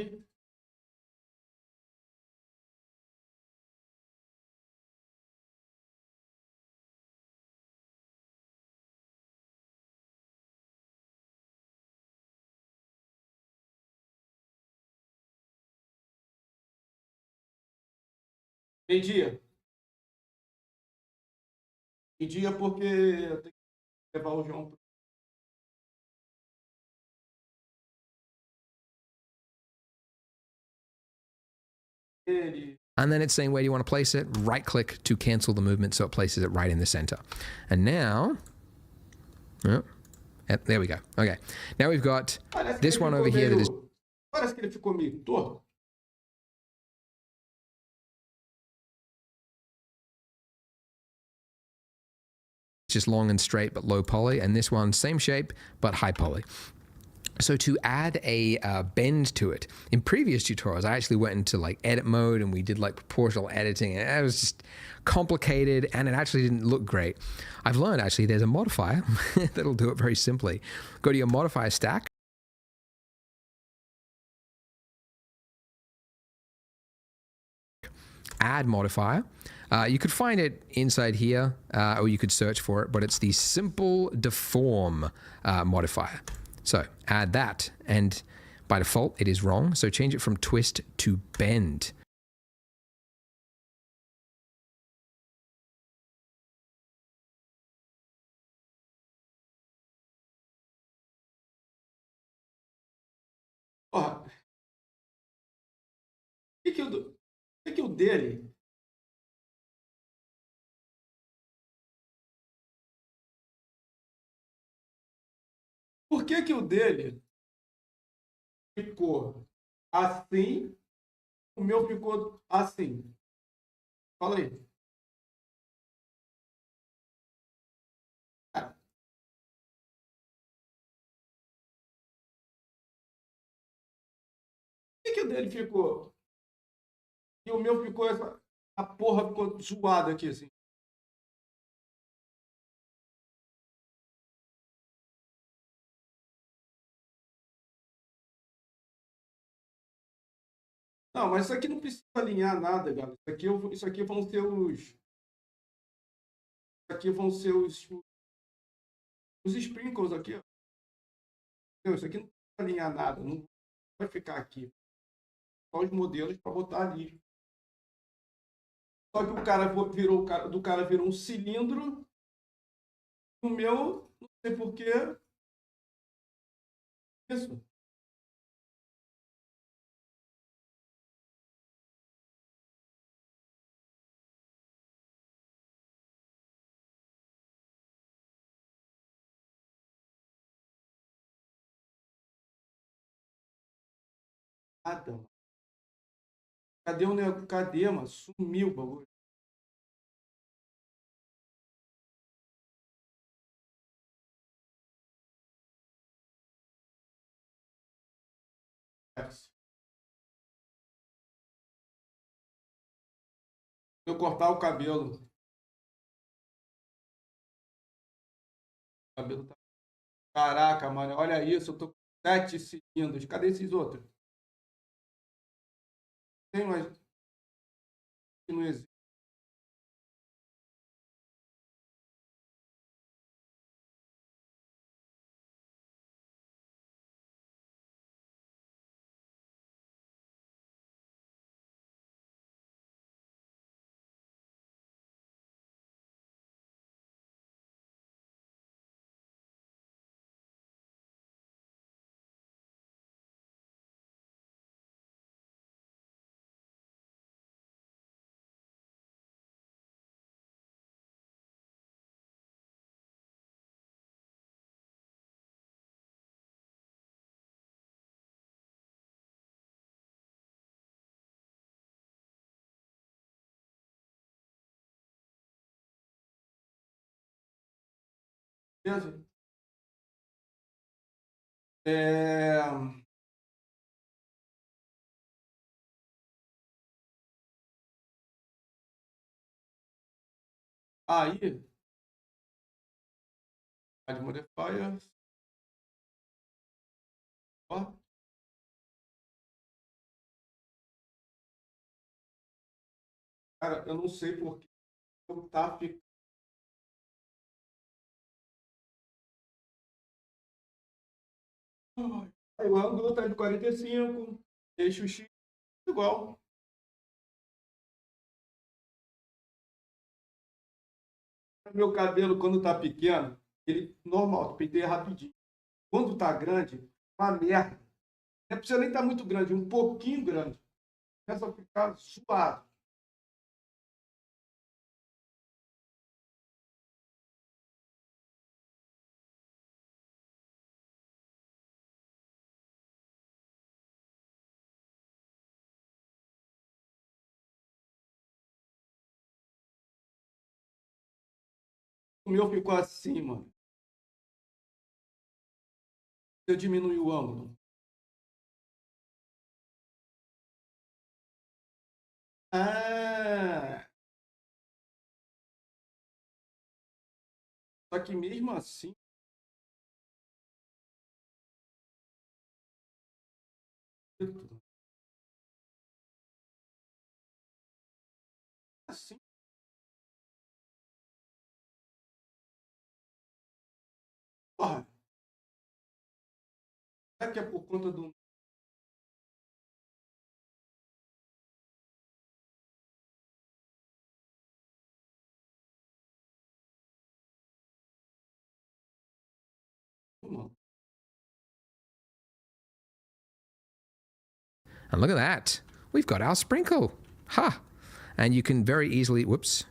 Meio-dia. Meio-dia porque eu tenho que levar o João para ele. and then it's saying, where do you want to place it? Right click to cancel the movement so it places it right in the center. And now, there we go. Okay. Now we've got Parece que this ele one ficou over here that is meio... Parece que ele ficou meio torto. just long and straight but low poly, and this one same shape but high poly. So to add a bend to it, in previous tutorials, I actually went into like edit mode and we did like proportional editing, and it was just complicated and it actually didn't look great. I've learned actually there's a modifier that'll do it very simply. Go to your modifier stack. Add modifier. You could find it inside here, or you could search for it, but it's the simple deform modifier. So add that, and by default it is wrong, so change it from twist to bend. Porra, o que que o dele? Por que que o dele ficou assim, o meu ficou assim? Fala aí. Ah, por que que o dele ficou? E o meu ficou essa. A porra ficou zoada aqui, assim. Não, mas isso aqui não precisa alinhar nada, galera. Isso aqui vão ser os. Isso aqui vão ser os sprinkles aqui, ó. Entendeu? Isso aqui não precisa alinhar nada. Não vai ficar aqui. Só os modelos para botar ali. Só que o cara virou, do cara virou um cilindro. O meu, não sei porquê. Isso. Nada, mano. Cadê o negócio? Cadê, mano? Sumiu o bagulho. Se eu cortar o cabelo tá. Caraca, mano, olha isso, eu tô com 7 cilindros. Cadê esses outros? Tem mais que não existe. Beleza? É... Aí, add modifiers. Ó, cara, eu não sei por que eu tá ficando. Aí o ângulo tá de 45, eixo X igual. Meu cabelo, quando tá pequeno, ele normal, penteia rapidinho. Quando tá grande, uma merda. Não precisa nem estar muito grande, um pouquinho grande. Começa a ficar suado. O meu ficou assim, mano. Eu diminui o ângulo. Ah, só que mesmo assim, assim, porra, será que é por conta do. Mano, And look at that. We've got our sprinkle. Ha! And you can very easily, whoops,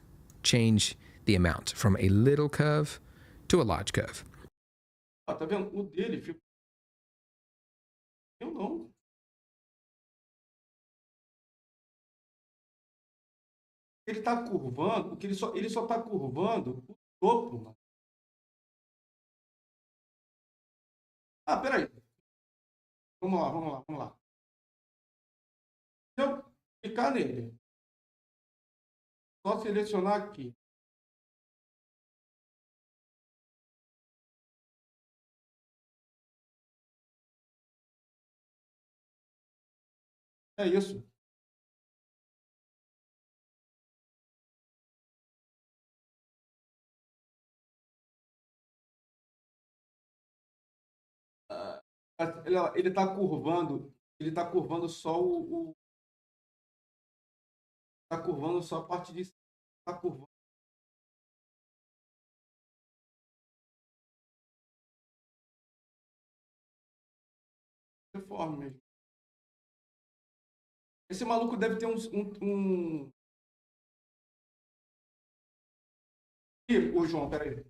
change the amount from a little curve to a large curve. Ó, tá vendo? O dele ficou. Eu não. Ele tá curvando, porque ele só tá curvando o topo, mano. Ah, peraí. Vamos lá, vamos lá, vamos lá. Se eu clicar nele, só selecionar aqui. É isso. Ah, ele tá curvando, só tá curvando só a parte de cima. Tá curvando de forma mesmo. Esse maluco deve ter um... Ih, ô João, peraí.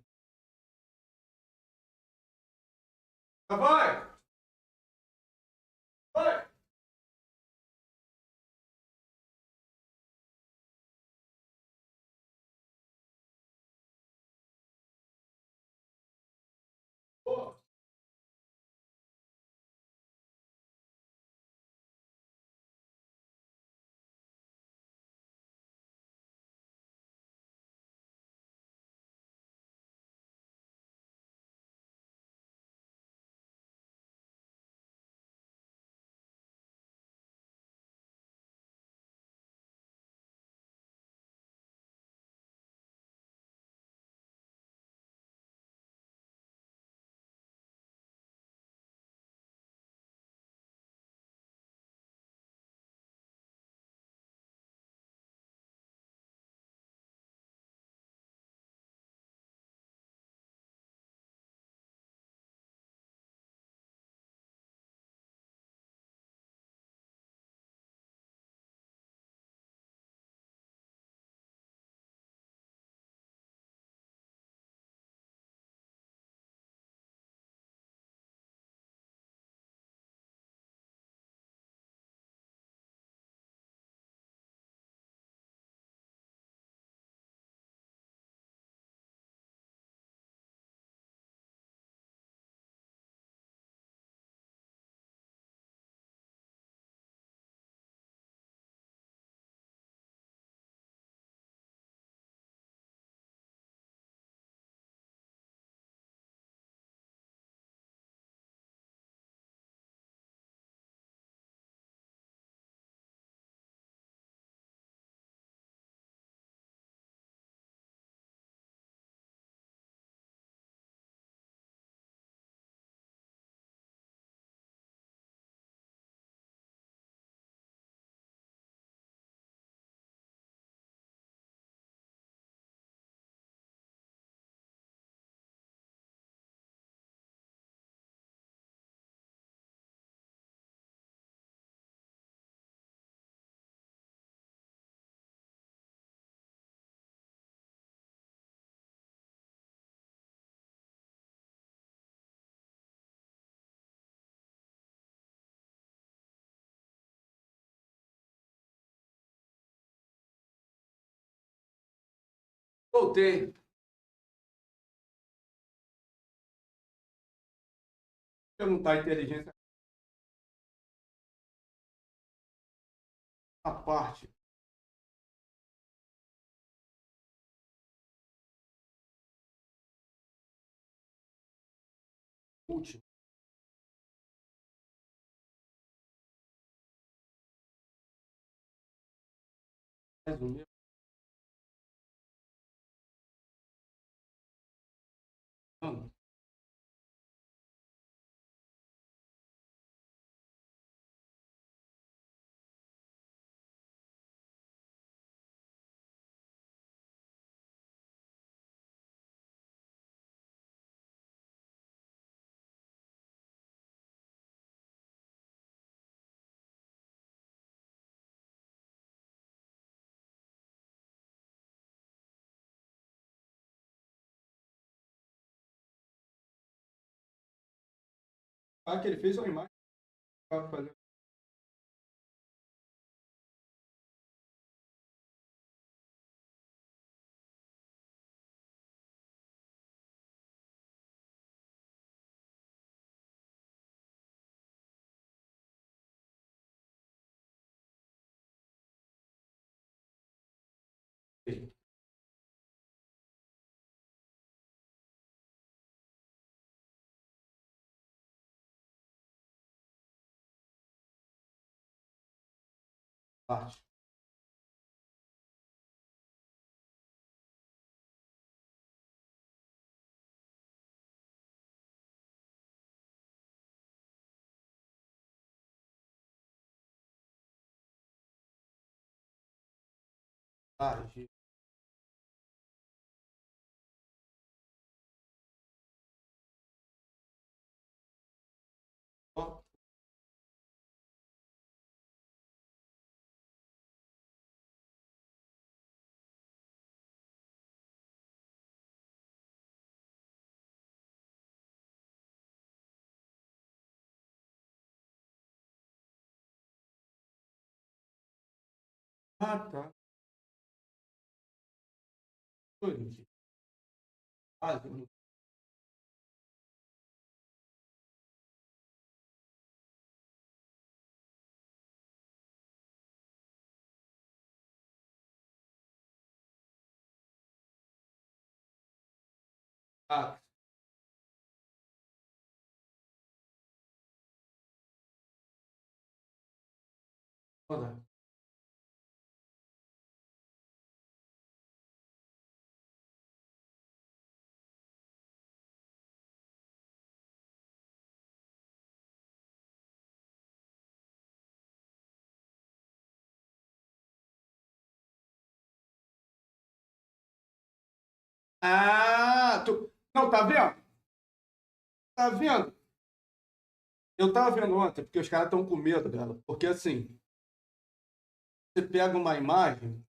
Vai! Vai! Pô, voltei. Perguntar a inteligência à parte. Último. Mais um meu. Mano, Ah, que ele fez uma imagem para fazer. Arte. Arte. Ó, ah, tá. Foi. Ah, ah, foda. Ah, tu... Não, tá vendo? Tá vendo? Eu tava vendo ontem, porque os caras estão com medo dela. Porque assim, você pega uma imagem.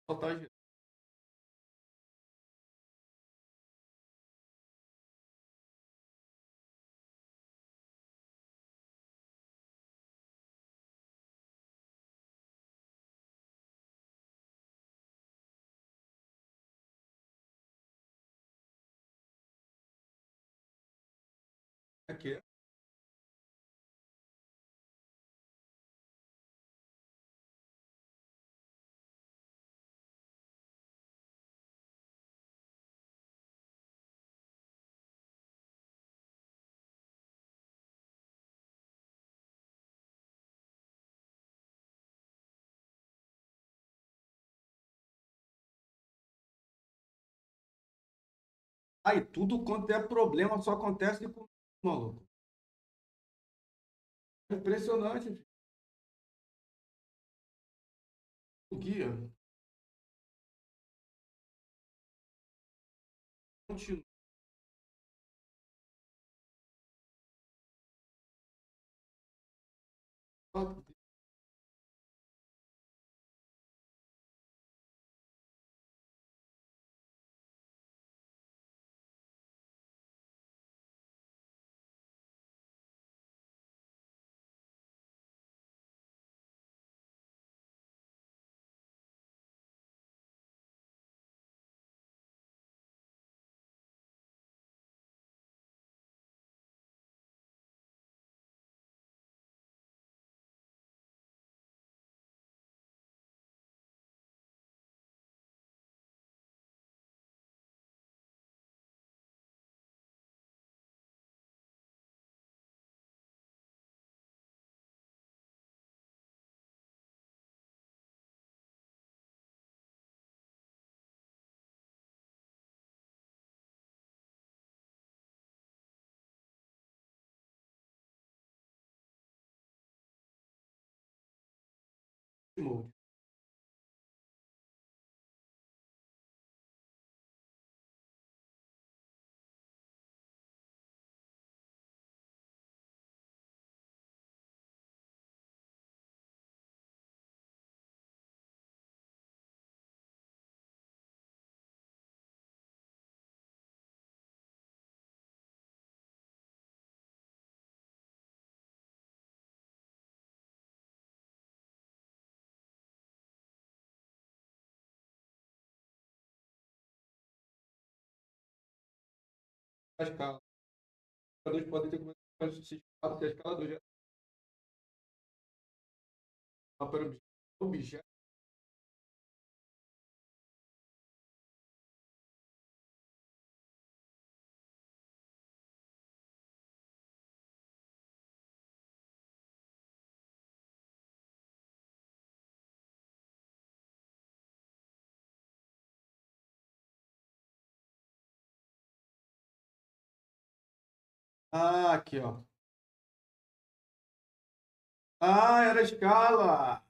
Total. Aqui. Aí tudo quanto é problema só acontece com o maluco. Impressionante, filho. O guia continua. Mode. A escala. Os jogadores podem ter começado a se escalar, porque a escala do já para objeto. Ah, aqui, ó. Ah, era a escala.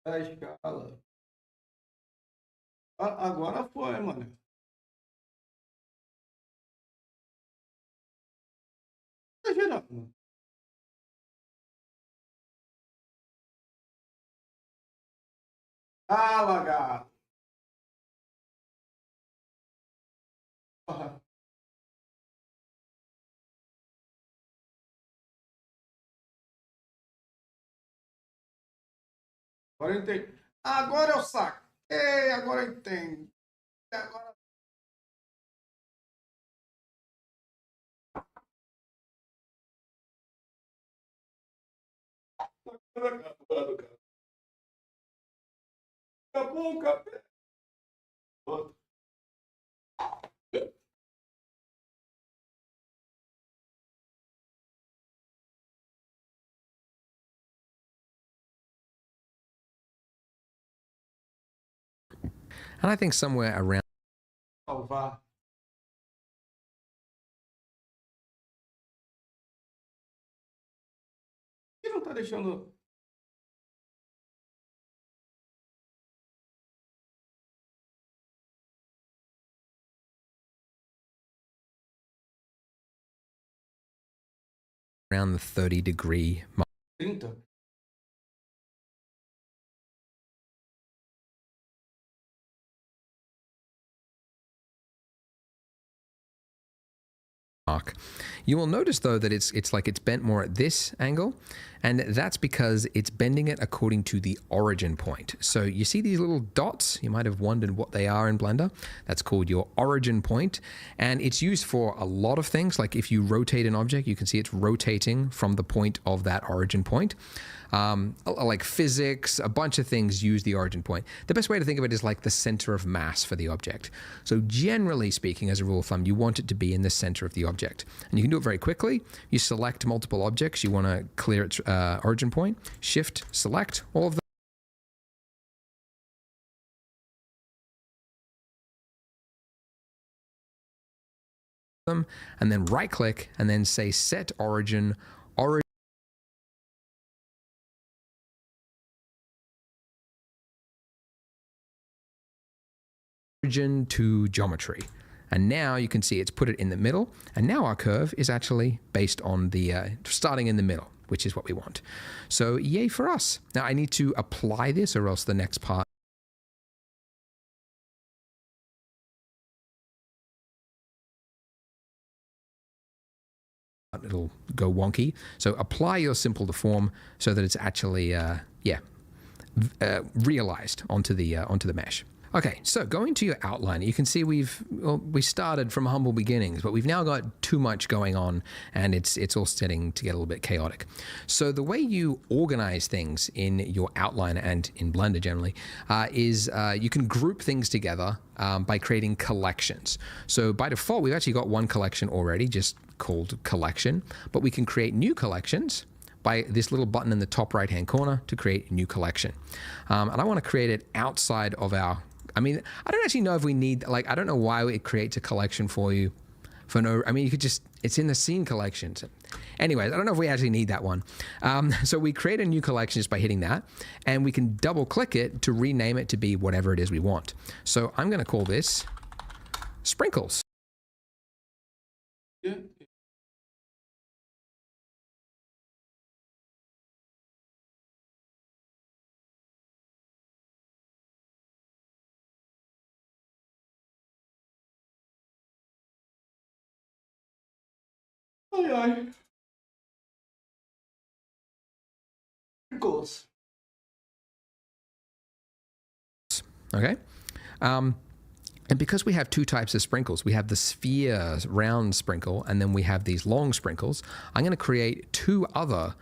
Era a escala. Agora foi, mano. Tá girando. Ah, lagarto. Porra. Agora eu entendi. Agora eu saquei, agora eu entendi. Agora tá acabando, cara. Acabou o café. And I think somewhere around Salvar. E não tá deixando. the 30-degree mark. 30? You will notice though that it's like it's bent more at this angle, and that's because it's bending it according to the origin point. So you see these little dots? You might have wondered what they are in Blender. That's called your origin point, and it's used for a lot of things. Like if you rotate an object, you can see it's rotating from the point of that origin point. Like physics, a bunch of things use the origin point. The best way to think of it is like the center of mass for the object. So generally speaking, as a rule of thumb, you want it to be in the center of the object. object. And you can do it very quickly. You select multiple objects. You want to clear its origin point. Shift, select all of them, and then right click and then say set origin to geometry. And now you can see it's put it in the middle, and now our curve is actually based on the starting in the middle, which is what we want. So yay for us. Now I need to apply this, or else the next part it'll go wonky. So apply your simple to form so that it's actually realized onto the mesh. Okay, so going to your outline, you can see we started from humble beginnings, but we've now got too much going on, and it's all starting to get a little bit chaotic. So the way you organize things in your outline and in Blender generally is you can group things together by creating collections. So by default, we've actually got one collection already, just called collection, but we can create new collections by this little button in the top right hand corner to create a new collection. And I want to create it outside of our, I don't actually know if we need, I don't know why it creates a collection for you for no, you could just, it's in the scene collection. So anyways, I don't know if we actually need that one. So we create a new collection just by hitting that, and we can double click it to rename it to be whatever it is we want. So I'm going to call this sprinkles. Yeah. Ai, ai. Sprinkles. Okay. And because we have two types of sprinkles, we have the sphere round sprinkle, and then we have these long sprinkles, I'm going to create two other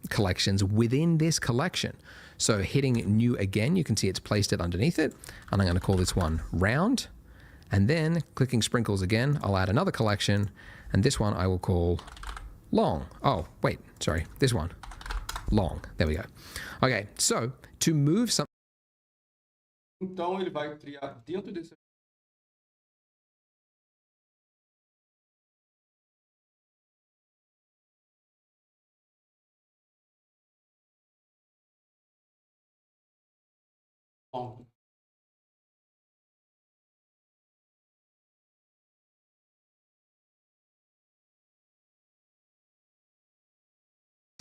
collections within this collection. So hitting new again, you can see it's placed it underneath it, and I'm going to call this one round. And then clicking sprinkles again, I'll add another collection, and this one I will call long. Oh, wait, sorry, this one, long. There we go. Okay, so to move something, Então ele vai criar dentro desse ponto.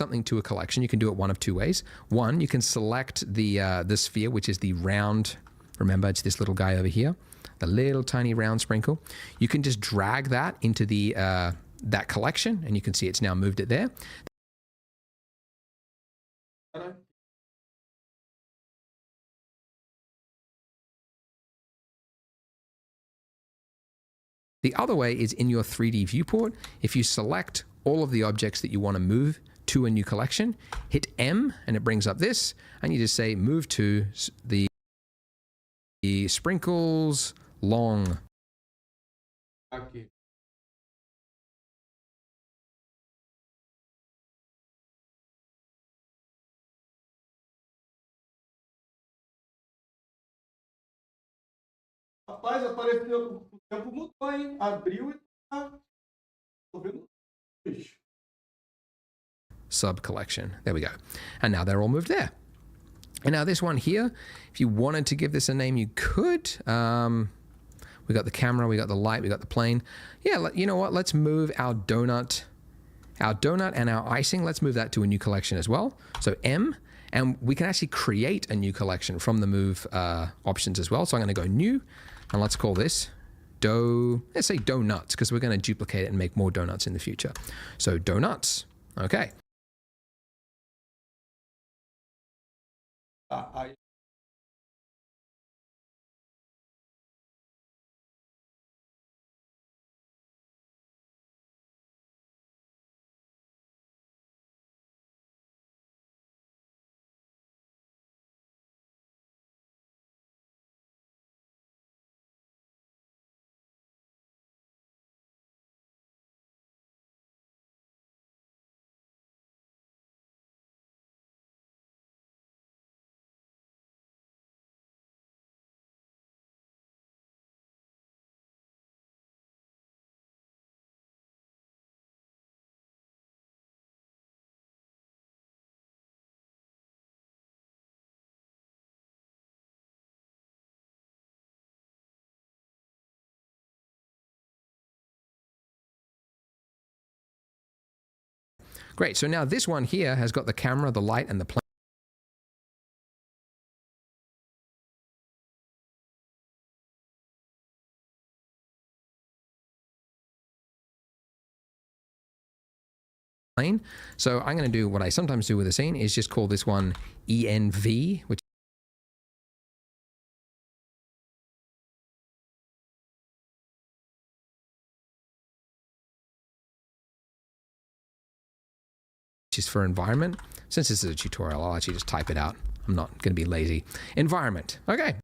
something to a collection, you can do it one of two ways. One, you can select the sphere, which is the round. Remember, it's this little guy over here, the little tiny round sprinkle. You can just drag that into the that collection, and you can see it's now moved it there. The other way is in your 3D viewport. If you select all of the objects that you want to move to a new collection, hit M, and it brings up this, and you just say move to the sprinkles long. Aqui. Rapaz, apareceu, o tempo mudou, hein? Abriu e tá. Tô vendo. Sub collection. There we go. And now they're all moved there. And now this one here, if you wanted to give this a name, you could. We got the camera, we got the light, we got the plane. Yeah, you know what? Let's move our donut and our icing. Let's move that to a new collection as well. So M, and we can actually create a new collection from the move options as well. So I'm going to go new, and let's call this let's say donuts, because we're going to duplicate it and make more donuts in the future. So donuts. Okay. Aí Great. So now this one here has got the camera, the light, and the plane. So I'm going to do what I sometimes do with a scene is just call this one ENV, which is for environment. Since this is a tutorial, I'll actually just type it out. I'm not going to be lazy. Environment. Okay.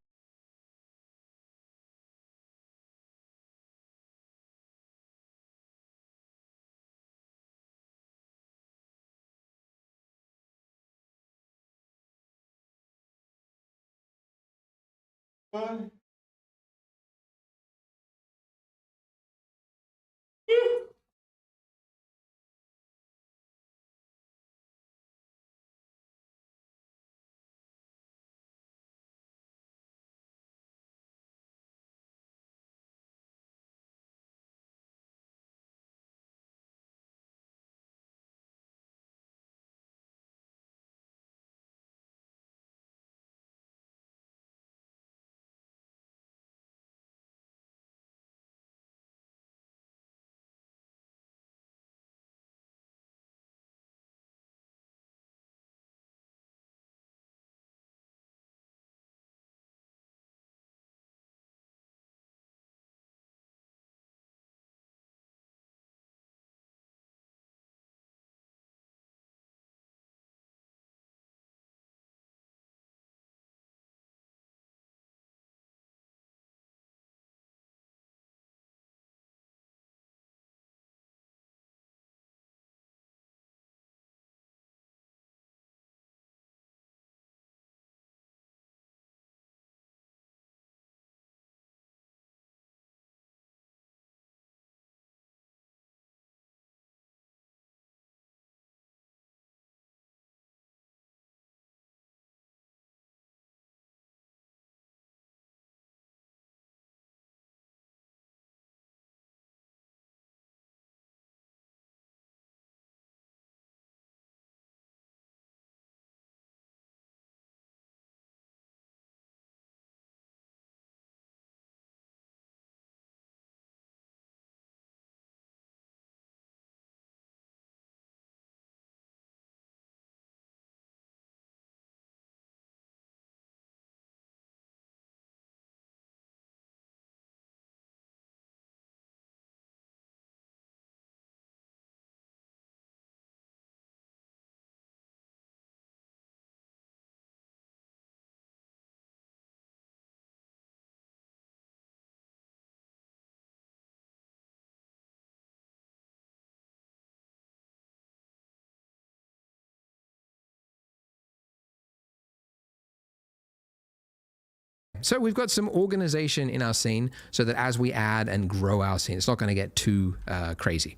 So we've got some organization in our scene so that as we add and grow our scene, it's not going to get too crazy.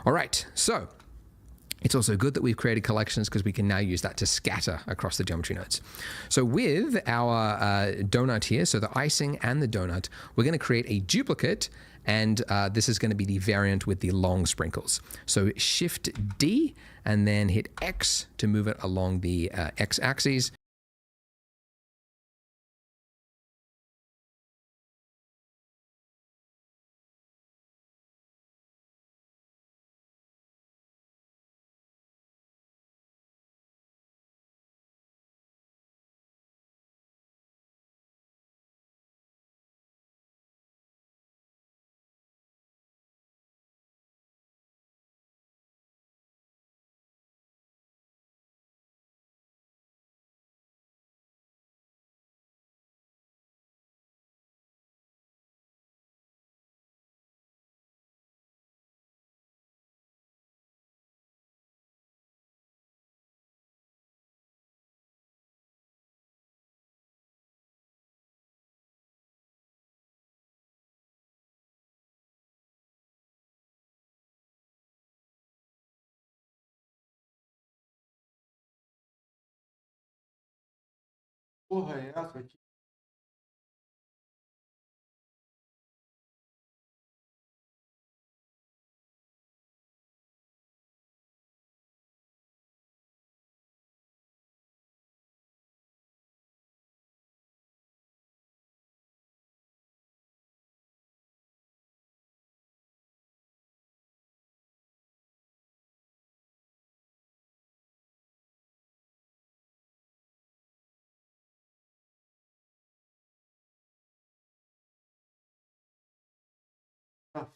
All right, so it's also good that we've created collections because we can now use that to scatter across the geometry nodes. So with our donut here, so the icing and the donut, we're going to create a duplicate, and this is going to be the variant with the long sprinkles. So Shift D and then hit X to move it along the X axis. Porra, é essa aqui? Ah,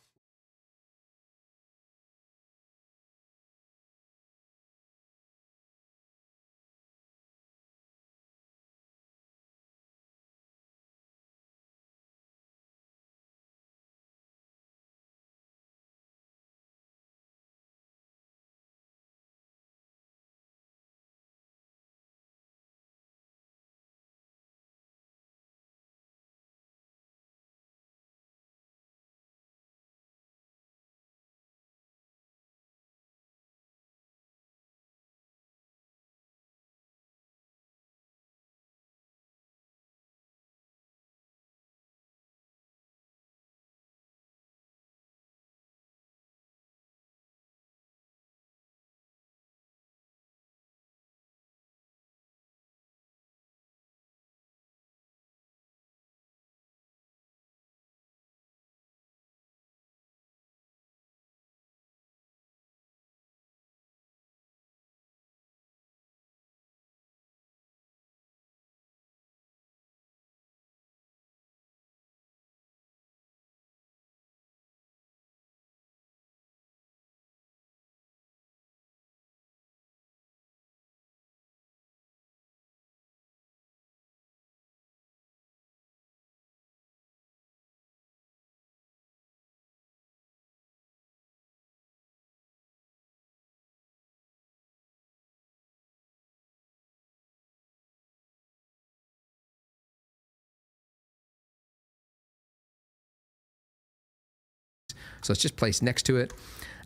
So it's just placed next to it.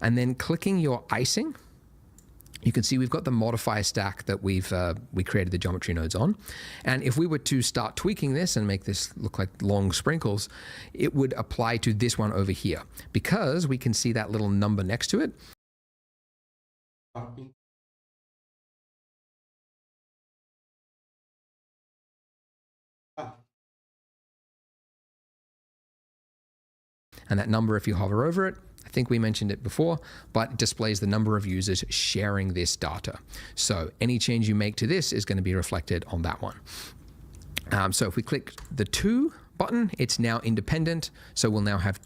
And then clicking your icing, you can see we've got the modifier stack that we created the geometry nodes on. And if we were to start tweaking this and make this look like long sprinkles, it would apply to this one over here because we can see that little number next to it. ah, ah, And that number, if you hover over it, I think we mentioned it before, but it displays the number of users sharing this data. So any change you make to this is going to be reflected on that one. So if we click the 2 button, it's now independent. So we'll now have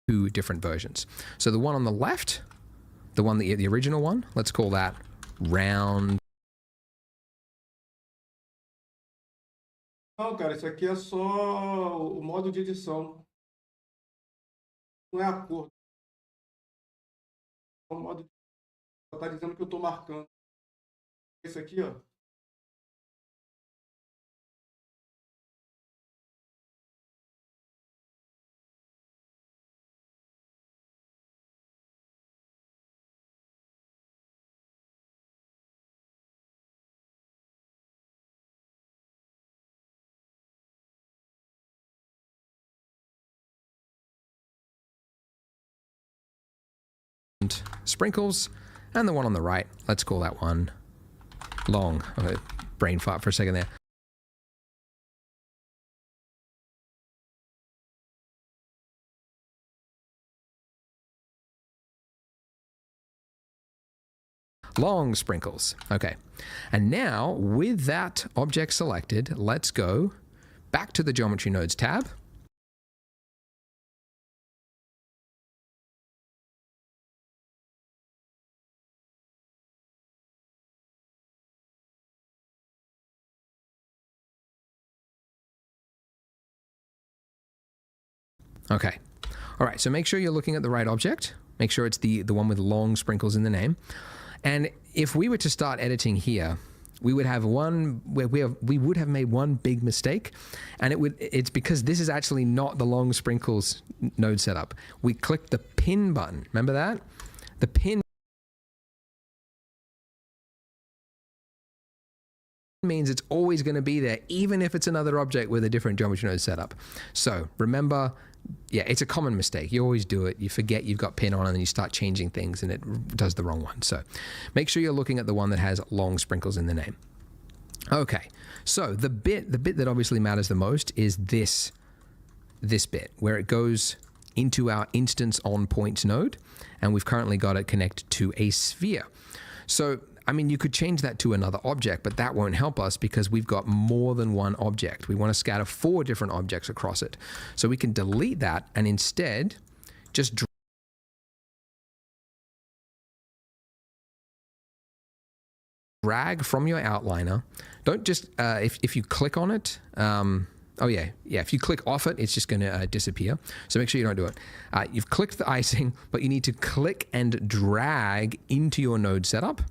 two different versions. So the one on the left, the original one, let's call that round. Não, cara, isso aqui é só o modo de edição. Não é a cor. É o modo. Só tá dizendo que eu tô marcando. Esse aqui, ó. Sprinkles, and the one on the right, let's call that one long. Okay, brain fart for a second there. Long sprinkles. Okay, and now with that object selected, let's go back to the Geometry Nodes tab. Okay. All right, so make sure you're looking at the right object. Make sure it's the one with long sprinkles in the name. And if we were to start editing here, we would have we would have made one big mistake, and it's because this is actually not the long sprinkles node setup. We clicked the pin button. Remember that? The pin means it's always going to be there, even if it's another object with a different geometry node setup. So remember, yeah, it's a common mistake. You always do it. You forget you've got pin on and then you start changing things and it does the wrong one. So make sure you're looking at the one that has long sprinkles in the name. Okay, so the bit that obviously matters the most is this bit where it goes into our instance on points node, and we've currently got it connected to a sphere. So I mean, you could change that to another object, but that won't help us because we've got more than one object. We want to scatter 4 different objects across it. So we can delete that and instead just drag from your outliner. Don't just, if you click on it, oh yeah, if you click off it, it's just going to disappear. So make sure you don't do it. You've clicked the icing, but you need to click and drag into your node setup.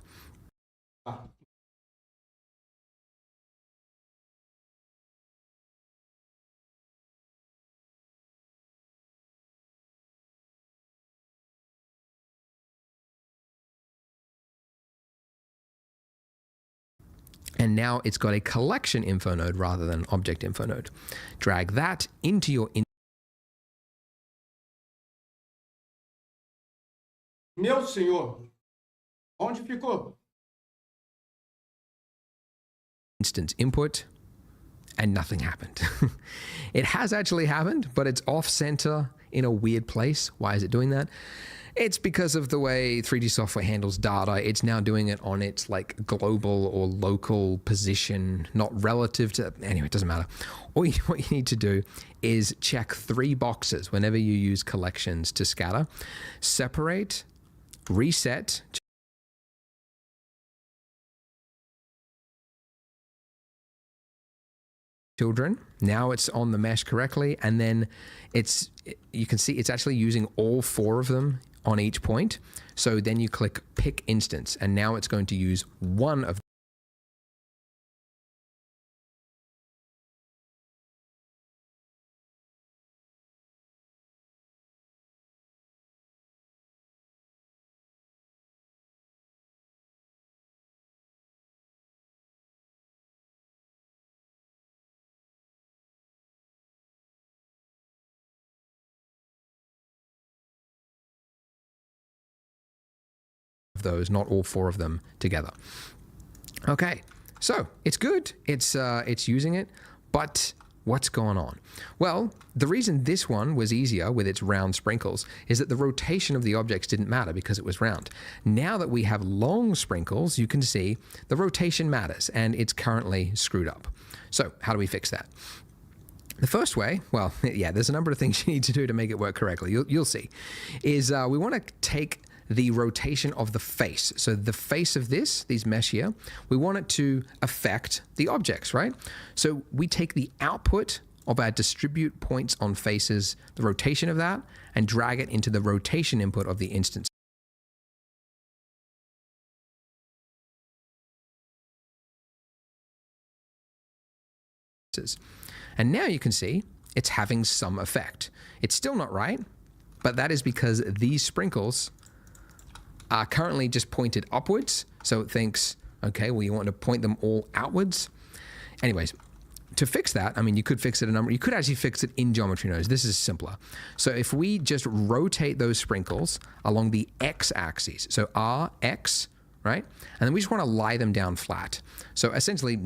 And now it's got a collection info node rather than object info node. Drag that into your Meu senhor, onde ficou? Instance input, and nothing happened. It has actually happened, but it's off center in a weird place. Why is it doing that? It's because of the way 3D software handles data. It's now doing it on its like global or local position, not relative to, anyway, it doesn't matter. What you need to do is check 3 boxes whenever you use collections to scatter. Separate, reset, children. Now it's on the mesh correctly, and then you can see it's actually using all 4 of them on each point. So then you click pick instance, and now it's going to use one of those, not all 4 of them together. Okay, so it's good. It's using it, but what's going on? Well, the reason this one was easier with its round sprinkles is that the rotation of the objects didn't matter because it was round. Now that we have long sprinkles, you can see the rotation matters, and it's currently screwed up. So how do we fix that? The first way, well, yeah, there's a number of things you need to do to make it work correctly. You'll see, is we want to take the rotation of the face. So the face of these mesh here, we want it to affect the objects, right? So we take the output of our distribute points on faces, the rotation of that, and drag it into the rotation input of the instance. And now you can see it's having some effect. It's still not right, but that is because these sprinkles are currently just pointed upwards. So it thinks, okay, well, you want to point them all outwards. Anyways, to fix that, I mean, you could fix it you could actually fix it in geometry nodes. This is simpler. So if we just rotate those sprinkles along the X axis, so R, X, right? And then we just want to lie them down flat. So essentially,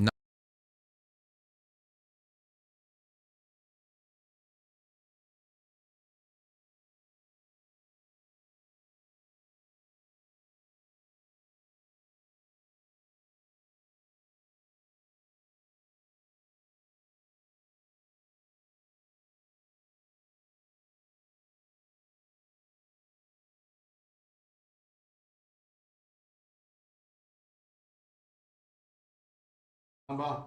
Amba.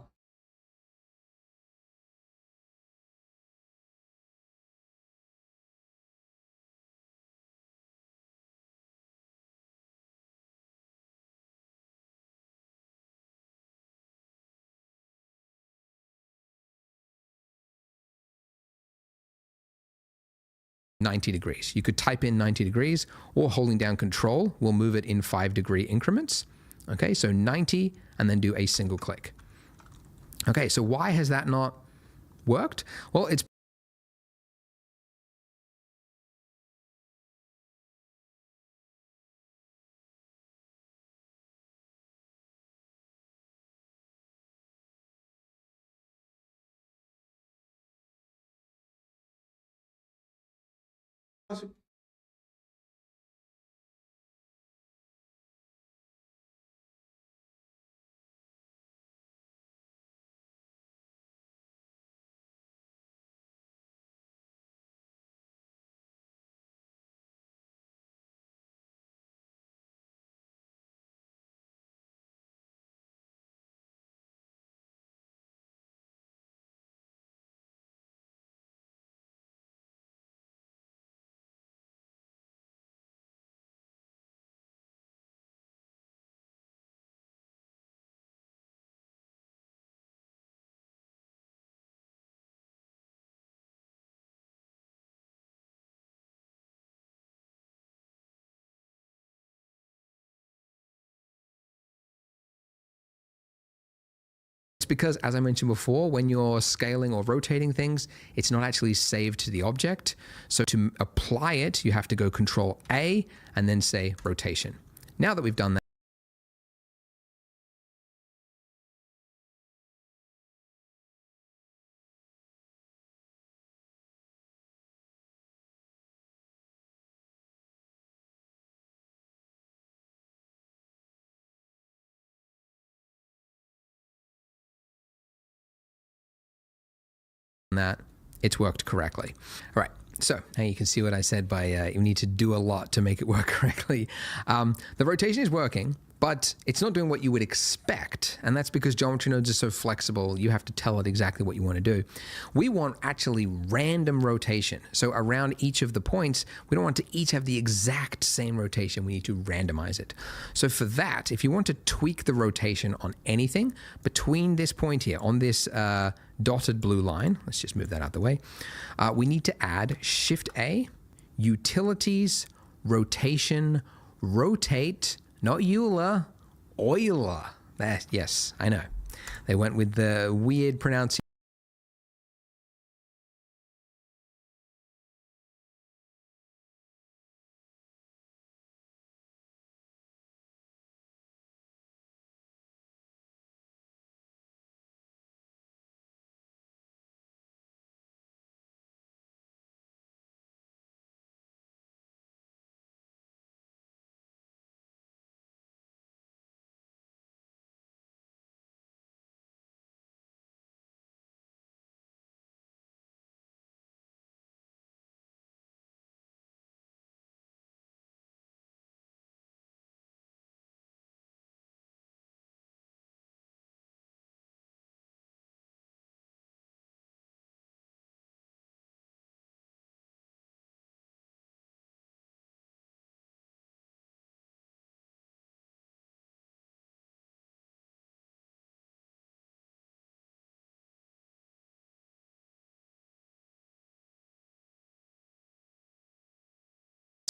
.90 degrees. You could type in 90 degrees, or holding down Control will move it in 5-degree increments. Okay, so 90, and then do a single click. Okay, so why has that not worked? Well, it's It's because, as I mentioned before, when you're scaling or rotating things, it's not actually saved to the object. So to apply it, you have to go Control A and then say rotation. Now that we've done that, it's worked correctly. All right. So now you can see what I said by you need to do a lot to make it work correctly. The rotation is working, but it's not doing what you would expect. And that's because geometry nodes are so flexible, you have to tell it exactly what you want to do. We want actually random rotation. So around each of the points, we don't want to each have the exact same rotation. We need to randomize it. So for that, if you want to tweak the rotation on anything between this point here, on this dotted blue line, let's just move that out of the way, we need to add Shift A, Utilities, Rotation, Rotate, not Euler, Euler. Yes, I know. They went with the weird pronunciation.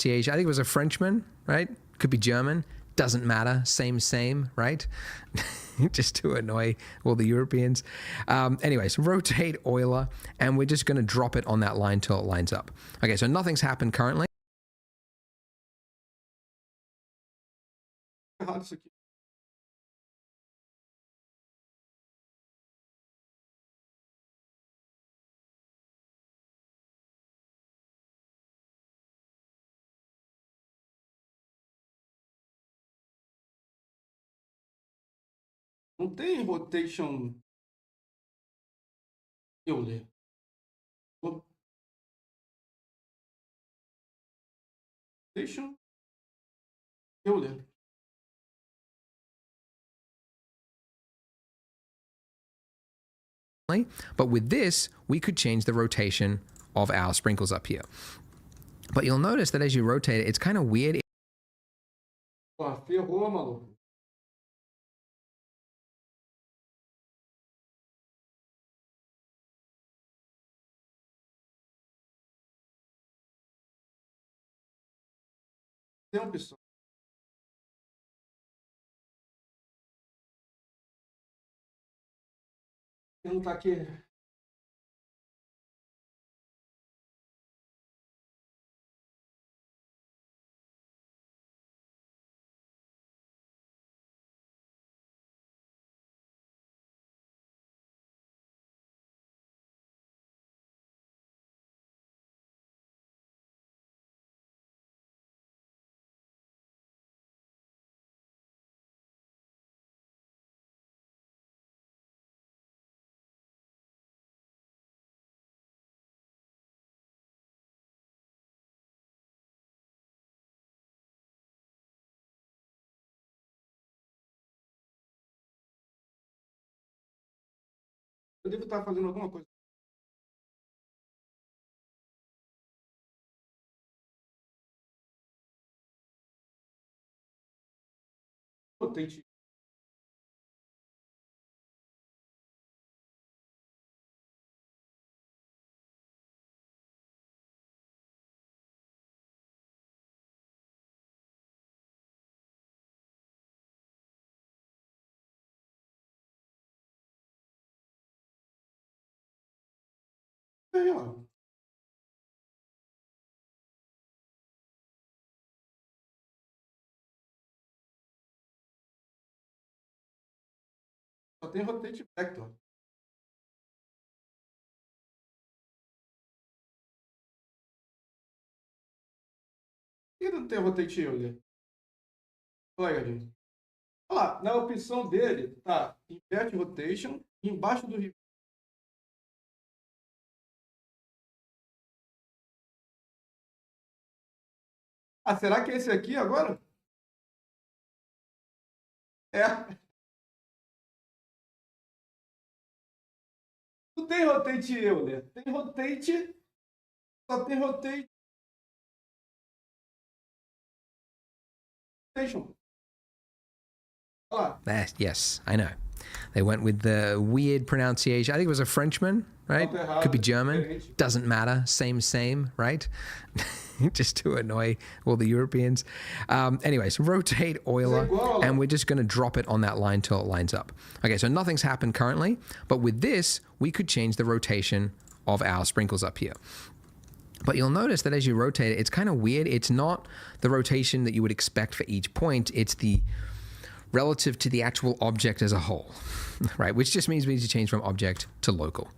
I think it was a Frenchman, right? Could be German. Doesn't matter. Same, right? Just to annoy all the Europeans. Anyways, rotate Euler, and we're just going to drop it on that line till it lines up. Okay, so nothing's happened currently. Errado isso aqui. Não tem rotation Euler. Rotation Euler. But with this, we could change the rotation of our sprinkles up here. But you'll notice that as you rotate it, it's kind of weird. Pô, ferrou, maluco. Tem opção. Não tá aqui. Eu devo estar fazendo alguma coisa. Potente. Aí, ó. Só tem rotate vector. E não tem rotate Euler? Olha, gente. Olha lá, na opção dele, tá invert rotation, e embaixo do Ah, será que é esse aqui agora? É. Não tem rotate Euler. Tem rotate, só tem rotation. Olha lá. Yes, I know. They went with the weird pronunciation. I think it was a Frenchman, right? Could be German. Doesn't matter. Same, right? Just to annoy all the Europeans. Anyways, rotate Euler, and we're just going to drop it on that line till it lines up. Okay, so nothing's happened currently, but with this, we could change the rotation of our sprinkles up here. But you'll notice that as you rotate it, it's kind of weird. It's not the rotation that you would expect for each point. It's the relative to the actual object as a whole, right? Which just means we need to change from object to local.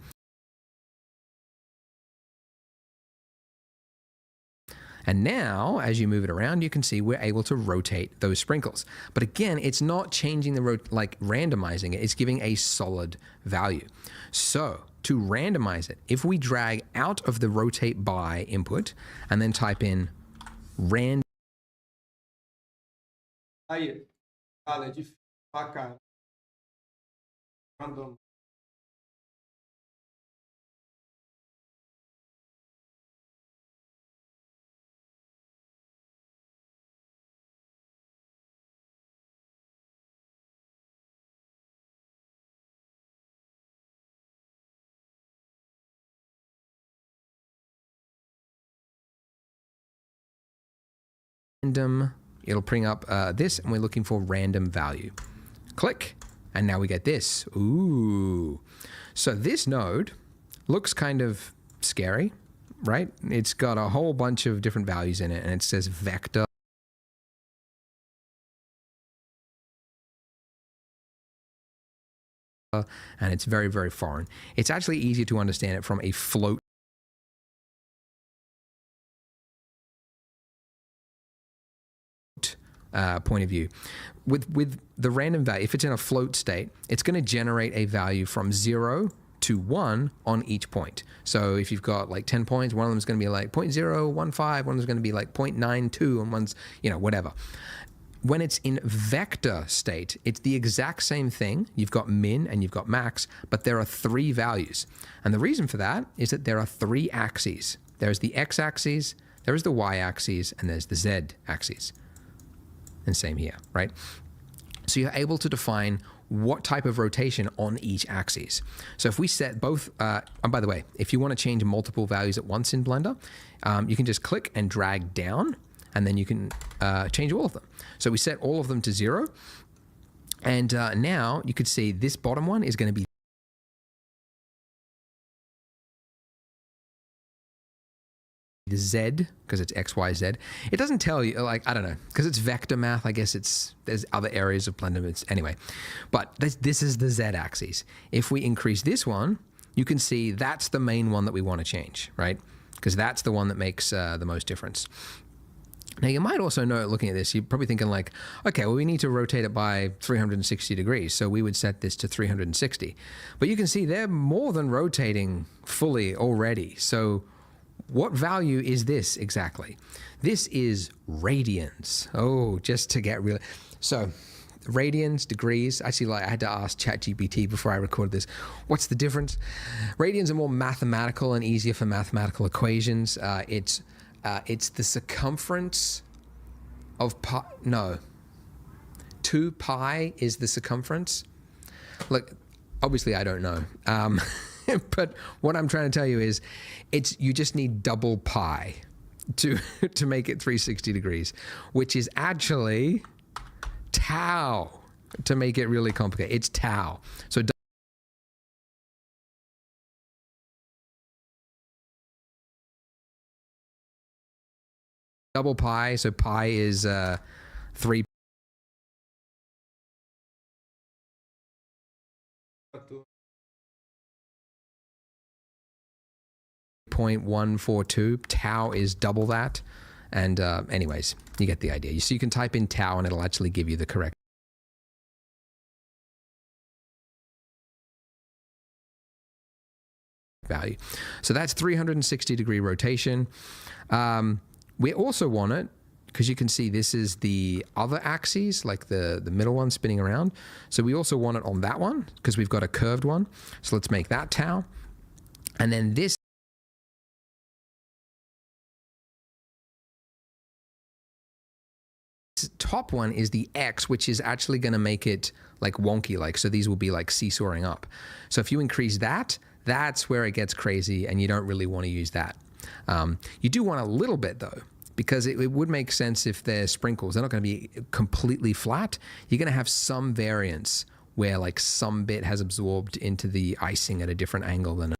And now, as you move it around, you can see we're able to rotate those sprinkles. But again, it's not changing the like randomizing it. It's giving a solid value. So to randomize it, if we drag out of the rotate by input and then type in random. Aí, cara, é difícil pra cara. Random. It'll bring up this, and we're looking for random value. Click, and now we get this. Ooh. So this node looks kind of scary, right? It's got a whole bunch of different values in it, and it says vector. And it's very, very foreign. It's actually easier to understand it from a float point of view. With the random value, if it's in a float state, it's going to generate a value from 0 to 1 on each point. So if you've got like 10 points, one of them is going to be like 0.015, one of them is going to be like 0.92, and one's, whatever. When it's in vector state, it's the exact same thing. You've got min and you've got max, but there are 3 values. And the reason for that is that there are 3 axes. There's the x-axis, there's the y-axis, and there's the z-axis. And same here, right? So you're able to define what type of rotation on each axis. So if we set both, and by the way, if you want to change multiple values at once in Blender, you can just click and drag down, and then you can change all of them. So we set all of them to 0. And now you could see this bottom one is going to be the Z, because it's X, Y, Z. It doesn't tell you, like, I don't know, because it's vector math, I guess there's other areas of Blender, anyway. But this is the Z axis. If we increase this one, you can see that's the main one that we want to change, right? Because that's the one that makes the most difference. Now, you might also know, looking at this, you're probably thinking like, okay, well, we need to rotate it by 360 degrees, so we would set this to 360. But you can see they're more than rotating fully already. So what value is this exactly? This is radians. Oh, just to get real. So radians, degrees. Actually, I had to ask ChatGPT before I recorded this. What's the difference? Radians are more mathematical and easier for mathematical equations. It's the circumference of pi. No, 2 pi is the circumference. Look, obviously I don't know. But what I'm trying to tell you is you just need double pi to make it 360 degrees, which is actually tau, to make it really complicated. It's tau. So double pi. So pi is 3. 0.142. Tau is double that. And anyways, you get the idea. So you can type in tau and it'll actually give you the correct value. So that's 360-degree rotation. We also want it, because you can see this is the other axes, like the middle one spinning around. So we also want it on that one, because we've got a curved one. So let's make that tau. And then this top one is the X, which is actually going to make it like wonky, like, so these will be like seesawing up. So if you increase that, that's where it gets crazy, and you don't really want to use that. You do want a little bit though, because it would make sense if they're sprinkles. They're not going to be completely flat. You're going to have some variance where like some bit has absorbed into the icing at a different angle than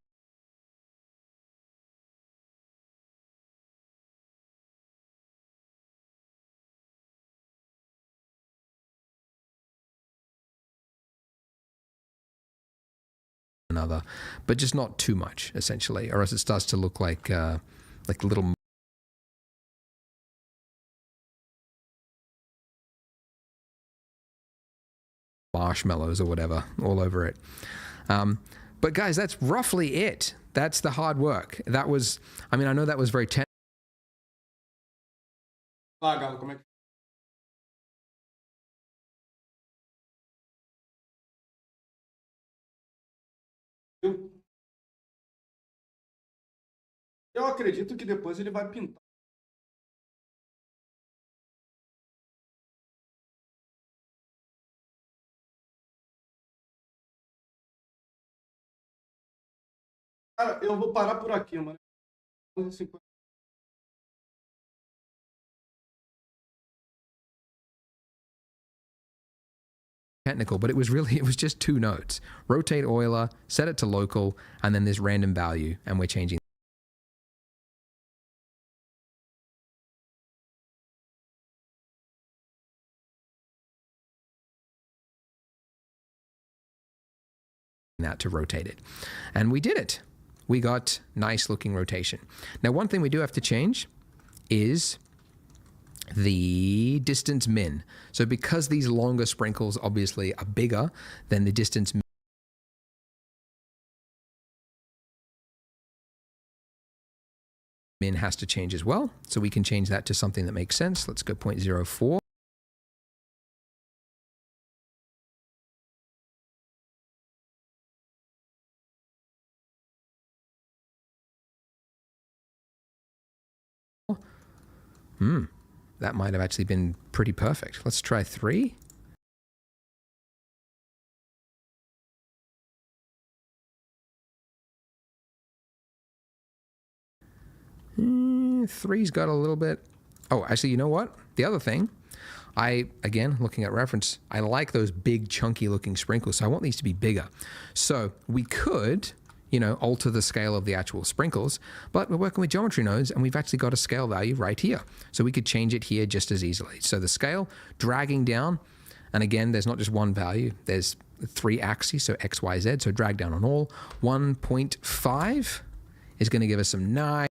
another, but just not too much, essentially, or else it starts to look like little marshmallows or whatever all over it. But guys, that's roughly it. That's the hard work. That was, I mean, I know that was very technical. Galo, como é que... Eu acredito que depois ele vai pintar. Cara, eu vou parar por aqui, mano. 11h50. Technical, but it was just 2 notes. Rotate Euler, set it to local, and then this random value, and we're changing that to rotate it. And we did it. We got nice looking rotation. Now, one thing we do have to change is the distance min. So because these longer sprinkles obviously are bigger than the distance min has to change as well. So we can change that to something that makes sense. Let's go 0.04. That might have actually been pretty perfect. Let's try 3. Three's got a little bit. Oh, actually, you know what? The other thing, again, looking at reference, I like those big, chunky looking sprinkles. So I want these to be bigger. So we could, alter the scale of the actual sprinkles, but we're working with geometry nodes and we've actually got a scale value right here. So we could change it here just as easily. So the scale, dragging down, and again, there's not just one value, there's 3 axes, so X, Y, Z, so drag down on all. 1.5 is going to give us some nice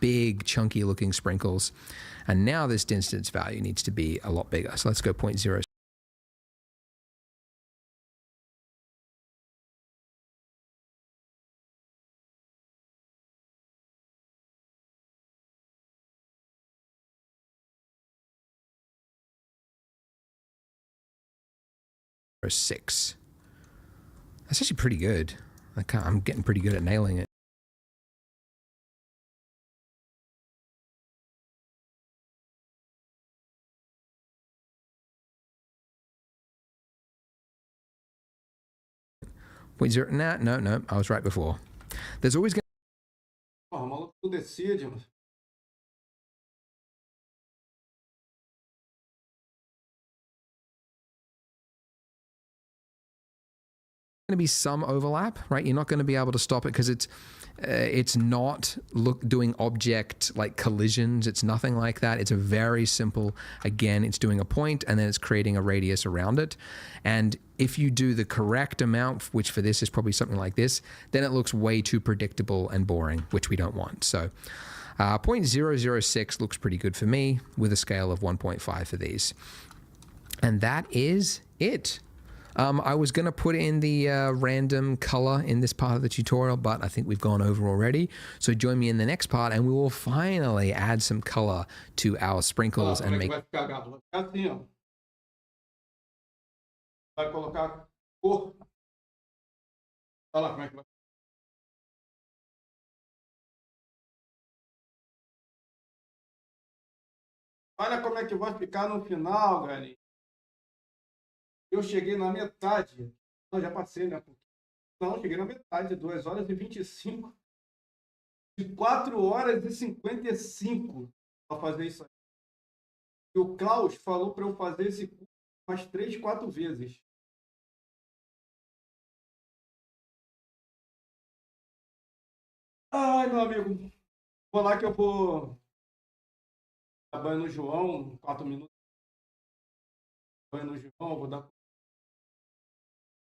big chunky looking sprinkles, and now this distance value needs to be a lot bigger. So let's go 0.0. .6. That's actually pretty good. I'm getting pretty good at nailing it. No, I was right before. There's always going Porra, o maluco decide, mano. to be some overlap, right? You're not going to be able to stop it because it's not doing object like collisions. It's nothing like that. It's a very simple, again, it's doing a point and then it's creating a radius around it. And if you do the correct amount, which for this is probably something like this, then it looks way too predictable and boring, which we don't want. So 0.006 looks pretty good for me with a scale of 1.5 for these. And that is it. I was going to put in the random color in this part of the tutorial, but I think we've gone over already. So join me in the next part and we will finally add some color to our sprinkles and make... Vai ficar, Gabo? Vai ficar assim, ó. Vai colocar cor. Olha lá como é que vai. Olha como é que vai ficar no final, galera. Eu cheguei na metade. Não, já passei, né? Não, cheguei na metade. 2 horas e 25. De 4 horas e 55 para fazer isso aí. E o Klaus falou para eu fazer esse curso umas 3, 4 vezes. Ai, meu amigo. Vou lá que eu vou dar banho no João. 4 minutos. Banho no João, vou dar.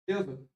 Beleza?